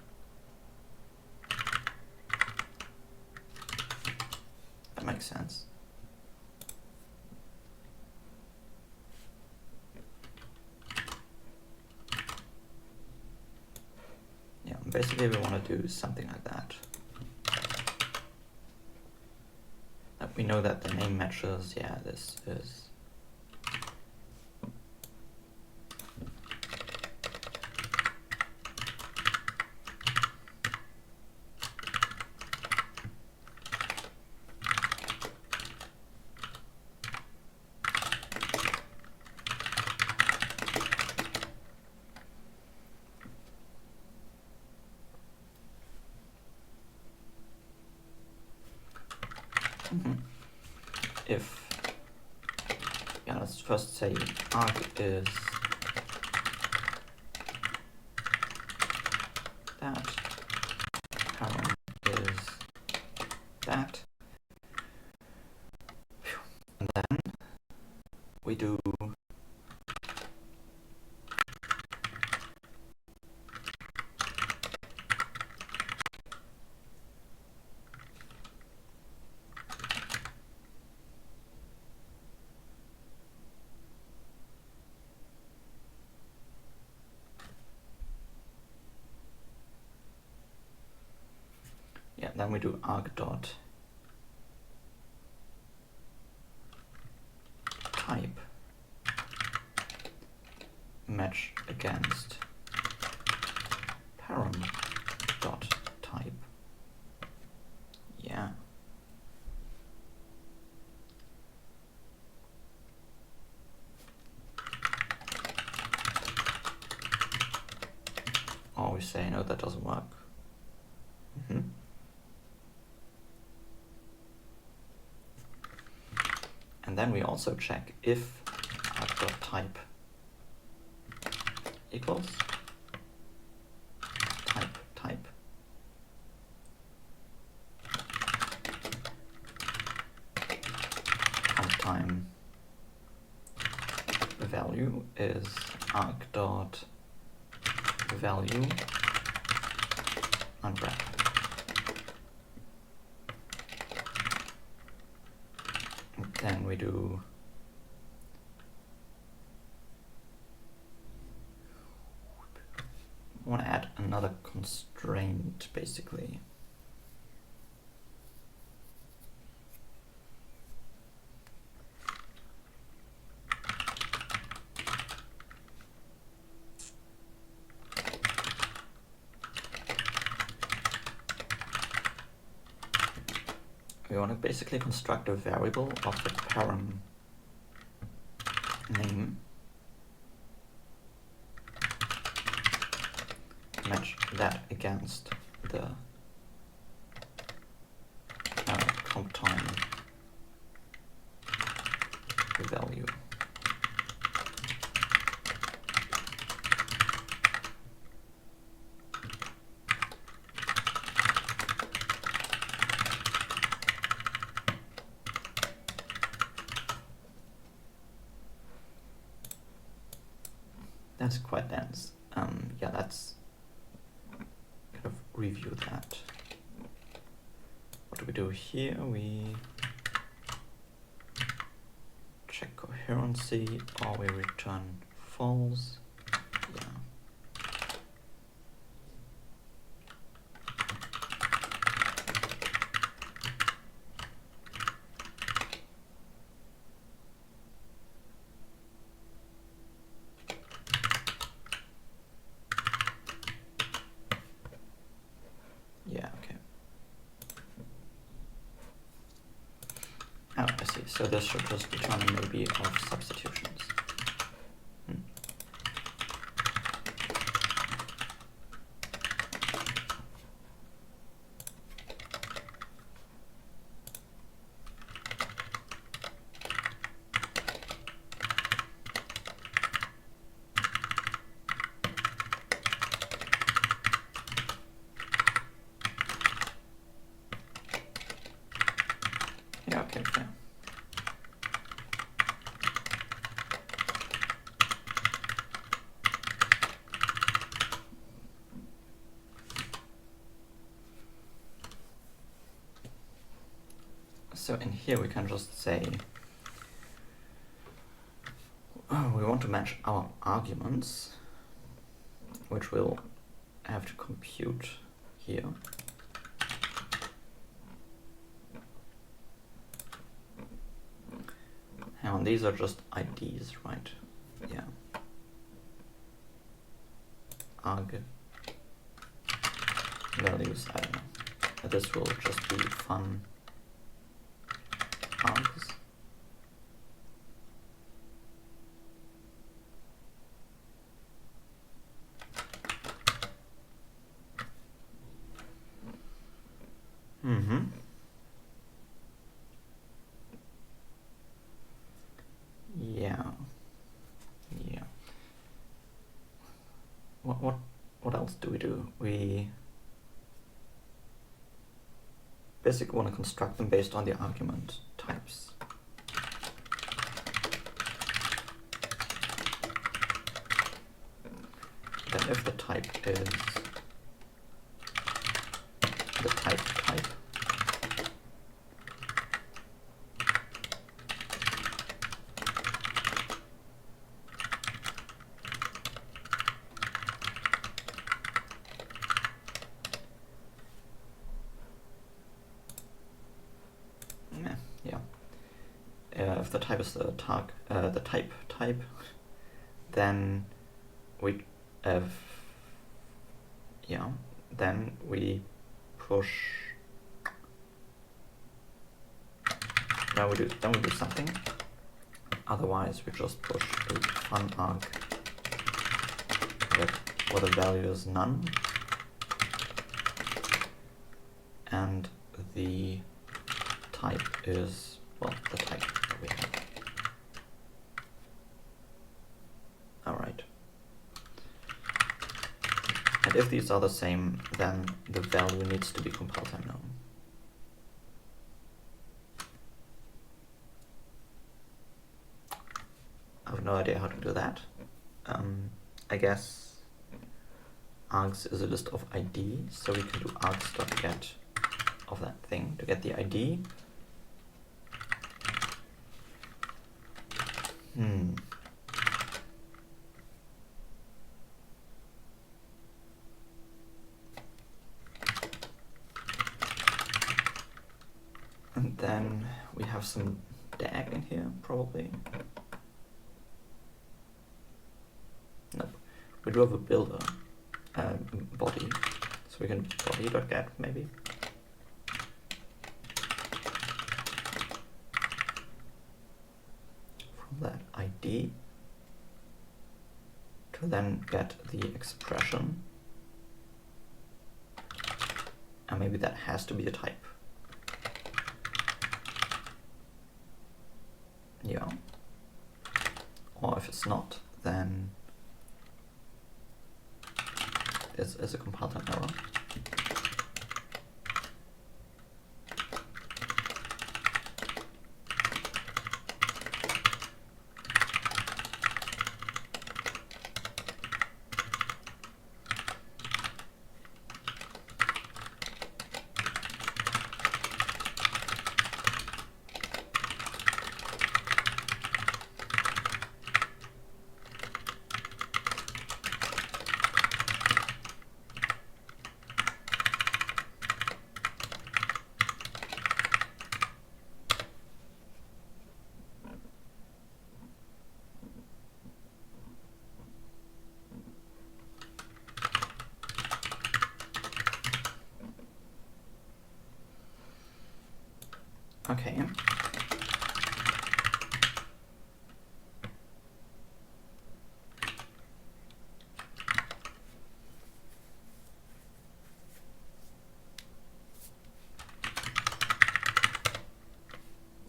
[SPEAKER 1] That makes sense. Basically, we want to do something like that. We know that the name matches, yeah, this is. If, yeah, let's first say arg is that, param is that, and then we do then we do arg dot type match against param dot type. Yeah. Or we say no, that doesn't work. And then we also check if arg.type equals type. Time value is arg.value unwrap. Then we do want to add another constraint basically. We want to basically construct a variable of the param name, match that against the comp time value. That's quite dense. Yeah, let's kind of review that. What do we do here? We check coherency, or we return false. Yeah. Yeah, okay. Oh, I see. So this should just return maybe of substitutions. Yeah, okay, fair. So in here we can just say, oh, we want to match our arguments, which we'll have to compute here. Hang on, these are just IDs, right? Yeah. Arg values, I don't know. This will just be fun args. Yeah. Yeah. What else do we do? We basically want to construct them based on the argument types. Then if the type is the type, if the type is the type, then we then we push. Then we do something. Otherwise, we just push a fun arg where the value is none, and the type is, well, the type that we have. Alright. And if these are the same, then the value needs to be compile time known. I have no idea how to do that. I guess args is a list of ID, so we can do args.get of that thing to get the ID. And then we have some DAG in here, probably. Nope. We do have a builder body, so we can body.get maybe. From that ID to then get the expression, and maybe that has to be a type. Yeah. Or if it's not, then this is a compile time error. Okay.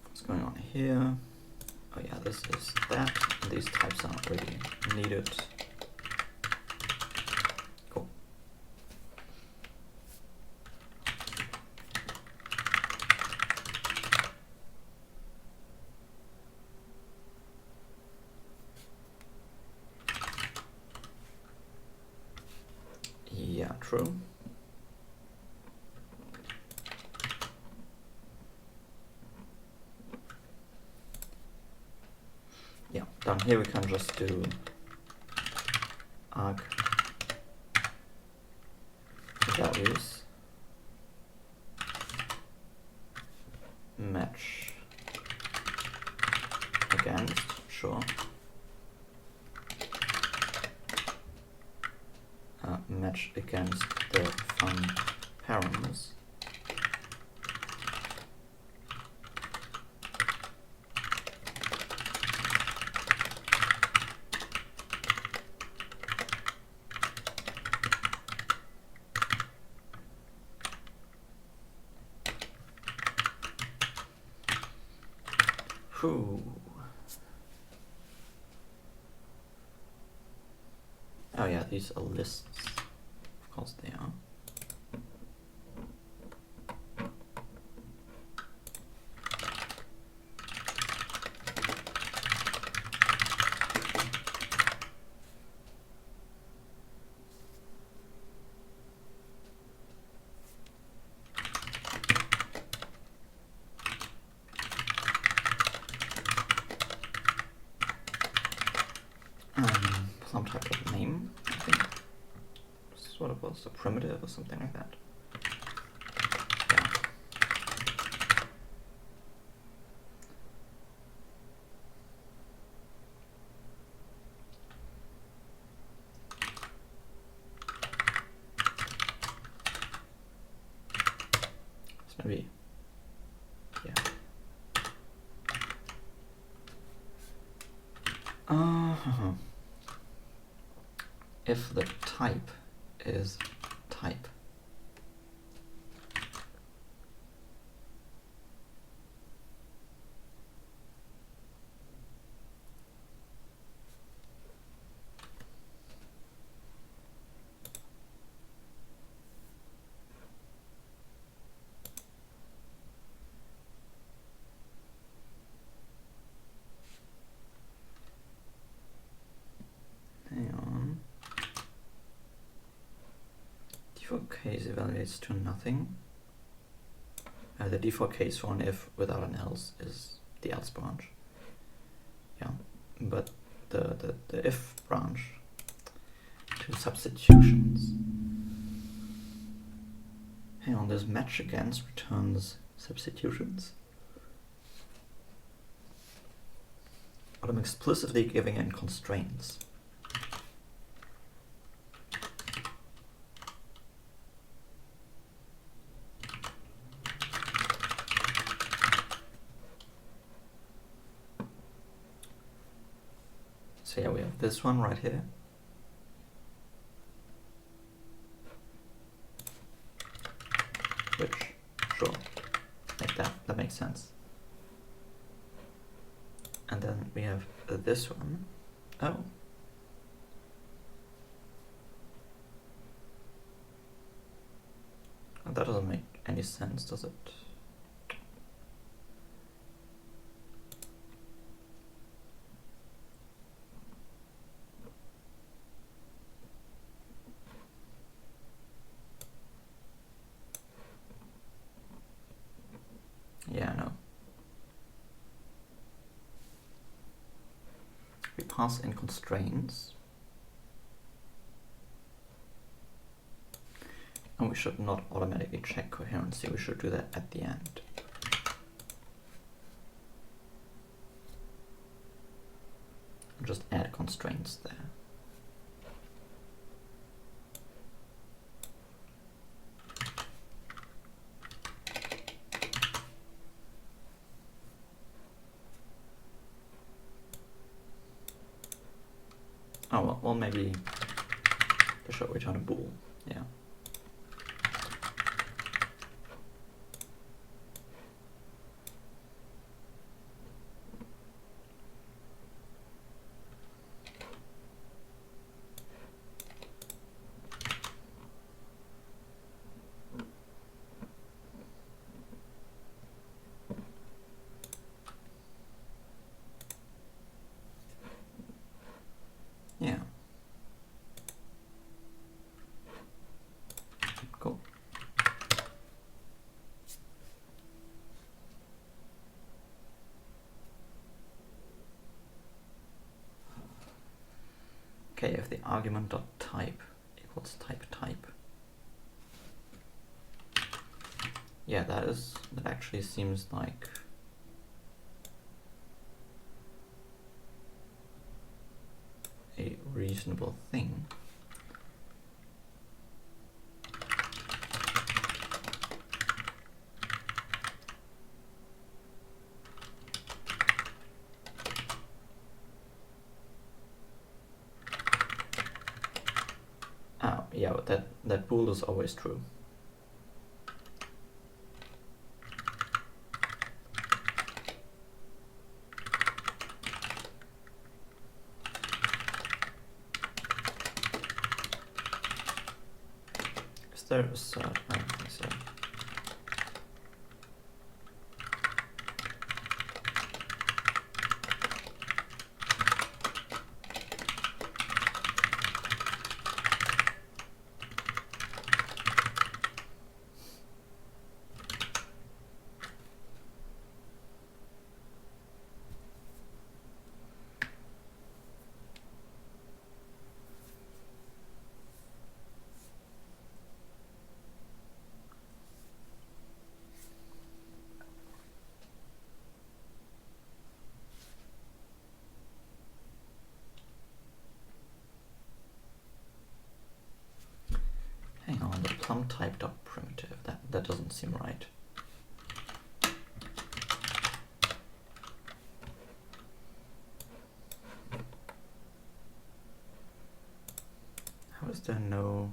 [SPEAKER 1] What's going on here? Oh yeah, this is that. These types aren't really needed. Cool. Yeah, true. Yeah, down here we can just do arg values match against, sure. Match against the fun params. Whew. Oh yeah, these are lists. Of course they are. Some type of name, I think. This is what it was, a primitive or something like that. Yeah. It's maybe, yeah. If the type is type, hang on. Default case evaluates to nothing. The default case for an if without an else is the else branch. Yeah, but the if branch to substitutions. Hang on, this match against returns substitutions. But I'm explicitly giving in constraints. So yeah, we have this one right here. Which, sure, like that makes sense. And then we have this one. Oh. That doesn't make any sense, does it? Yeah, no. We pass in constraints. And we should not automatically check coherency, we should do that at the end. And just add constraints there. Oh, well, maybe they should return a bool, yeah. Yeah. Cool. Okay, if the argument dot type equals type. Yeah, that actually seems like a reasonable thing. Oh, yeah, but that bool is always true. Is there a cert? I don't think so. Hang on, the plum type dot primitive. That doesn't seem right. How is there no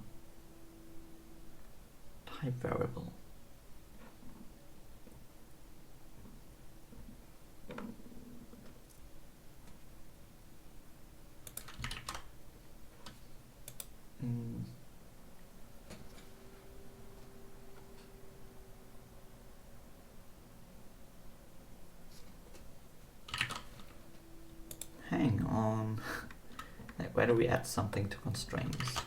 [SPEAKER 1] type variable? Hang on. Like, where do we add something to constraints?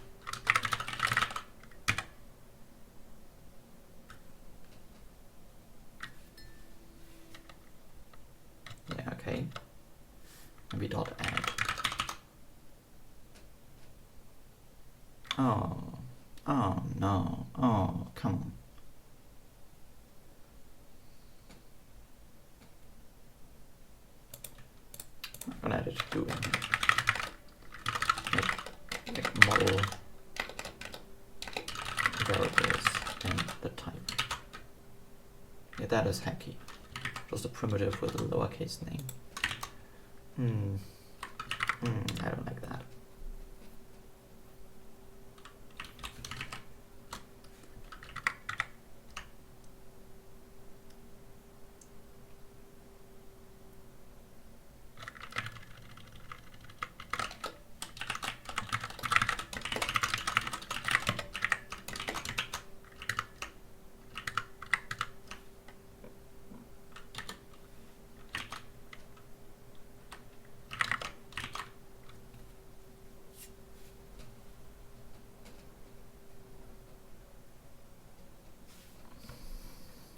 [SPEAKER 1] Yeah, okay. Maybe dot add. Oh no. Oh, come on. I'm gonna add it to do make model variables and the type. Yeah, that is hacky. Just a primitive with a lowercase name. I don't like that.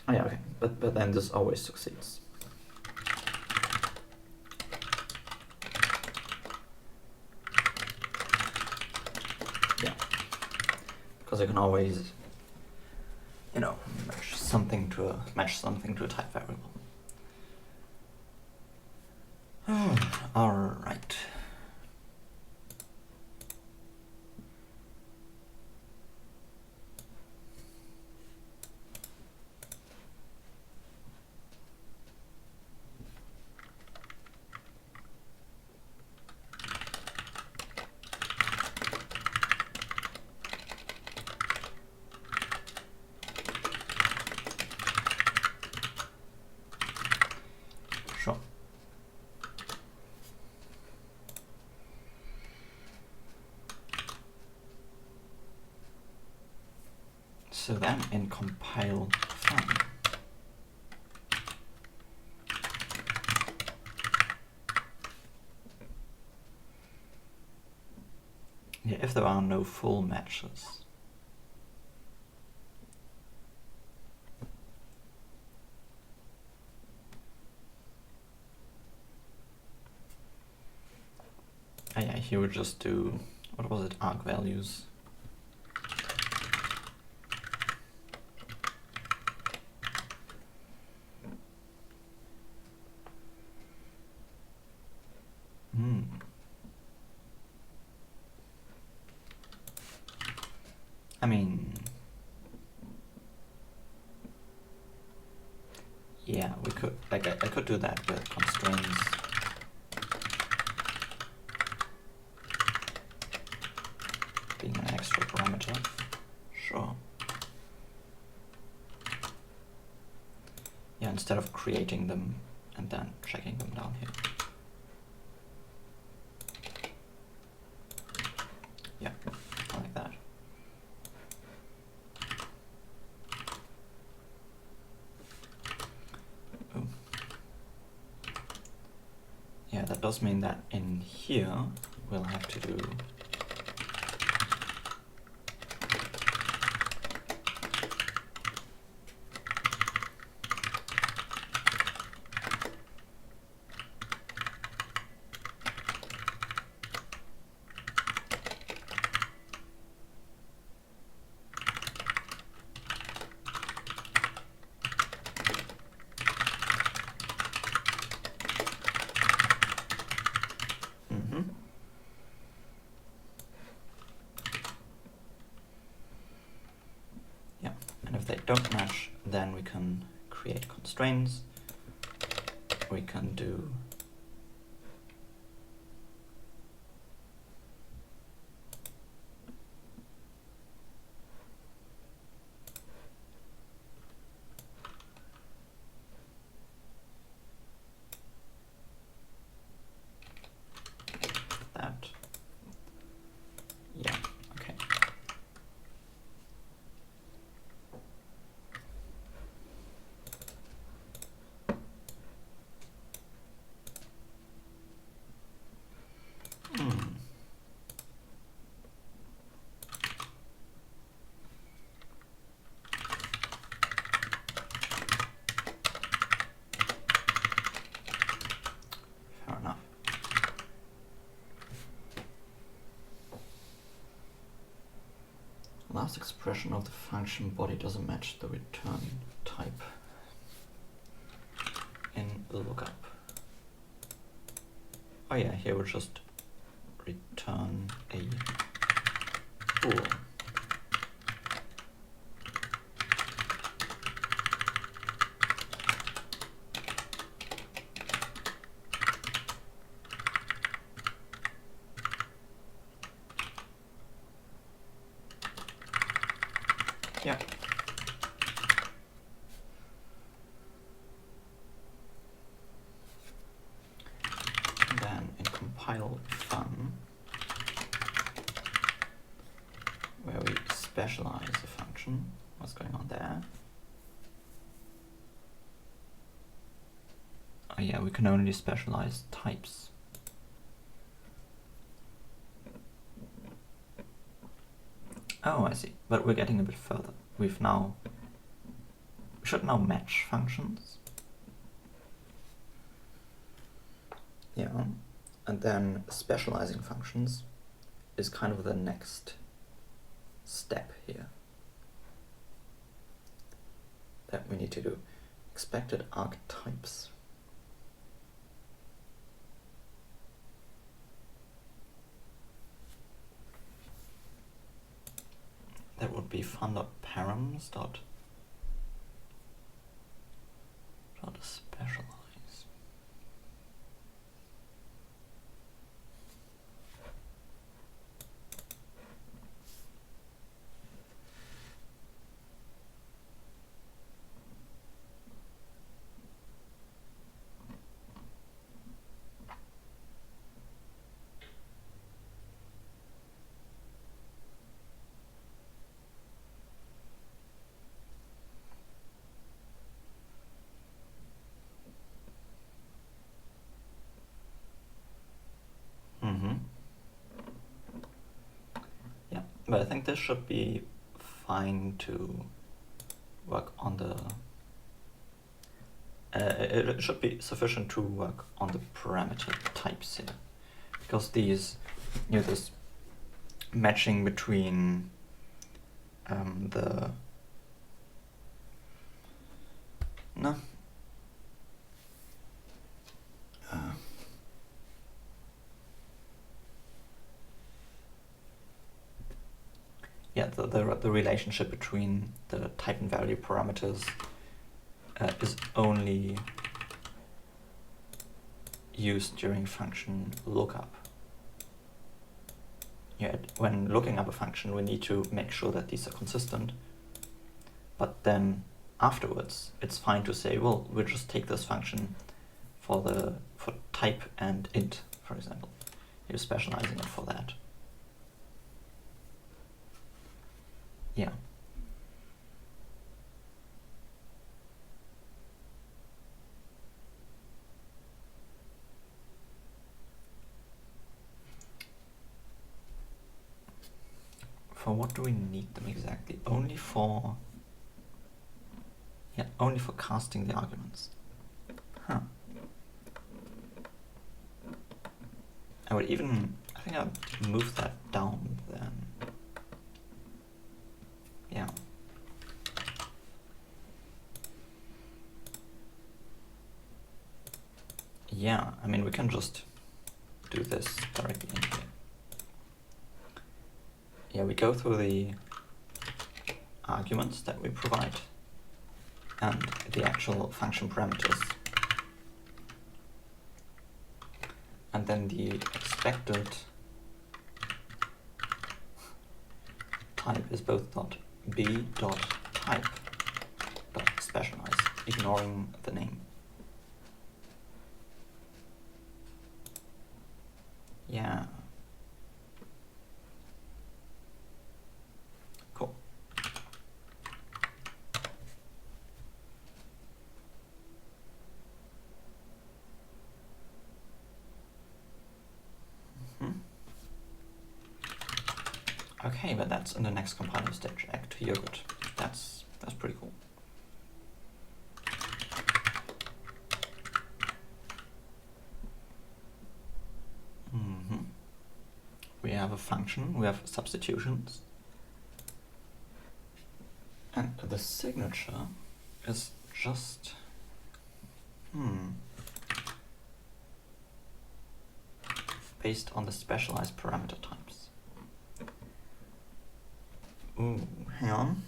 [SPEAKER 1] Oh yeah, okay, but then this always succeeds. Yeah, because you can always, match something to a type variable. All right. So then in compile fun, yeah, if there are no full matches, yeah, here we just do, what was it, arg values. I mean, yeah, we could, like, I could do that with constraints. Being an extra parameter, sure. Yeah, instead of creating them and then checking them down here. Yeah, I like that. Ooh. Yeah, that does mean that in here we'll have to do if they don't match, then we can create constraints. We can do that. Yeah, okay. Fair enough. Last expression of the function body doesn't match the return type in lookup. Oh yeah, here we'll just return a bool. Yeah. And then in compile fun, where we specialize the function, what's going on there? Oh yeah, we can only specialize types. Oh, I see. But we're getting a bit further. We should now match functions. Yeah. And then specializing functions is kind of the next step here that we need to do. Expected archetypes. That would be fun.params dot specialize. But I think this should be fine to work on the... it should be sufficient to work on the parameter types here, because these, this matching between the relationship between the type and value parameters is only used during function lookup. When looking up a function, we need to make sure that these are consistent, but then afterwards it's fine to say, well, we'll just take this function for type and int, for example. You're specializing it for that. Yeah. For what do we need them exactly? Only for casting the arguments. Huh. I think I'd move that down then. Yeah. Yeah, I mean, we can just do this directly in here. Yeah, we go through the arguments that we provide and the actual function parameters. And then the expected type is both .b.type.specialize, ignoring the name. Yeah. Cool. Okay, but that's in the next compiler stage, act yogurt. That's pretty cool. We have a function, we have substitutions, and the signature is just based on the specialized parameter types. Ooh, hang on.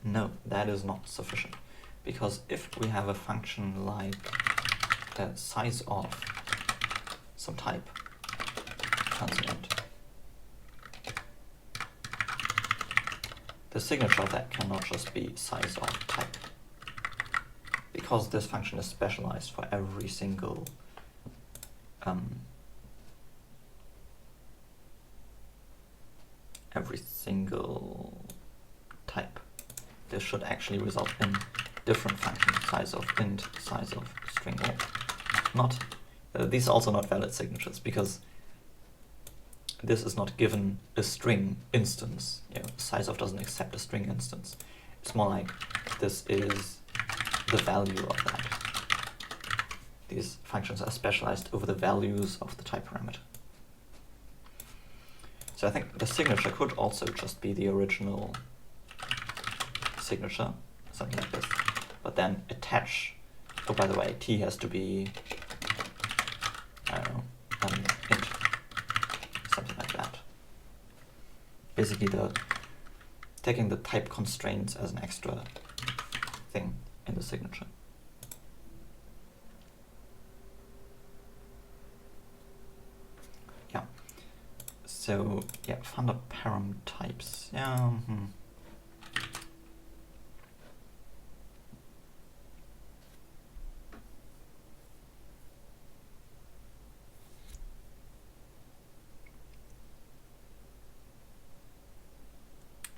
[SPEAKER 1] No, that is not sufficient, because if we have a function like size of some type transient, the signature of that cannot just be size of type, because this function is specialized for every single type. This should actually result in different functions, size of int, size of string, or not. These are also not valid signatures, because this is not given a string instance. Size of doesn't accept a string instance. It's more like this is the value of that. These functions are specialized over the values of the type parameter. So I think the signature could also just be the original signature, something like this, but then attach, oh, by the way, t has to be, I don't know, int, something like that. Basically taking the type constraints as an extra thing in the signature. Yeah. So yeah, funder param types. Yeah.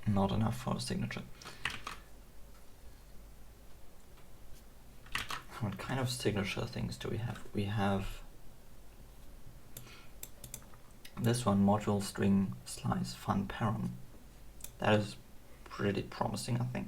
[SPEAKER 1] Not enough for a signature. What kind of signature things do we have? We have This one, module string slice fun param. That is pretty promising, I think.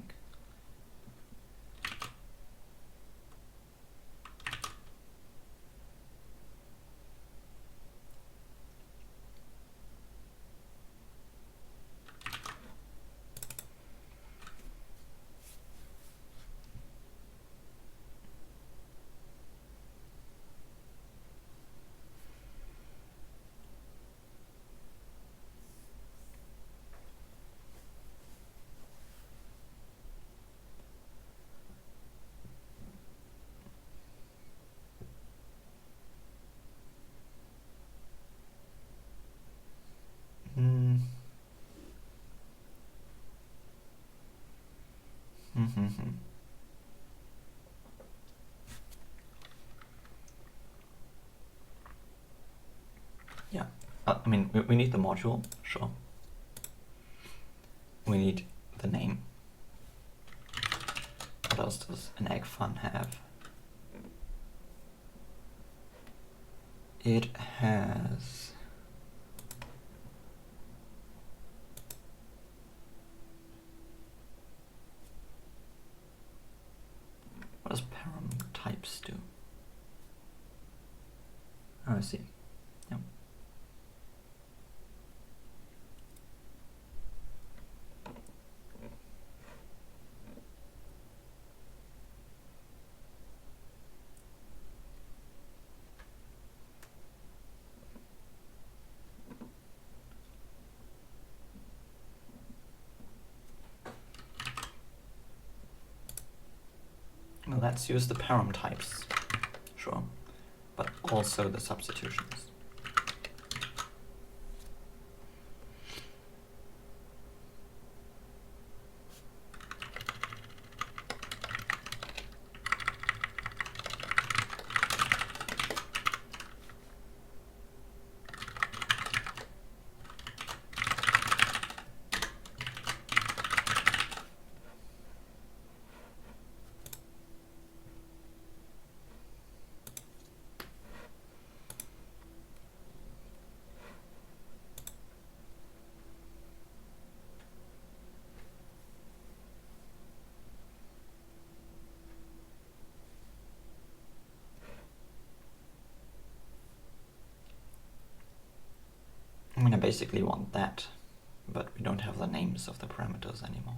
[SPEAKER 1] Yeah, I mean, we need the module, sure. We need the name. What else does an egg fun have? It has what does param types do? Oh, I see. Yep. Well, let's use the param types, sure, but also the substitutions. I mean, I basically want that, but we don't have the names of the parameters anymore.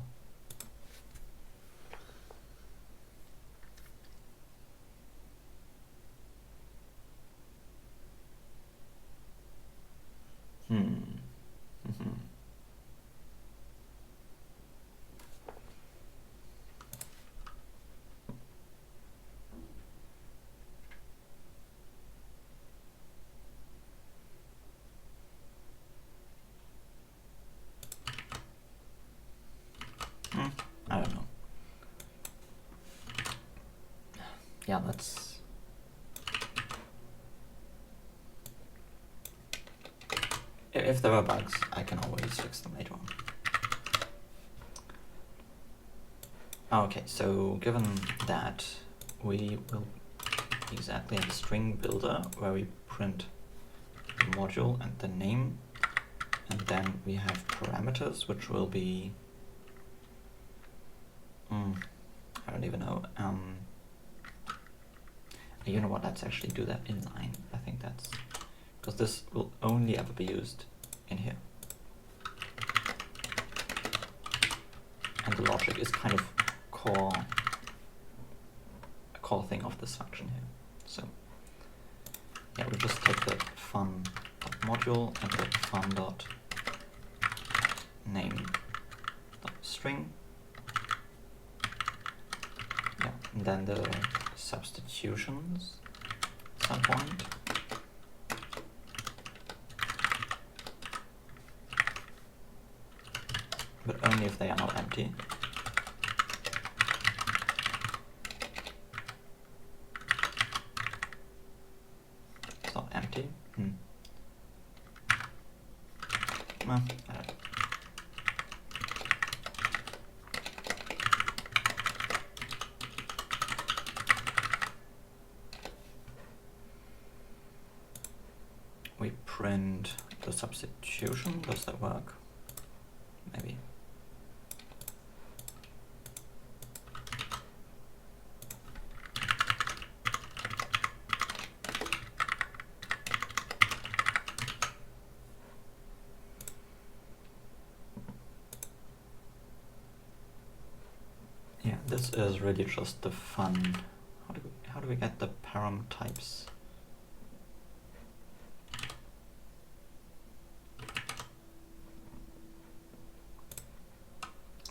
[SPEAKER 1] I don't know. Yeah, let's... If there are bugs, I can always fix them later on. Okay, so given that, we will exactly have a string builder where we print the module and the name, and then we have parameters, which will be... I don't even know. You know what, let's actually do that inline. I think that's... because this will only ever be used in here. And the logic is kind of a core thing of this function here. So yeah, we'll just take the fun.module and the fun.name.string. Yeah, and then the substitutions at some point. But only if they are not empty. It's not empty. Well, I don't know. we print the substitution? Does that work? Maybe. Yeah, this is really just the fun. How do we get the param types?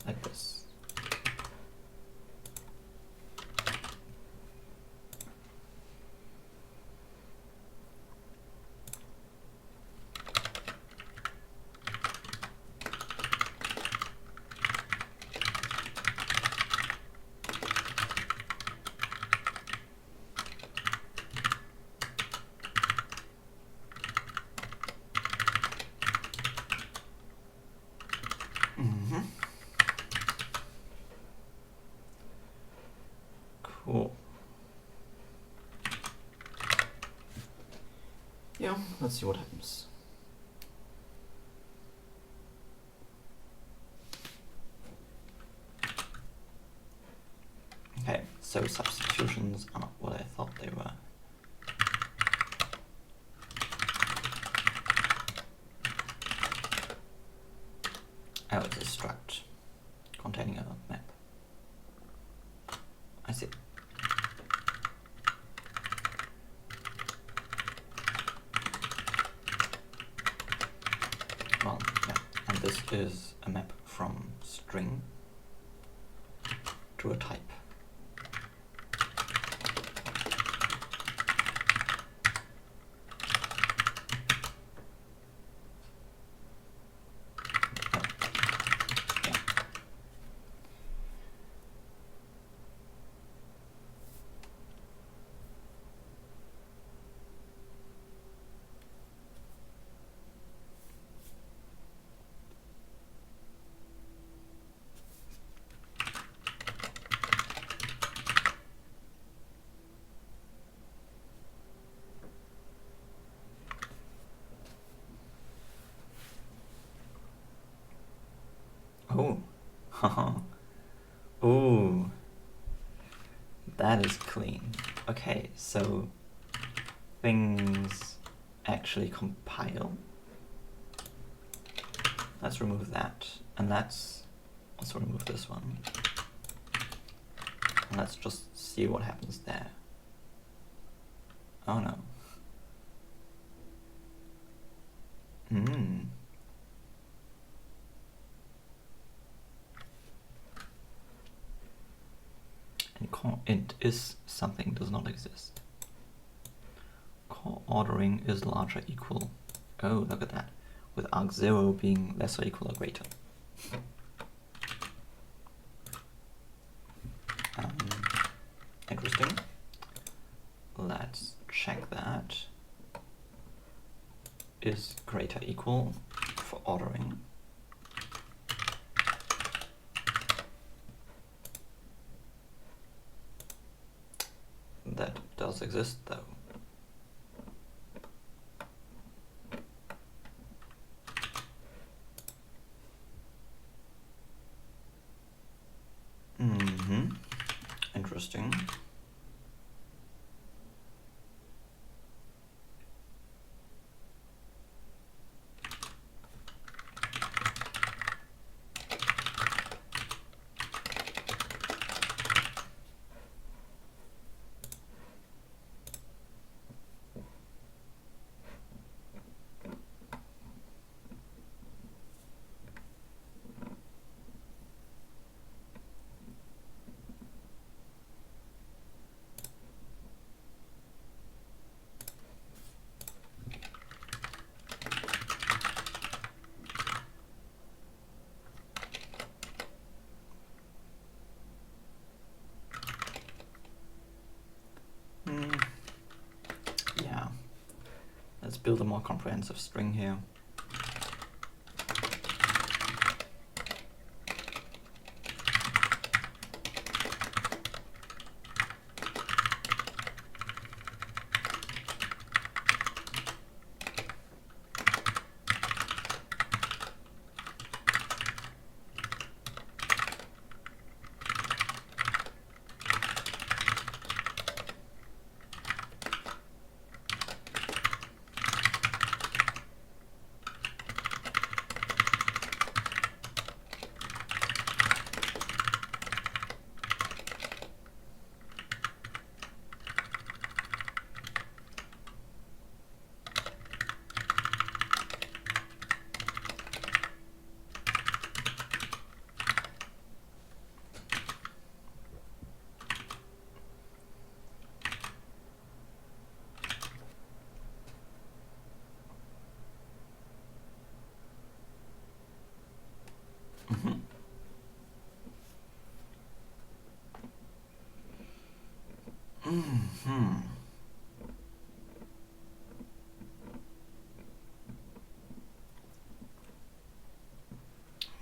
[SPEAKER 1] Like this. Cool. Yeah, let's see what happens. Okay, so substitutions are not what I thought they were. Oh, it's a struct containing a map. I see. Well, yeah, and this is a map from string to a type. Oh, haha. Ooh, that is clean. Okay, so things actually compile. Let's remove that, and let's also remove this one. And let's just see what happens there. Oh no. And core int is something does not exist. Core ordering is larger equal. Oh, look at that. With arg0 being less or equal or greater. Interesting. Let's check that. Is greater equal for ordering. That does exist though. Interesting. Yeah. Let's build a more comprehensive string here.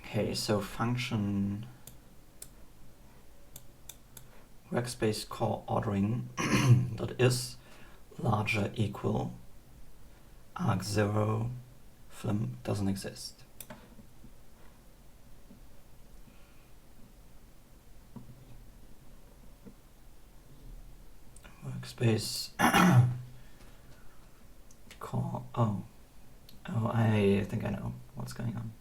[SPEAKER 1] Okay, so function workspace call ordering dot is larger equal arg0 flim doesn't exist. Workspace call, oh, I think I know what's going on.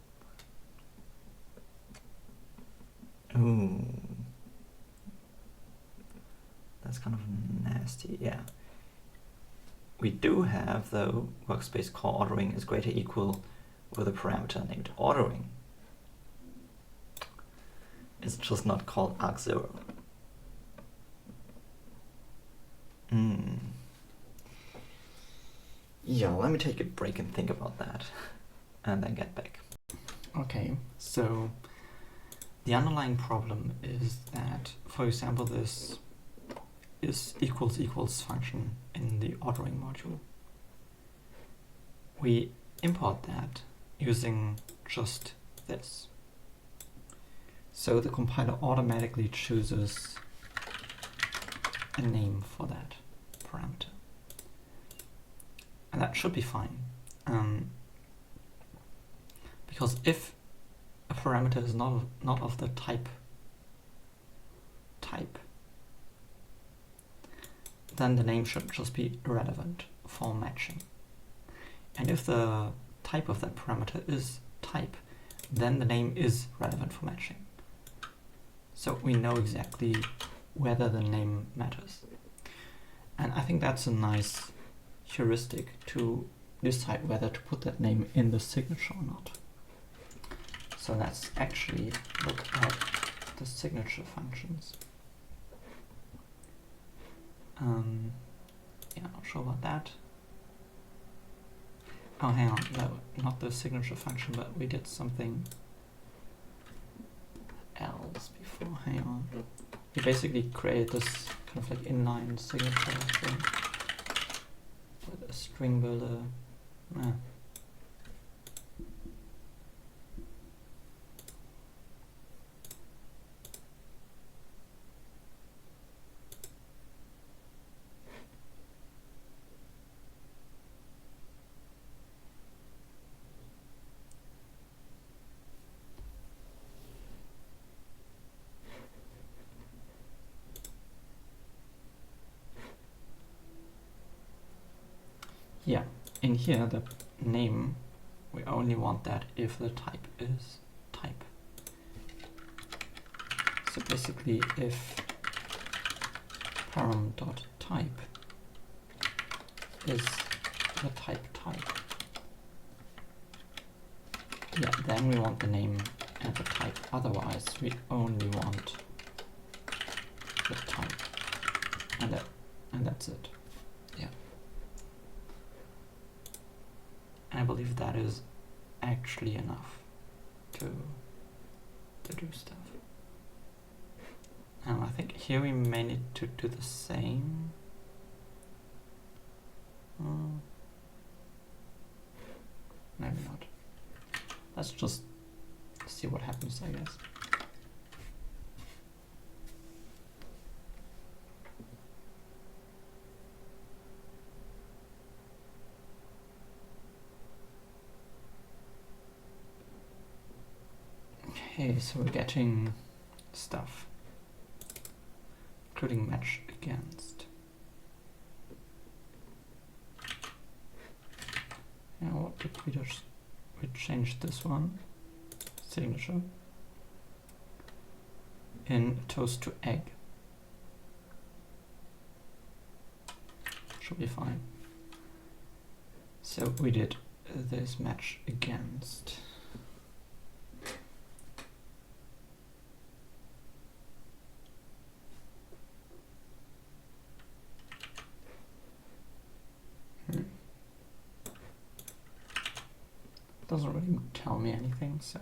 [SPEAKER 1] Ooh, that's kind of nasty, yeah. We do have, though, workspace call ordering is greater equal with a parameter named ordering. It's just not called arg0. Yeah, let me take a break and think about that, and then get back. Okay, so the underlying problem is that, for example, this is equals function in the ordering module. We import that using just this. So the compiler automatically chooses a name for that parameter. And that should be fine. Because if a parameter is not of the type, then the name should just be irrelevant for matching. And if the type of that parameter is type, then the name is relevant for matching. So we know exactly whether the name matters. And I think that's a nice heuristic to decide whether to put that name in the signature or not. So let's actually look at the signature functions. Yeah, not sure about that. Oh, hang on, no, not the signature function, but we did something else before. Hang on. We basically created this kind of like inline signature thing with a string builder. Yeah, in here the name, we only want that if the type is type. So basically if param.type is the type, yeah, then we want the name and the type. Otherwise we only want the type, and that's it. Yeah. I believe that is actually enough to do stuff. And I think here we may need to do the same. Maybe not. Let's just see what happens, I guess. Okay, so we're getting stuff, including match against. Now what did we just, we changed this one, signature, in toast to egg. Should be fine. So we did this match against. Doesn't really tell me anything, so.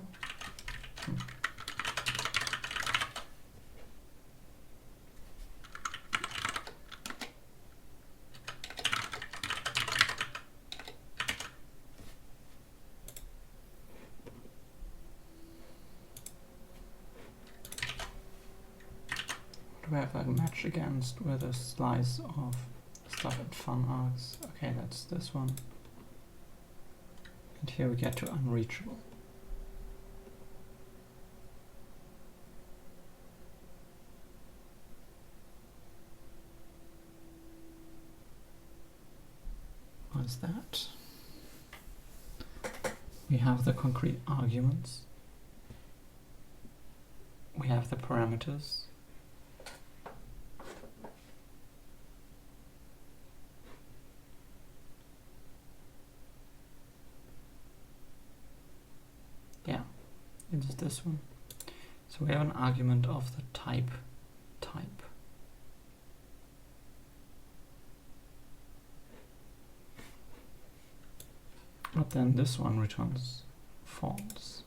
[SPEAKER 2] do we have a match against with a slice of stuff at fun args? Okay, that's this one. And here we get to unreachable. What's that? We have the concrete arguments. We have the parameters. Yeah, it's this one. So we have an argument of the type. But then this one returns false.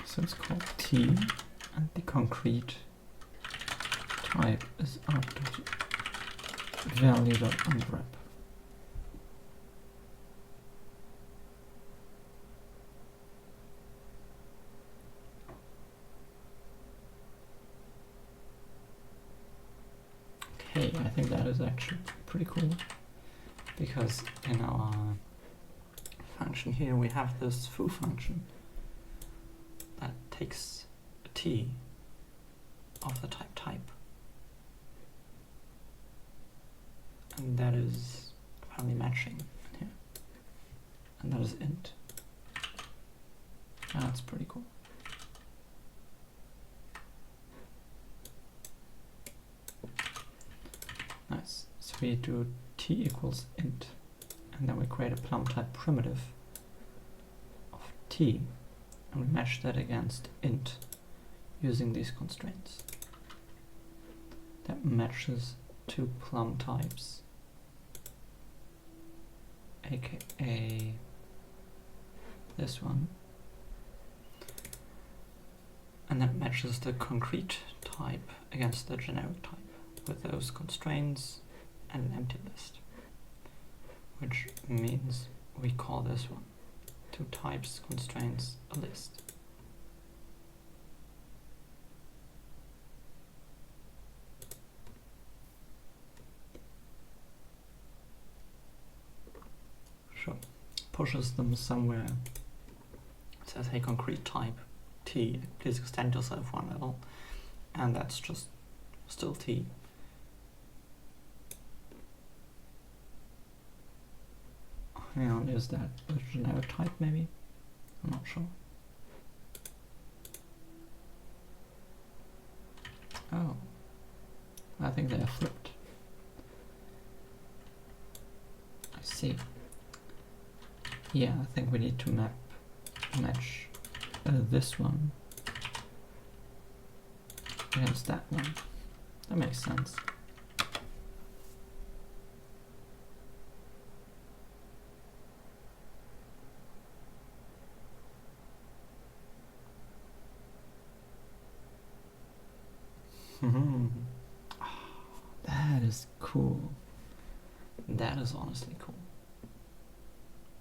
[SPEAKER 2] So it's called T, and the concrete type is value.unwrap. Okay, I think that is actually pretty cool, because in our function here we have this foo function that takes a T of the type, and that is apparently matching in here, and that is int. That's pretty cool. Nice. So we do T equals int, and then we create a plum type primitive of T, and we mesh that against int using these constraints. That matches two plum types, aka this one, and that matches the concrete type against the generic type with those constraints and an empty list, which means we call this one two types constraints a list. Sure. Pushes them somewhere. It says, hey, concrete type T, please extend yourself one level, and that's just still T. Hang on, is that a generic type maybe? I'm not sure. Oh, I think they are flipped. I see. Yeah, I think we need to match this one against that one. That makes sense. That is cool. That is honestly cool.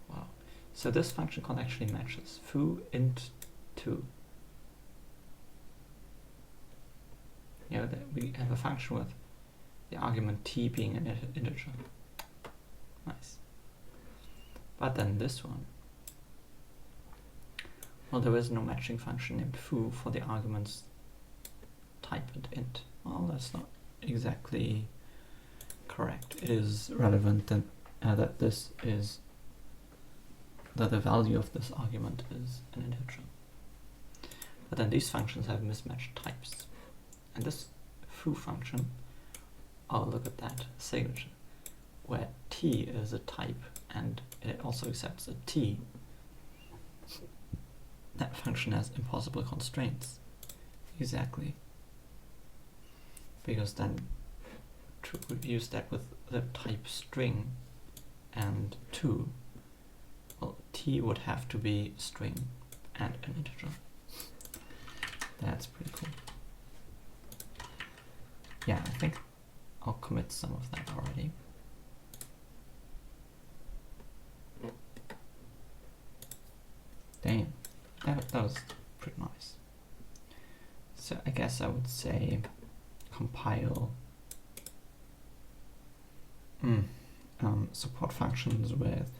[SPEAKER 2] Wow. So this function call actually matches foo int 2. You know, that we have a function with the argument t being an integer. Nice. But then this one, well, there is no matching function named foo for the arguments type and int. Well, that's not exactly correct. It is relevant that that the value of this argument is an integer. But then these functions have mismatched types. And this foo function, oh, look at that signature, where t is a type and it also accepts a t. That function has impossible constraints. Exactly. because then to use that with the type string and 2, well, t would have to be string and an integer. That's pretty cool. Yeah, I think I'll commit some of that already. Damn, that was pretty nice. So I guess I would say compile support functions with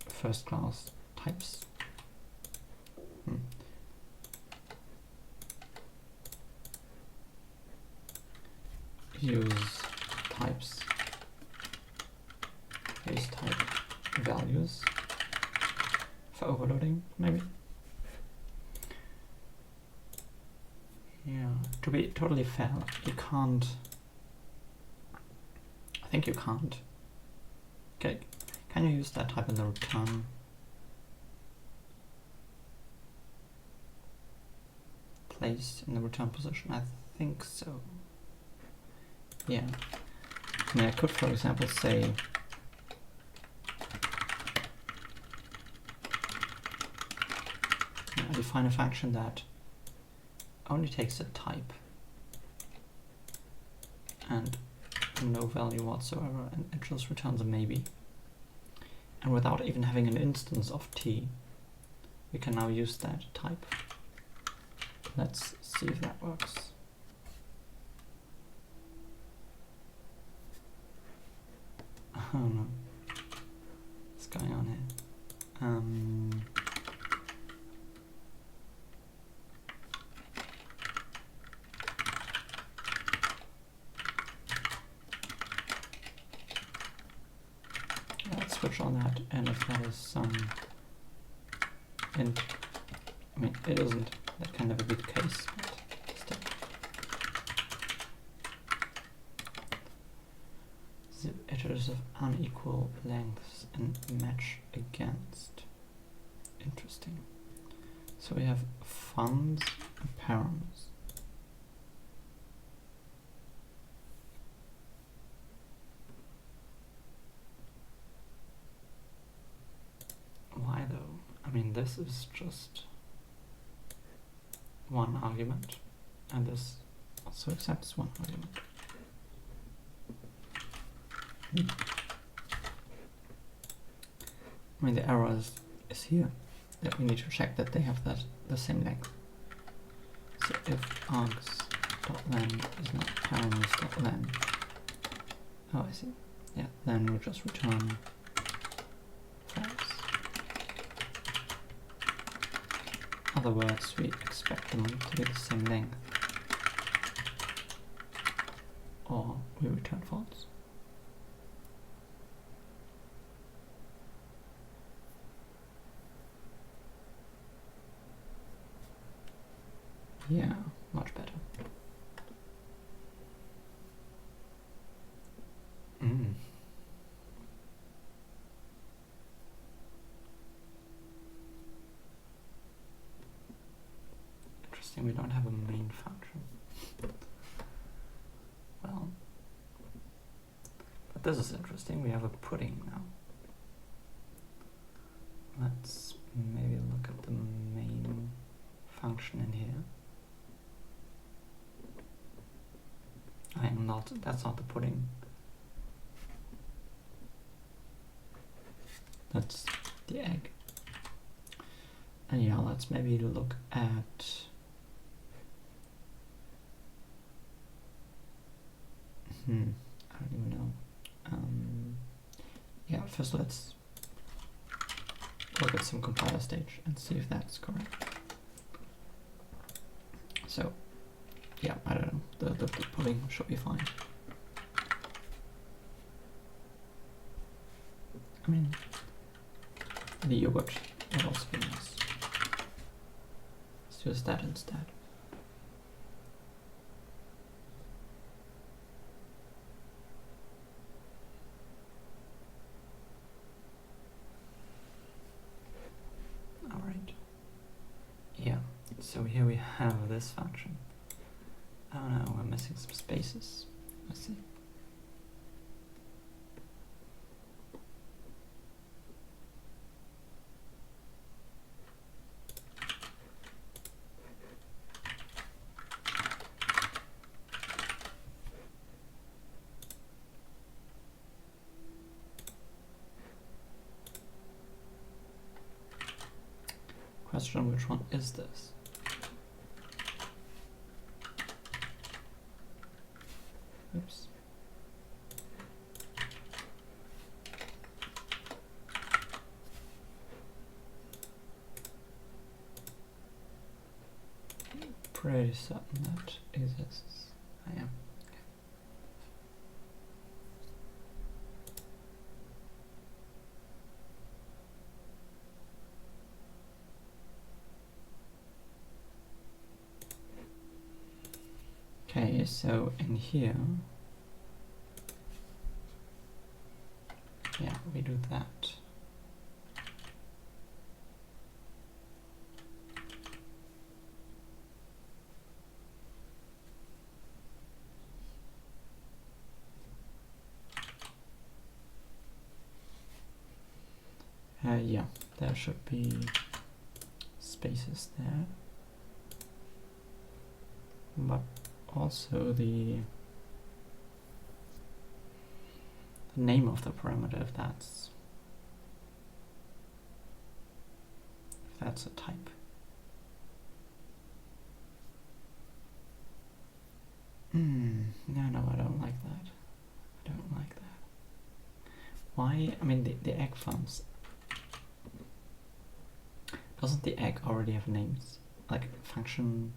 [SPEAKER 2] first class types. Use types, use type values for overloading, maybe. Yeah, to be totally fair, you can't, I think you can't. Okay, can you use that type in the return? Place in the return position? I think so. Yeah. I mean, I could, for example, say I define a function that only takes a type and no value whatsoever, and it just returns a maybe. And without even having an instance of t, we can now use that type. Let's see if that works. Oh no, what's going on here? Let's switch on that, and if that is some int, I mean it isn't, that can never be the case, but still. Zip editors of unequal lengths and match against. Interesting. So we have funds and params. Why though? I mean, this is just one argument, and this also accepts one argument. I mean, the error is here, that we need to check that they have the same length. So if args.len is not params.len, oh I see, yeah, then we just return false. Other words, we expect them to be the same length, or we return false. Yeah, much better. Interesting, we don't have a main function. Well, but this is interesting, we have a pudding now. Let's maybe look at the main function in here. That's not the pudding. That's the egg. And yeah, let's maybe look at I don't even know. Yeah, first let's look at some compiler stage and see if that's correct. So yeah, I don't know, the pudding should be fine. I mean, the yogurt would also be nice. Let's use that instead. Alright. Yeah, so here we have this function. Oh no, we're missing some spaces. Let's see. Question, which one is this? Oops. Pretty certain that exists. I am. Okay, so in here, yeah, we do that. Yeah, there should be spaces there, but also the name of the parameter, if that's a type. No, I don't like that. I don't like that. Why? I mean, the egg functions. Doesn't the egg already have names, like function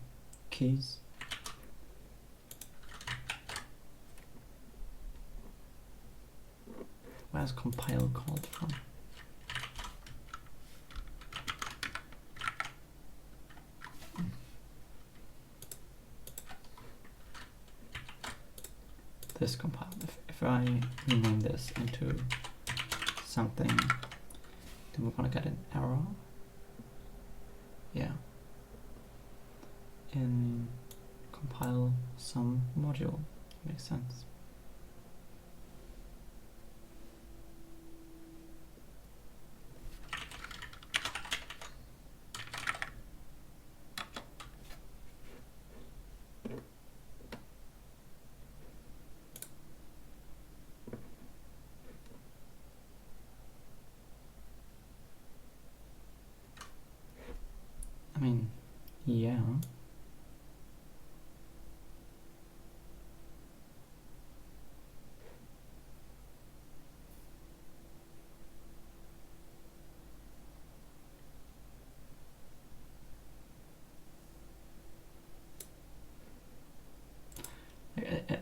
[SPEAKER 2] keys? Where's compile called from? This compile. If I rename this into something, then we're gonna get an error. Yeah. In compile some module. Makes sense. I mean, yeah.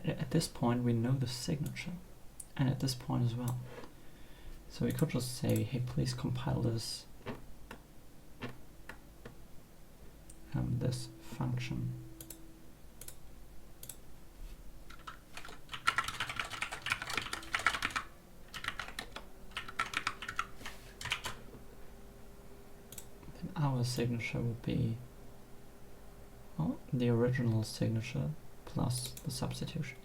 [SPEAKER 2] At this point, we know the signature, and at this point as well. So we could just say, hey, please compile this this function. Then our signature would be, well, the original signature plus the substitutions.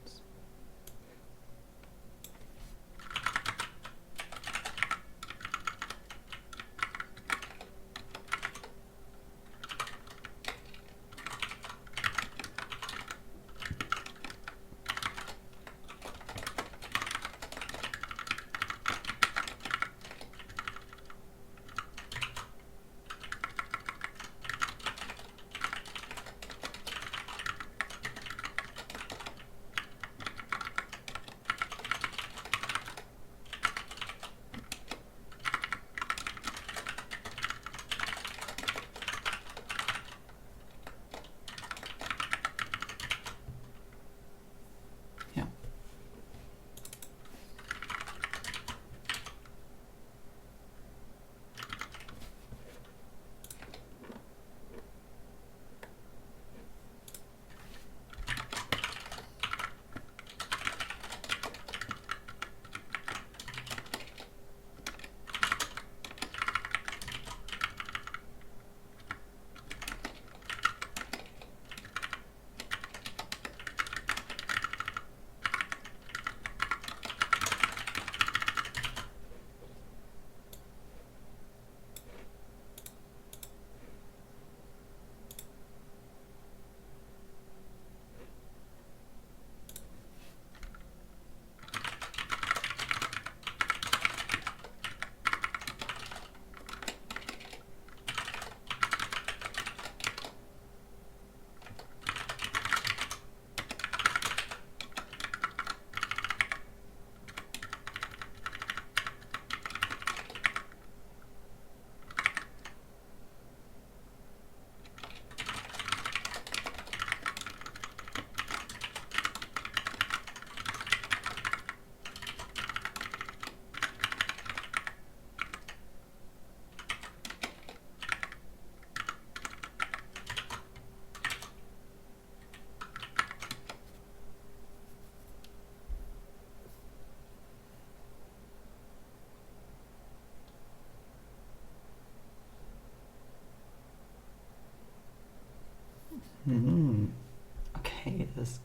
[SPEAKER 2] Okay, this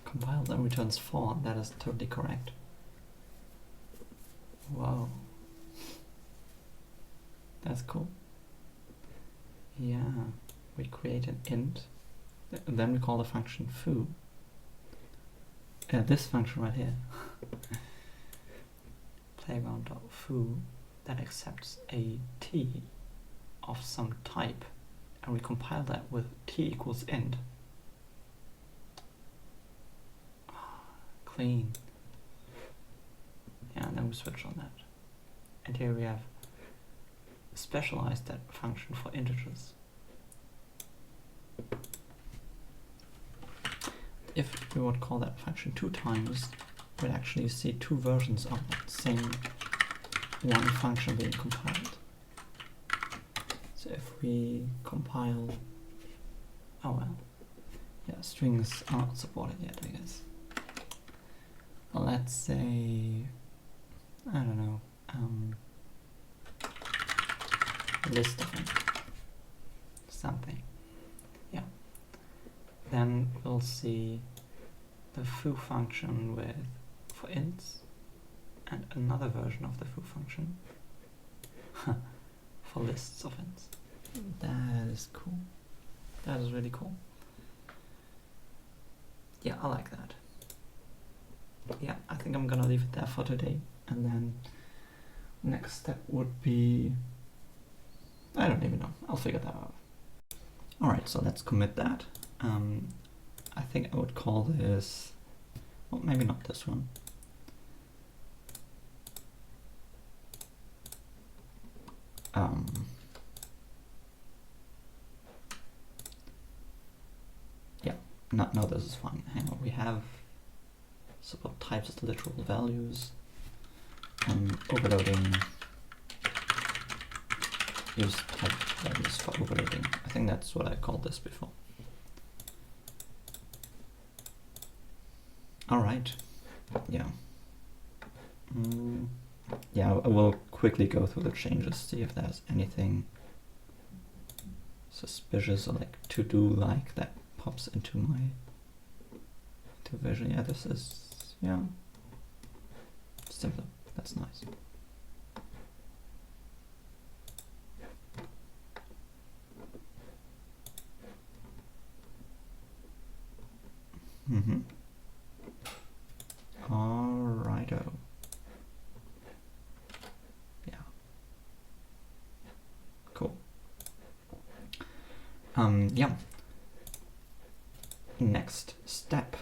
[SPEAKER 2] compiles and returns 4. That is totally correct. Wow. That's cool. Yeah, we create an int, then we call the function foo. This function right here, playground.foo, that accepts a t of some type, and we compile that with t equals int. Clean. Yeah, and then we switch on that. And here we have specialized that function for integers. If we would call that function 2 times, we'd actually see 2 versions of that same one function being compiled. So if we compile, oh well, yeah, strings are not supported yet, I guess. Well, let's say, I don't know, list of something. Yeah. Then we'll see the foo function with for ints, and another version of the foo function for lists of ints. That is cool. That is really cool. Yeah, I like that. Yeah, I think I'm gonna leave it there for today, and then next step would be, I don't even know, I'll figure that out. Alright, so let's commit that. I think I would call this, well, maybe not this one. Yeah, no, this is fine. Hang on, we have support types as literal values, overloading, use type values for overloading. I think that's what I called this before. Alright, yeah. Yeah, I will quickly go through the changes, see if there's anything suspicious or like to-do like that pops into my vision. Yeah, this is, yeah, simpler. That's nice. Alrighto. Yeah. Cool. Yeah. Next step.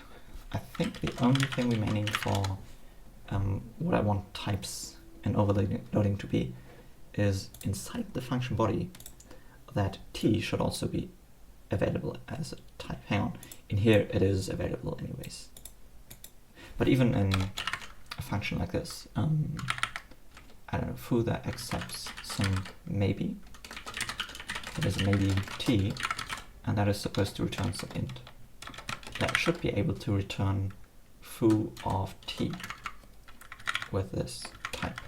[SPEAKER 2] I think the only thing remaining for what I want types and overloading to be is inside the function body that t should also be available as a type. Hang on, in here it is available anyways. But even in a function like this, I don't know, foo that accepts some maybe, it is a maybe t, and that is supposed to return some int. That should be able to return foo of t with this type.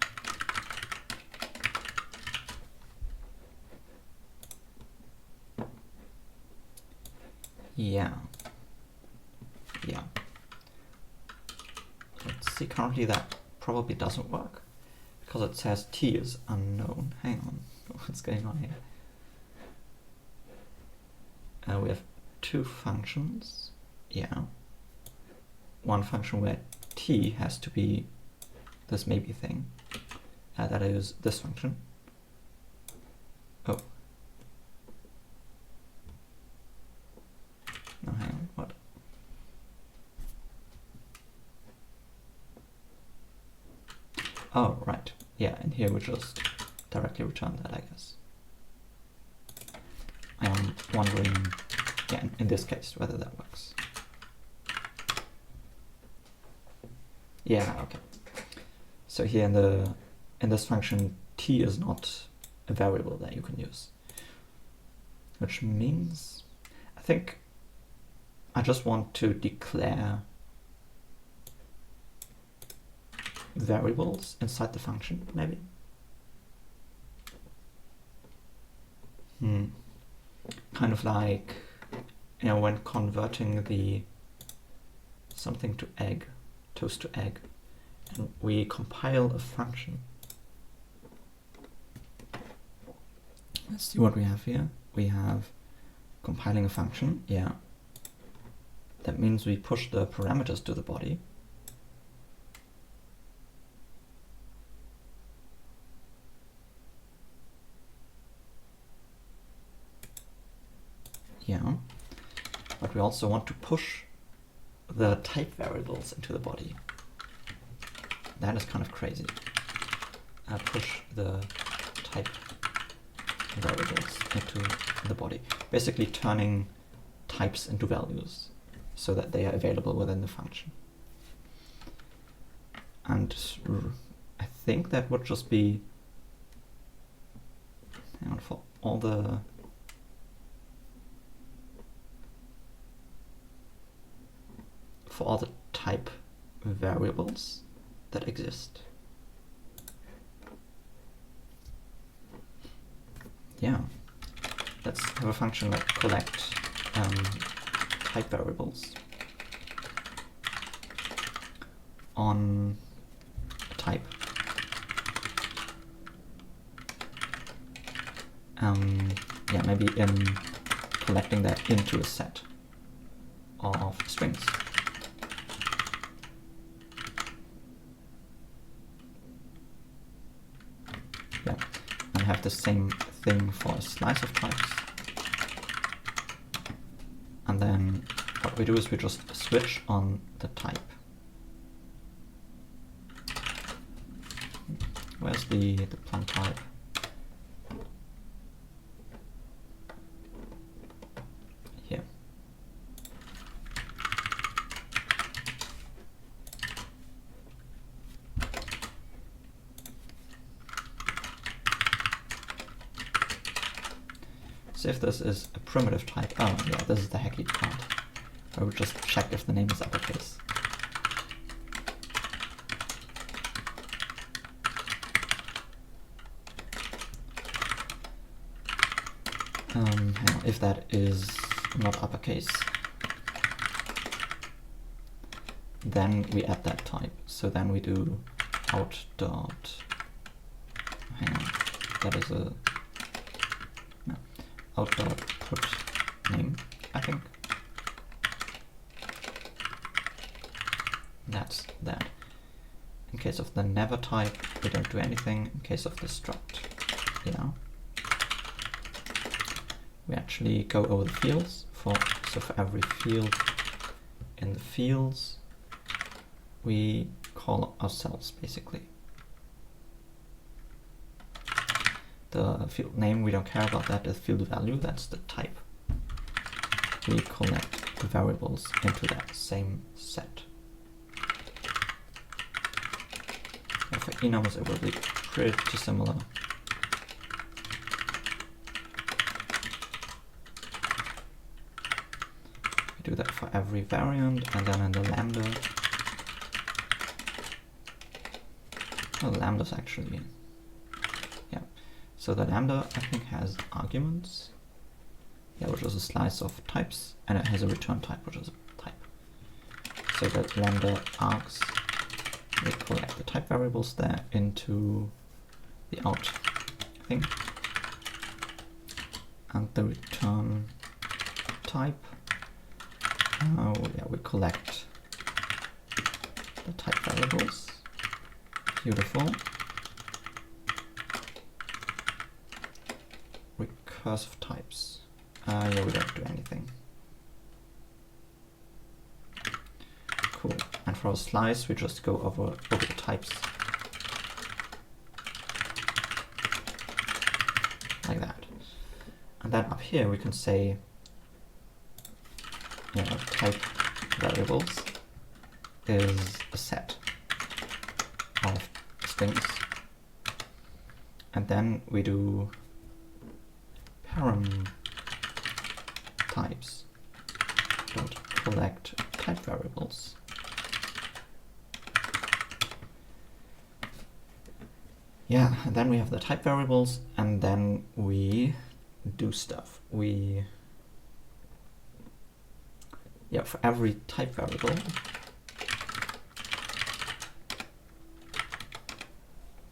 [SPEAKER 2] Yeah. Yeah. Let's see, currently that probably doesn't work because it says t is unknown. Hang on, what's going on here? We have 2 functions. Yeah. One function where t has to be this maybe thing. That is this function. Oh. No, hang on, what? Oh, right. Yeah, and here we just directly return that, I guess. I am wondering, yeah, in this case, whether that works. Yeah, okay. So here in this function, t is not a variable that you can use, which means I think I just want to declare variables inside the function, maybe. Kind of like you know, when converting the something to egg, toast to egg, and we compile a function. Let's see what we have here. We have compiling a function, yeah. That means we push the parameters to the body. Yeah, but we also want to push the type variables into the body. That is kind of crazy. Push the type variables into the body. Basically turning types into values so that they are available within the function. And I think that would just be, hang on, for all the type variables that exist. Yeah, let's have a function that collect type variables on a type. Yeah, maybe in collecting that into a set of strings. Yeah, and have the same thing for a slice of types. And then what we do is we just switch on the type. Where's the plum type? Here. So if this is a primitive type, oh yeah, this is the hacky part. I would just check if the name is uppercase. Hang on, if that is not uppercase, then we add that type. So then we do out dot, hang on, that is a, no, out dot put name, I think. That's that. In case of the never type, we don't do anything. In case of the struct, yeah. We actually go over the fields. So for every field in the fields, we call ourselves basically. The field name, we don't care about that. The field value, that's the type. We collect the variables into that same set. And for enums, it will be pretty similar. Do that for every variant, and then in the lambda, oh, the lambda's actually, yeah, so the lambda I think has arguments, yeah, which is a slice of types, and it has a return type, which is a type. So that lambda args, we collect the type variables there into the out thing, and the return type. Oh yeah, we collect the type variables. Beautiful. Recursive types. Yeah, we don't do anything. Cool. And for a slice, we just go over the types. Like that. And then up here we can say, you know, type variables is a set of strings, and then we do param types dot collect type variables. Yeah, and then we have the type variables, and then we do stuff. We yeah, for every type variable,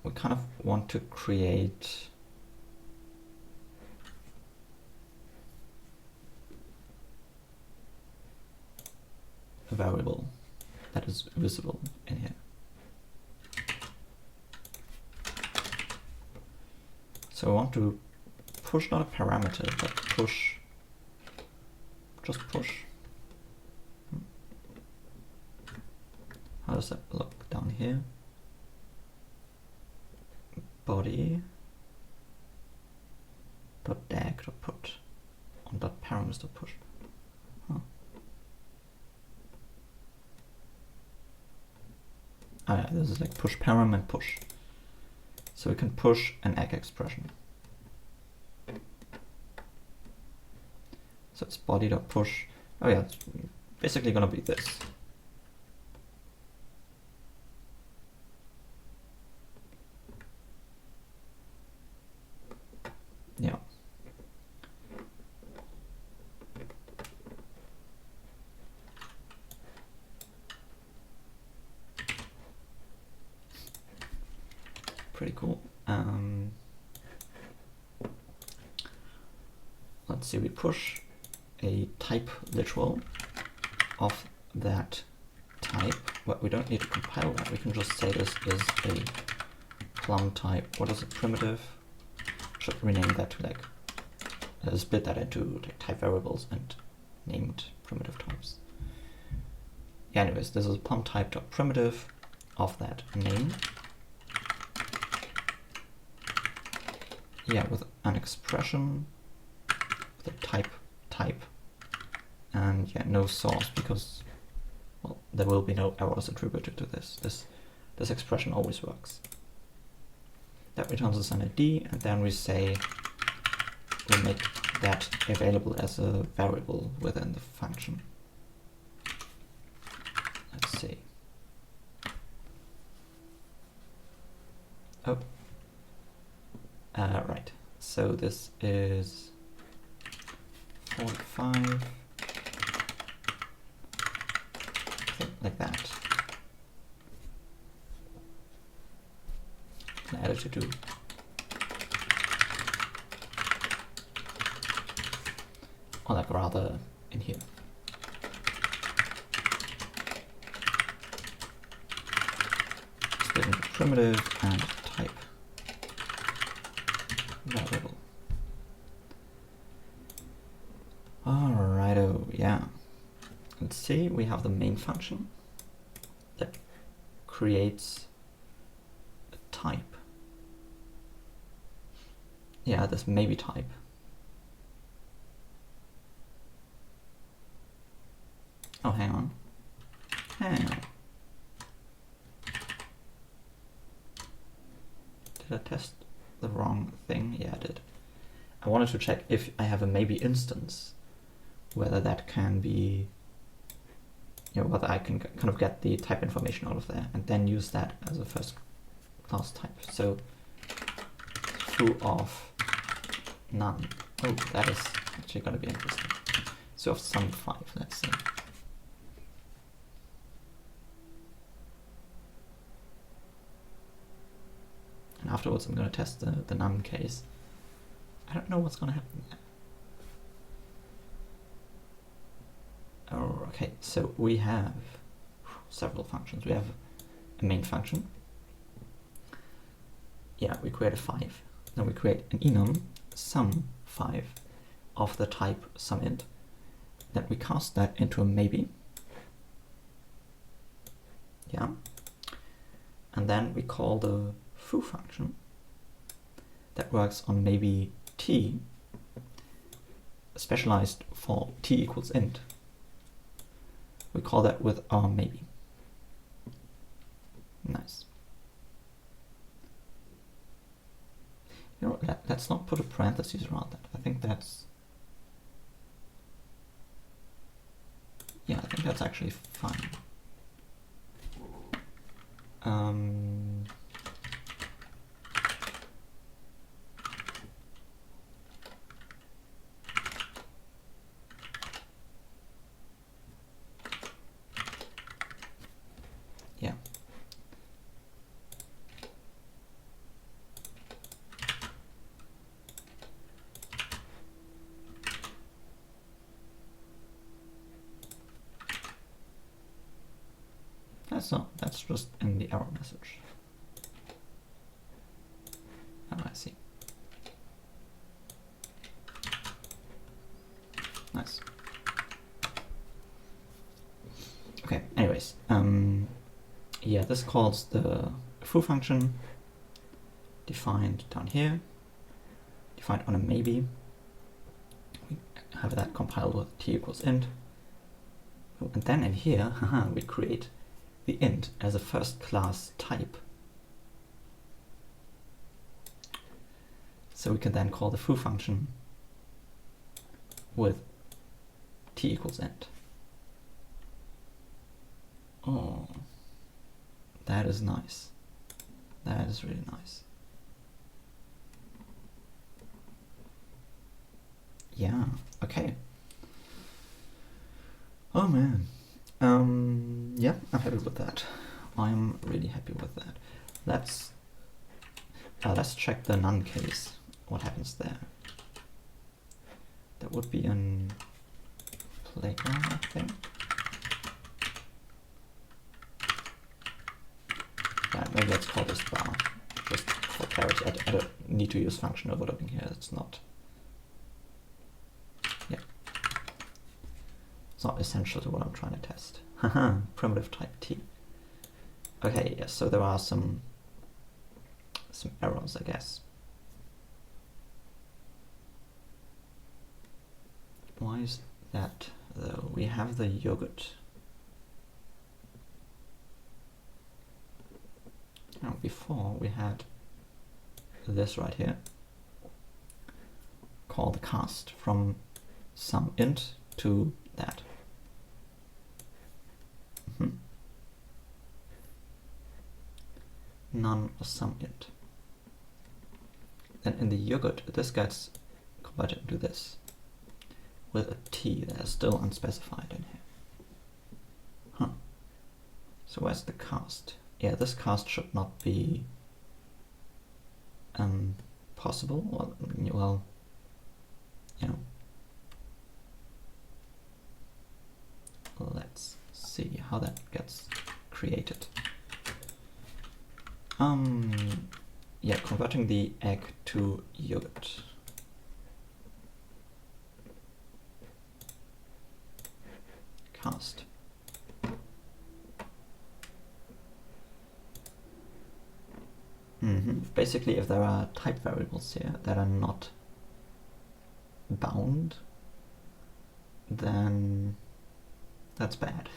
[SPEAKER 2] we kind of want to create a variable that is visible in here. So I want to push not a parameter, but push, just push. How does that look down here? Body dot dag dot put on dot params dot push. Huh. Ah, yeah, this is like push param and push. So we can push an egg expression. So it's body dot push. Oh yeah, it's basically gonna be this. Yeah. Pretty cool. Let's see, we push a type literal of that type, but we don't need to compile that. We can just say this is a plum type. What is a primitive? Should rename that to like split that into like type variables and named primitive types. Yeah, anyways, this is a plum type dot primitive of that name. Yeah, with an expression, with a type, and yeah, no source, because well, there will be no errors attributed to this. This expression always works. That returns us an ID, and then we say we make that available as a variable within the function. Let's see. Oh. Right, so this is 45, like that. And add it to do. Or like rather in here. Split into primitive and type variable. Alrighto, yeah. Let's see, we have the main function that creates a type. Yeah, this maybe type. Oh, hang on. Hang on. Did I test the wrong thing? Yeah, I did. I wanted to check if I have a maybe instance, whether that can be, you know, whether I can kind of get the type information out of there and then use that as a first class type. So foo of none. Oh, that is actually going to be interesting. So of sum 5, let's see. And afterwards I'm going to test the none case. I don't know what's going to happen there. Oh, okay, so we have several functions. We have a main function. Yeah, we create a 5. Then we create an enum sum 5 of the type sumInt. Then we cast that into a maybe. Yeah. And then we call the foo function that works on maybe t, specialized for t equals int. We call that with our maybe. Nice. You know, let's not put a parentheses around that. I think that's, yeah, I think that's actually fine. that's just in the error message. Oh, I see. Nice. Okay, anyways, yeah, this calls the foo function defined down here, defined on a maybe. We have that compiled with t equals int. And then in here, we create the int as a first class type. So we can then call the foo function with t equals int. Oh, that is nice. That is really nice. Yeah, okay. Oh man. Yeah, I'm happy with that. I'm really happy with that. Let's check the none case. What happens there? That would be in playground, I think. Yeah, maybe let's call this bar, just for clarity. I don't need to use function overloading here. It's not. Yeah. It's not essential to what I'm trying to test. Haha, primitive type T. Okay, yes, so there are some errors, I guess. Why is that though? We have the yogurt. Now before we had this right here called cast from some int to that. None or some int. Then in the yogurt, this gets converted into this with a t that is still unspecified in here. Huh. So where's the cast? Yeah, this cast should not be possible. Well, you know. Let's see how that gets created. Yeah, converting the egg to yogurt. Cast. Basically, if there are type variables here that are not bound, then that's bad.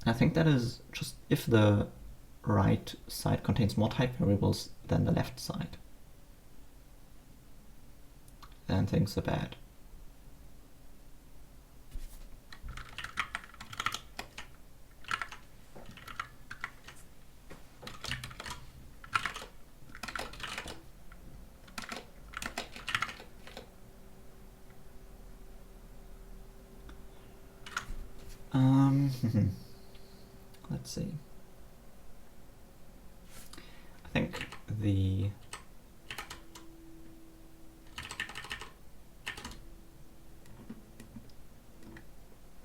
[SPEAKER 2] I think that is just if the right side contains more type variables than the left side, then things are bad. Let's see. I think we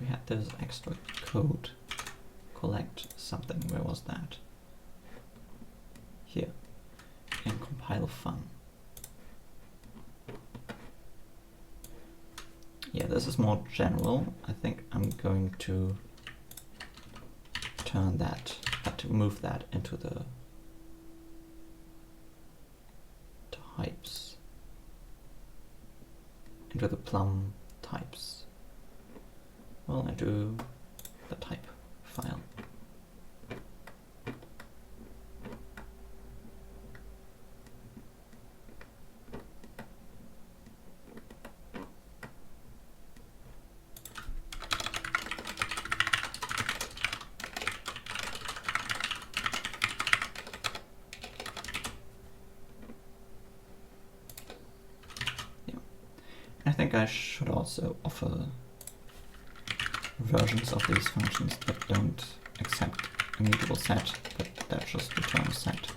[SPEAKER 2] had this extra code collect something. Where was that? Here in compile fun. Yeah, this is more general. I think I'm going to turn that, to move that into the types, into the plum types. Well, into the type file. I think I should also offer versions of these functions that don't accept immutable set, but that just return set.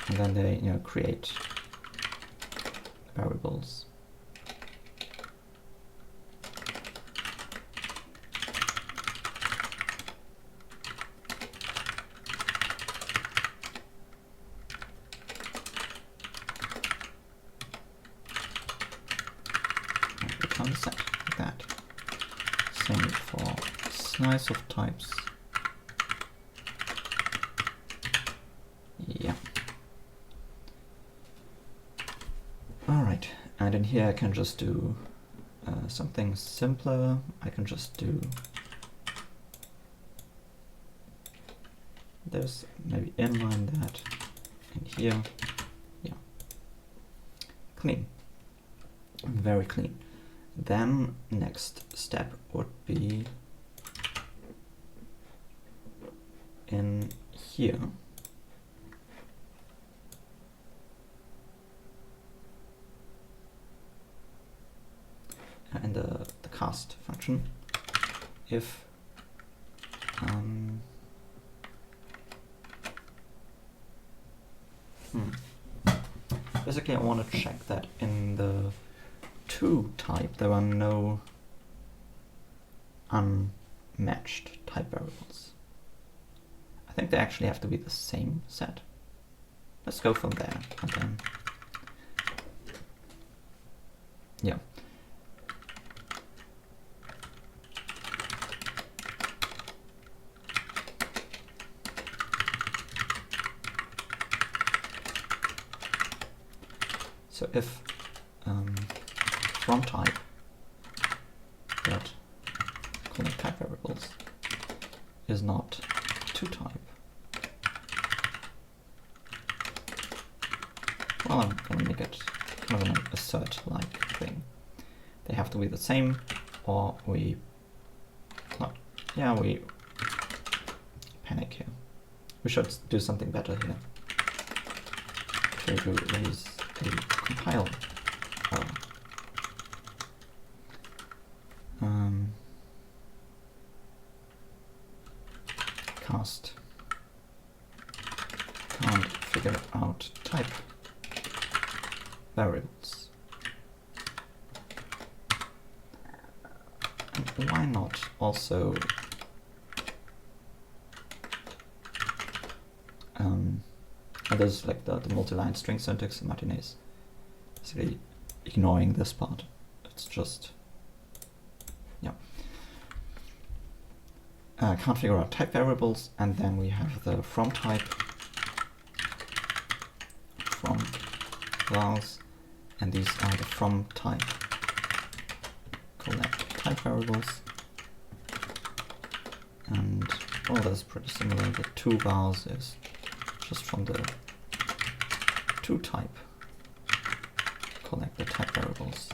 [SPEAKER 2] And then they, create variables. And return the set like that. Same for slice of types. Yeah. Alright, and in here I can just do something simpler. I can just do this, maybe inline that, and here, yeah. Clean, very clean. Then next step would be in here. In the cast function, if basically I want to check that in the to type there are no unmatched type variables. I think they actually have to be the same set. Let's go from there and then, yeah. So if from type that connect type variables is not to type, well, I'm gonna make it kind of an assert-like thing. They have to be the same, or we panic here. We should do something better here. Okay, we raise a compile error. Cast can't figure out type variables. And why not also there's like the multi-line string syntax in Martinez. Basically ignoring this part. It's just, yeah. Can't figure out type variables, and then we have the from type, from vals, and these are the from type collect type variables. And oh, that's pretty similar. The to vals is just from the to type collect the type variables.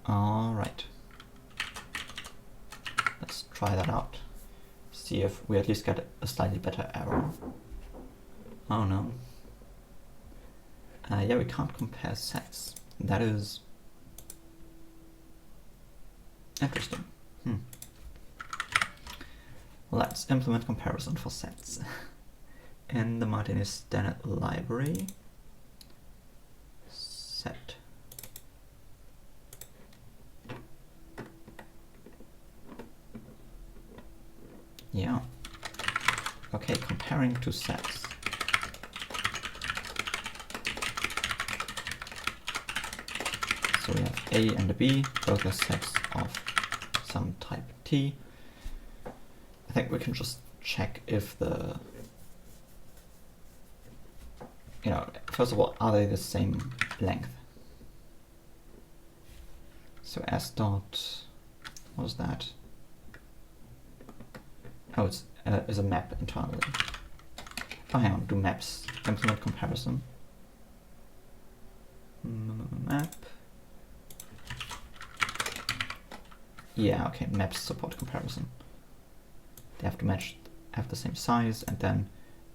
[SPEAKER 2] All right, let's try that out. See if we at least get a slightly better error. Oh no. Yeah, we can't compare sets. That is interesting. Let's implement comparison for sets. In the Martinez standard library, set. Yeah. Okay, comparing two sets. So we have A and a B, both are sets of some type T. I think we can just check if the, first of all, are they the same length? So s dot, what is that? Oh, it's is a map internally. Oh, hang on, do maps, implement comparison. Map. Yeah, okay, maps support comparison. They have to have the same size, and then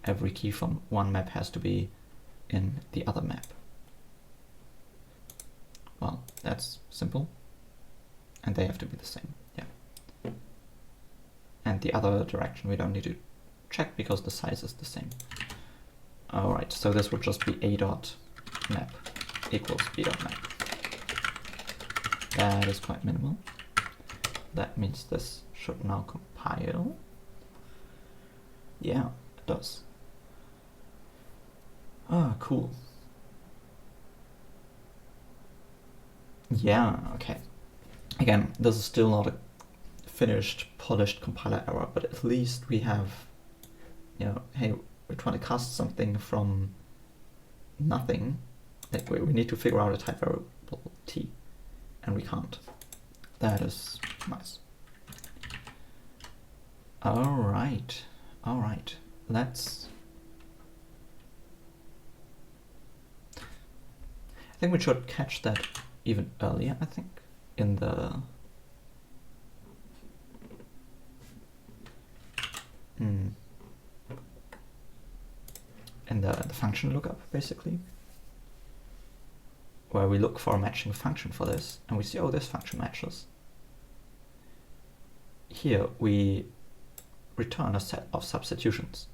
[SPEAKER 2] every key from one map has to be in the other map. Well, that's simple. And they have to be the same, yeah. And the other direction we don't need to check because the size is the same. Alright, so this would just be a dot map equals b dot map. That is quite minimal. That means this should now compile. Yeah, it does. Ah, cool. Yeah, okay. Again, this is still not a finished, polished compiler error, but at least we have, you know, hey, we're trying to cast something from nothing. Like we need to figure out a type variable t, and we can't. That is nice. All right. Let's. I think we should catch that even earlier. I think in the. In the function lookup, basically, where we look for a matching function for this, and we see, oh, this function matches. Here we return a set of substitutions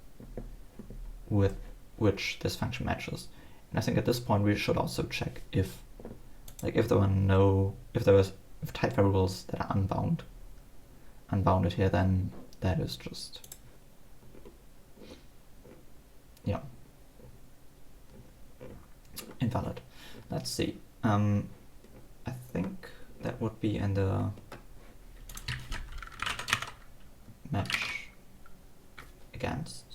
[SPEAKER 2] with which this function matches. And I think at this point we should also check if, like, if there was type variables that are unbounded here, then that is just, yeah, invalid. Let's see. I think that would be in the match against.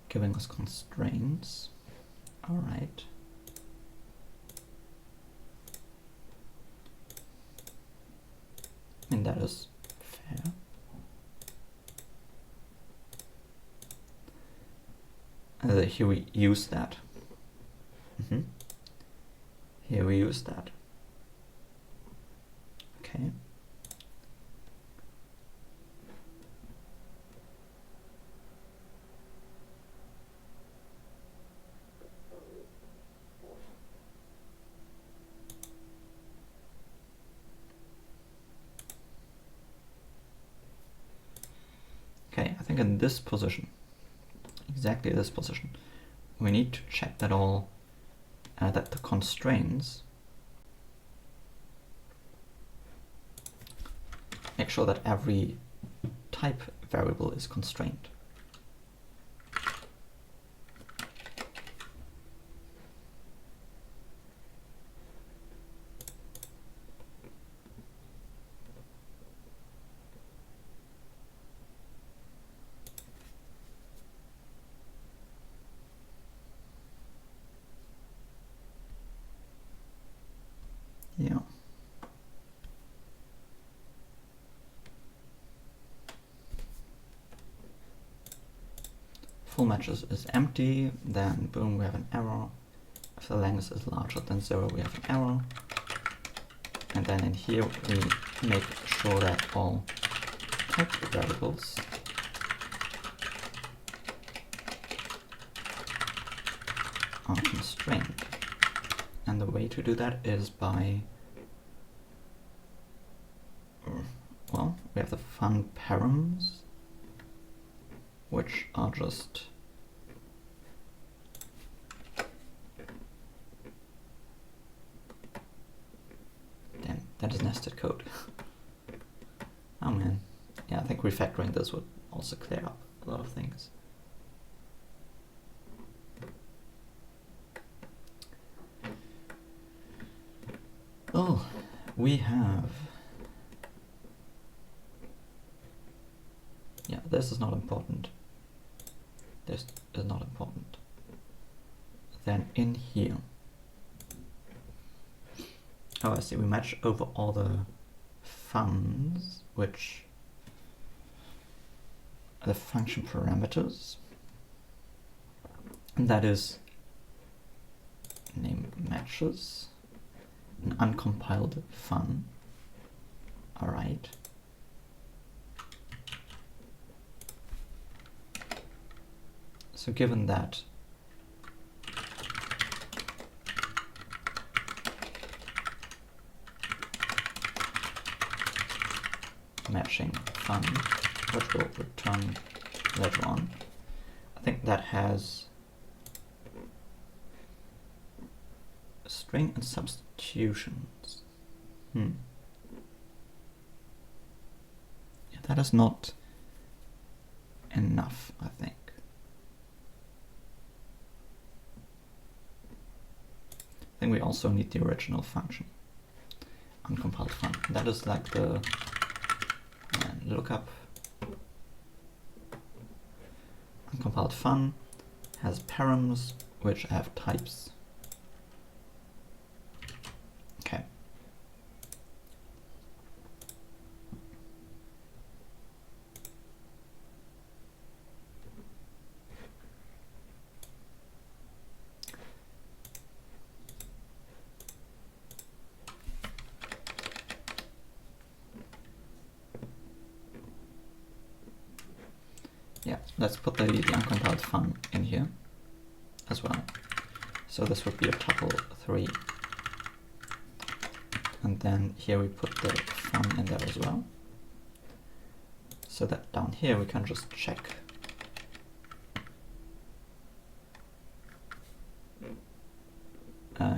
[SPEAKER 2] Giving us constraints. All right. I mean, that is fair. Here we use that. Here we use that. Okay. Okay, I think in this position, exactly this position, we need to check that that the constraints make sure that every type variable is constrained. Yeah. Full matches is empty, then boom, we have an error. If the length is larger than 0, we have an error. And then in here we make sure that all type variables are constrained. And the way to do that is by, well, we have the fun params, which are just damn, that is nested code. Oh man. Yeah, I think refactoring this would also clear up a lot of things. Oh, we have, yeah, this is not important. This is not important. Then in here, oh, I see, we match over all the funs, which are the function parameters, and that is name matches. An uncompiled fun. All right. So given that matching fun, which will return later on. I think that has string and substitutions. Yeah, that is not enough, I think. I think we also need the original function, uncompiled fun. That is like the lookup. Uncompiled fun has params which have types. Okay. Yeah, let's put the uncompiled fun in here as well. So this would be a tuple 3. And then here we put the fun in there as well. So that down here we can just check.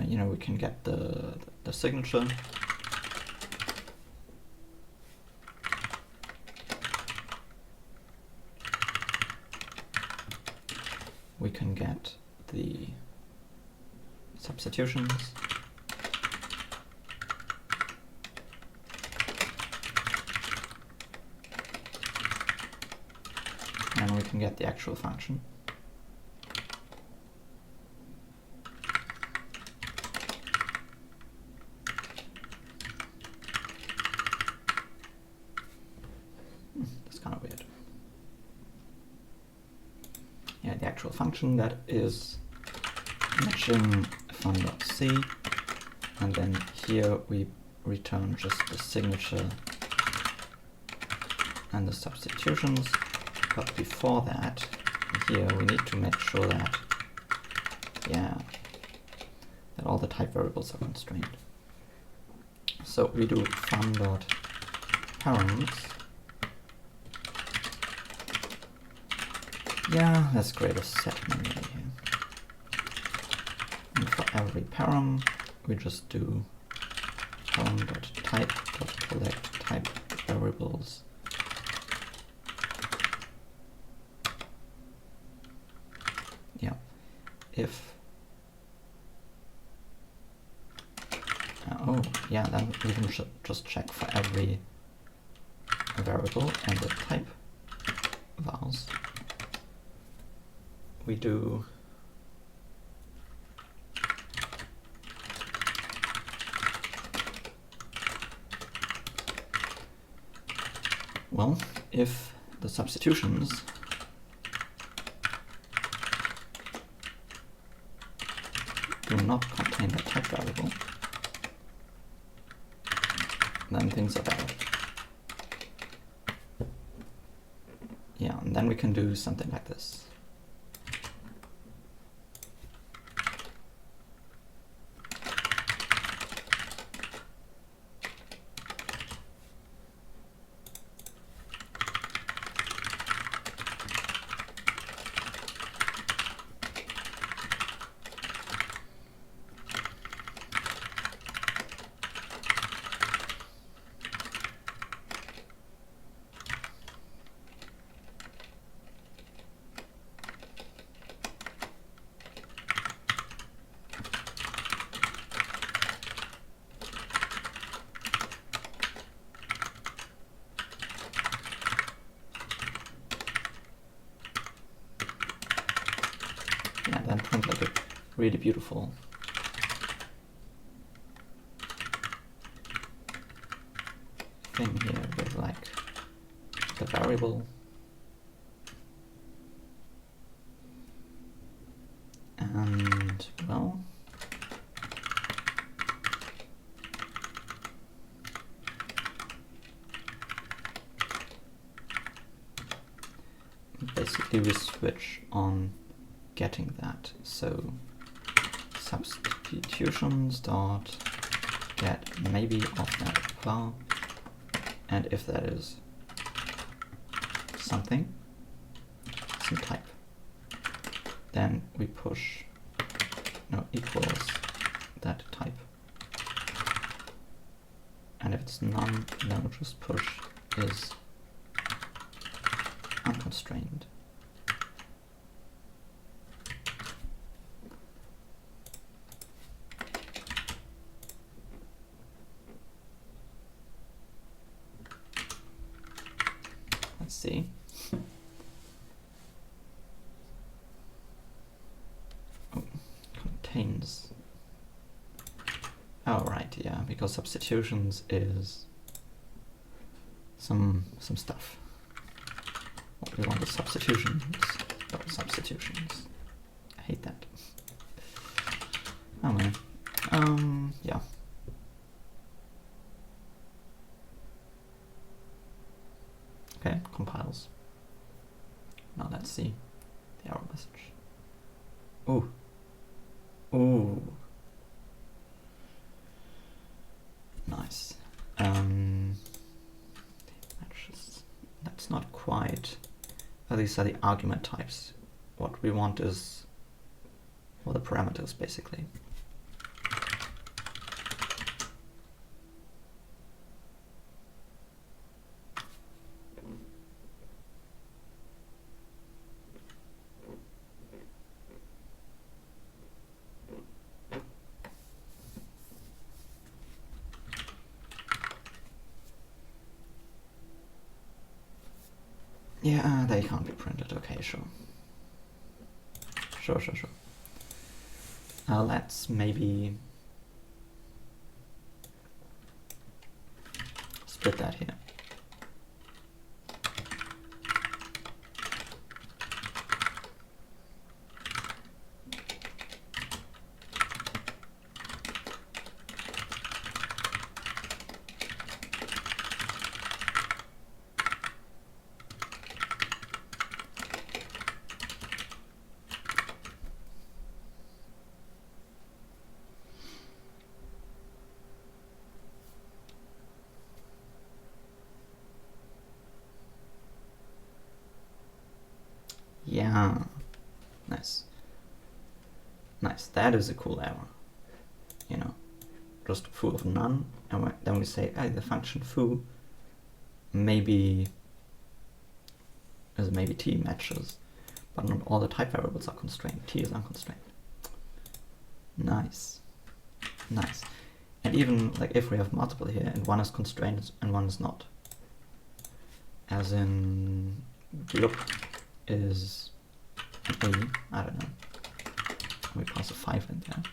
[SPEAKER 2] You know, we can get the signature. We can get the substitutions. And we can get the actual function. That's kind of weird. Yeah, the actual function that is matching fun.c, and then here we return just the signature and the substitutions. But before that, here we need to make sure that, yeah, that all the type variables are constrained. So we do fun.params. Yeah, let's create a set memory here. And for every param, we just do param.type.collect type variables. Yeah, if oh yeah, then we can just check for every variable and the type vars. We do well, if the substitutions do not contain the type variable, then things are bad. Yeah, and then we can do something like this. Yeah, that sounds like a really beautiful thing here with like the variable and well, basically we switch on getting that. So substitutions dot get maybe of that var, and if that is something, some type. Then we push equals that type. And if it's none, then we'll just push is unconstrained. Let's see. Oh, contains. Oh, right, yeah, because substitutions is some stuff. What we want is substitutions. Substitutions. I hate that. Oh man. Yeah. Okay, compiles. Now let's see the error message. Ooh. Ooh. Nice. That's not quite. These are the argument types. What we want is, well, the parameters basically. Yeah, they can't be printed. Okay, sure. Sure. Let's maybe split that here. Yeah, nice. Nice, that is a cool error. You know, just foo of none, and then we say, hey, the function foo maybe t matches, but not all the type variables are constrained. T is unconstrained. Nice. Nice. And even like if we have multiple here and one is constrained and one is not, as in group is an A, I don't know, we pass a 5 in there.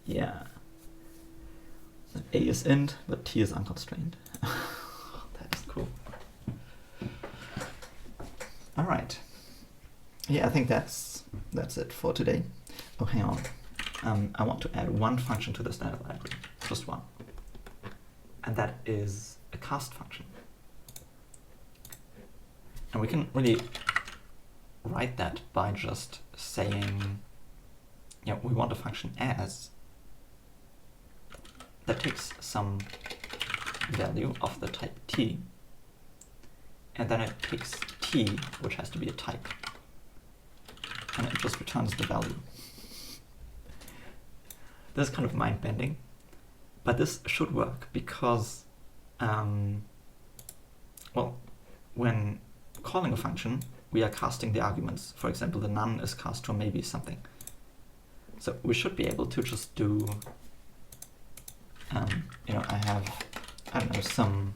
[SPEAKER 2] Yeah. So A is int, but T is unconstrained. That is cool. All right. Yeah, I think that's it for today. Oh, hang on. I want to add one function to the standard library, just one. And that is a cast function. And we can really write that by just saying, yeah, we want a function as that takes some value of the type T, and then it takes T, which has to be a type, and it just returns the value. This is kind of mind-bending, but this should work because, well, when calling a function, we are casting the arguments. For example, the none is cast to maybe something. So we should be able to just do, you know, I don't know, some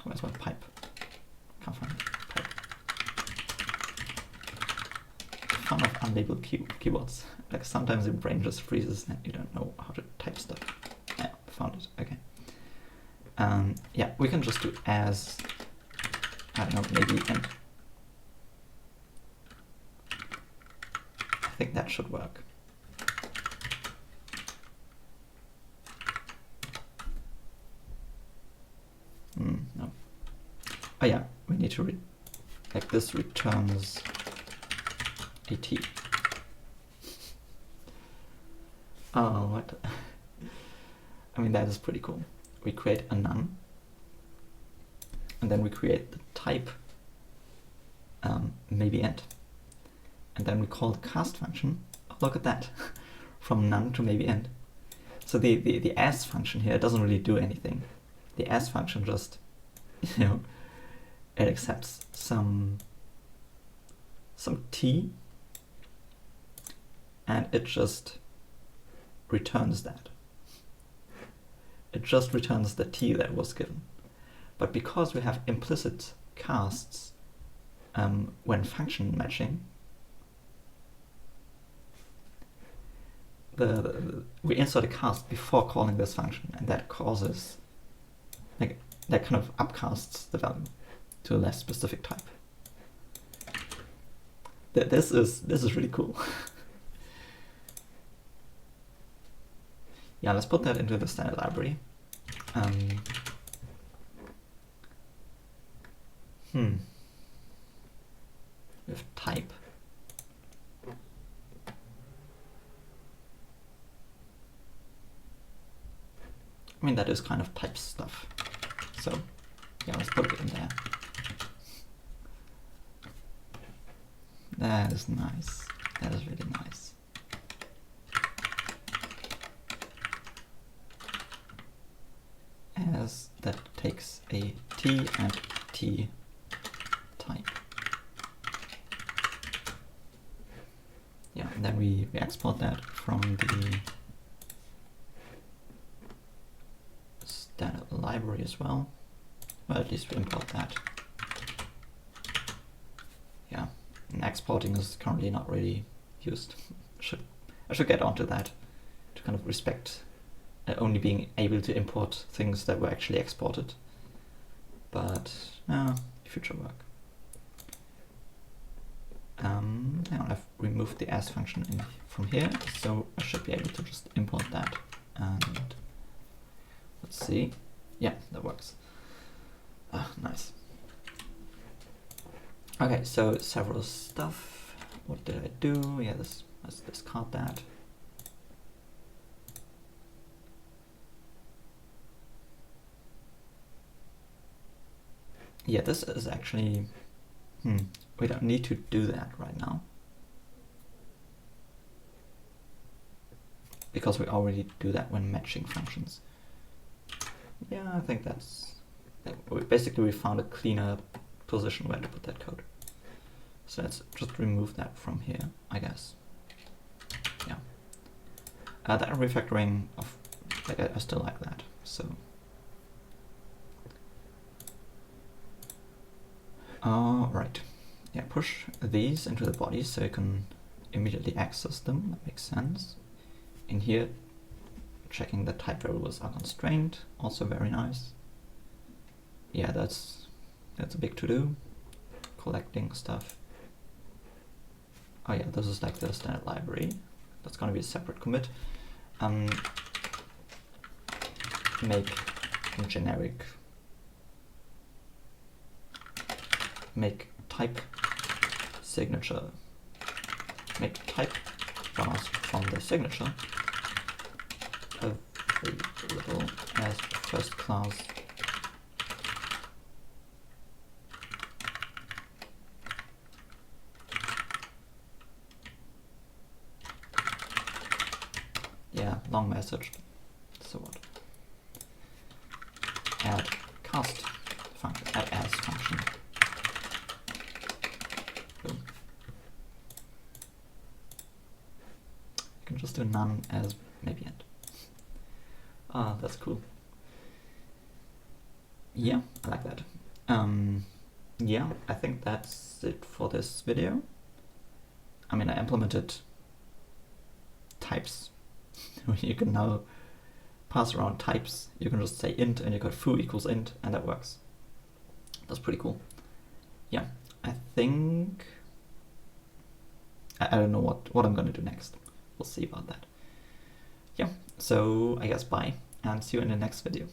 [SPEAKER 2] where's my pipe? Can't find it. Pipe. Fun of unlabeled keywords. Like sometimes your brain just freezes and you don't know how to type stuff. Yeah, found it. Okay. Yeah, we can just do as, I don't know, maybe int. I think that should work. No. Oh yeah, we need to like this returns a T. Oh, what? I mean, that is pretty cool. We create a none, and then we create the type maybe int, and then we call the cast function. Oh, look at that, from none to maybe int. So the as function here doesn't really do anything. The as function just, you know, it accepts some t, and it just returns that. It just returns the t that was given. But because we have implicit casts when function matching, we insert a cast before calling this function, and that causes, like, that kind of upcasts the value to a less specific type. This is really cool. Yeah, let's put that into the standard library. With type. I mean, that is kind of type stuff. So yeah, let's put it in there. That is nice. That is really nice. As that takes a t and t type. Yeah, and then we export that from the standard library as well. Well, at least we import that. Yeah, and exporting is currently not really used. I should get onto that to kind of respect only being able to import things that were actually exported. But future work. Now I've removed the as function from here, so I should be able to just import that. And let's see. Yeah, that works. Nice. Okay, so several stuff. What did I do? Yeah, let's discard that. Yeah, this is actually, we don't need to do that right now, because we already do that when matching functions. Yeah, I think basically we found a cleaner position where to put that code. So let's just remove that from here, I guess. Yeah. That refactoring of, like, I still like that, so. Right. Yeah, push these into the body so you can immediately access them. That makes sense. In here, checking that type variables are constrained, also very nice. Yeah, that's a big to-do. Collecting stuff. Oh yeah, this is like the standard library. That's gonna be a separate commit. Make generic. Make type signature. Make type class from the signature available as first class. Yeah, long message. So what? Add cast function. Add as function. Boom. You can just do none as maybe end. Ah, that's cool. Yeah, I like that. Yeah, I think that's it for this video. I mean, I implemented types. You can now pass around types. You can just say int and you got foo equals int, and that works. That's pretty cool. Yeah, I think I don't know what I'm gonna do next. We'll see about that. Yeah, so I guess bye, and see you in the next video.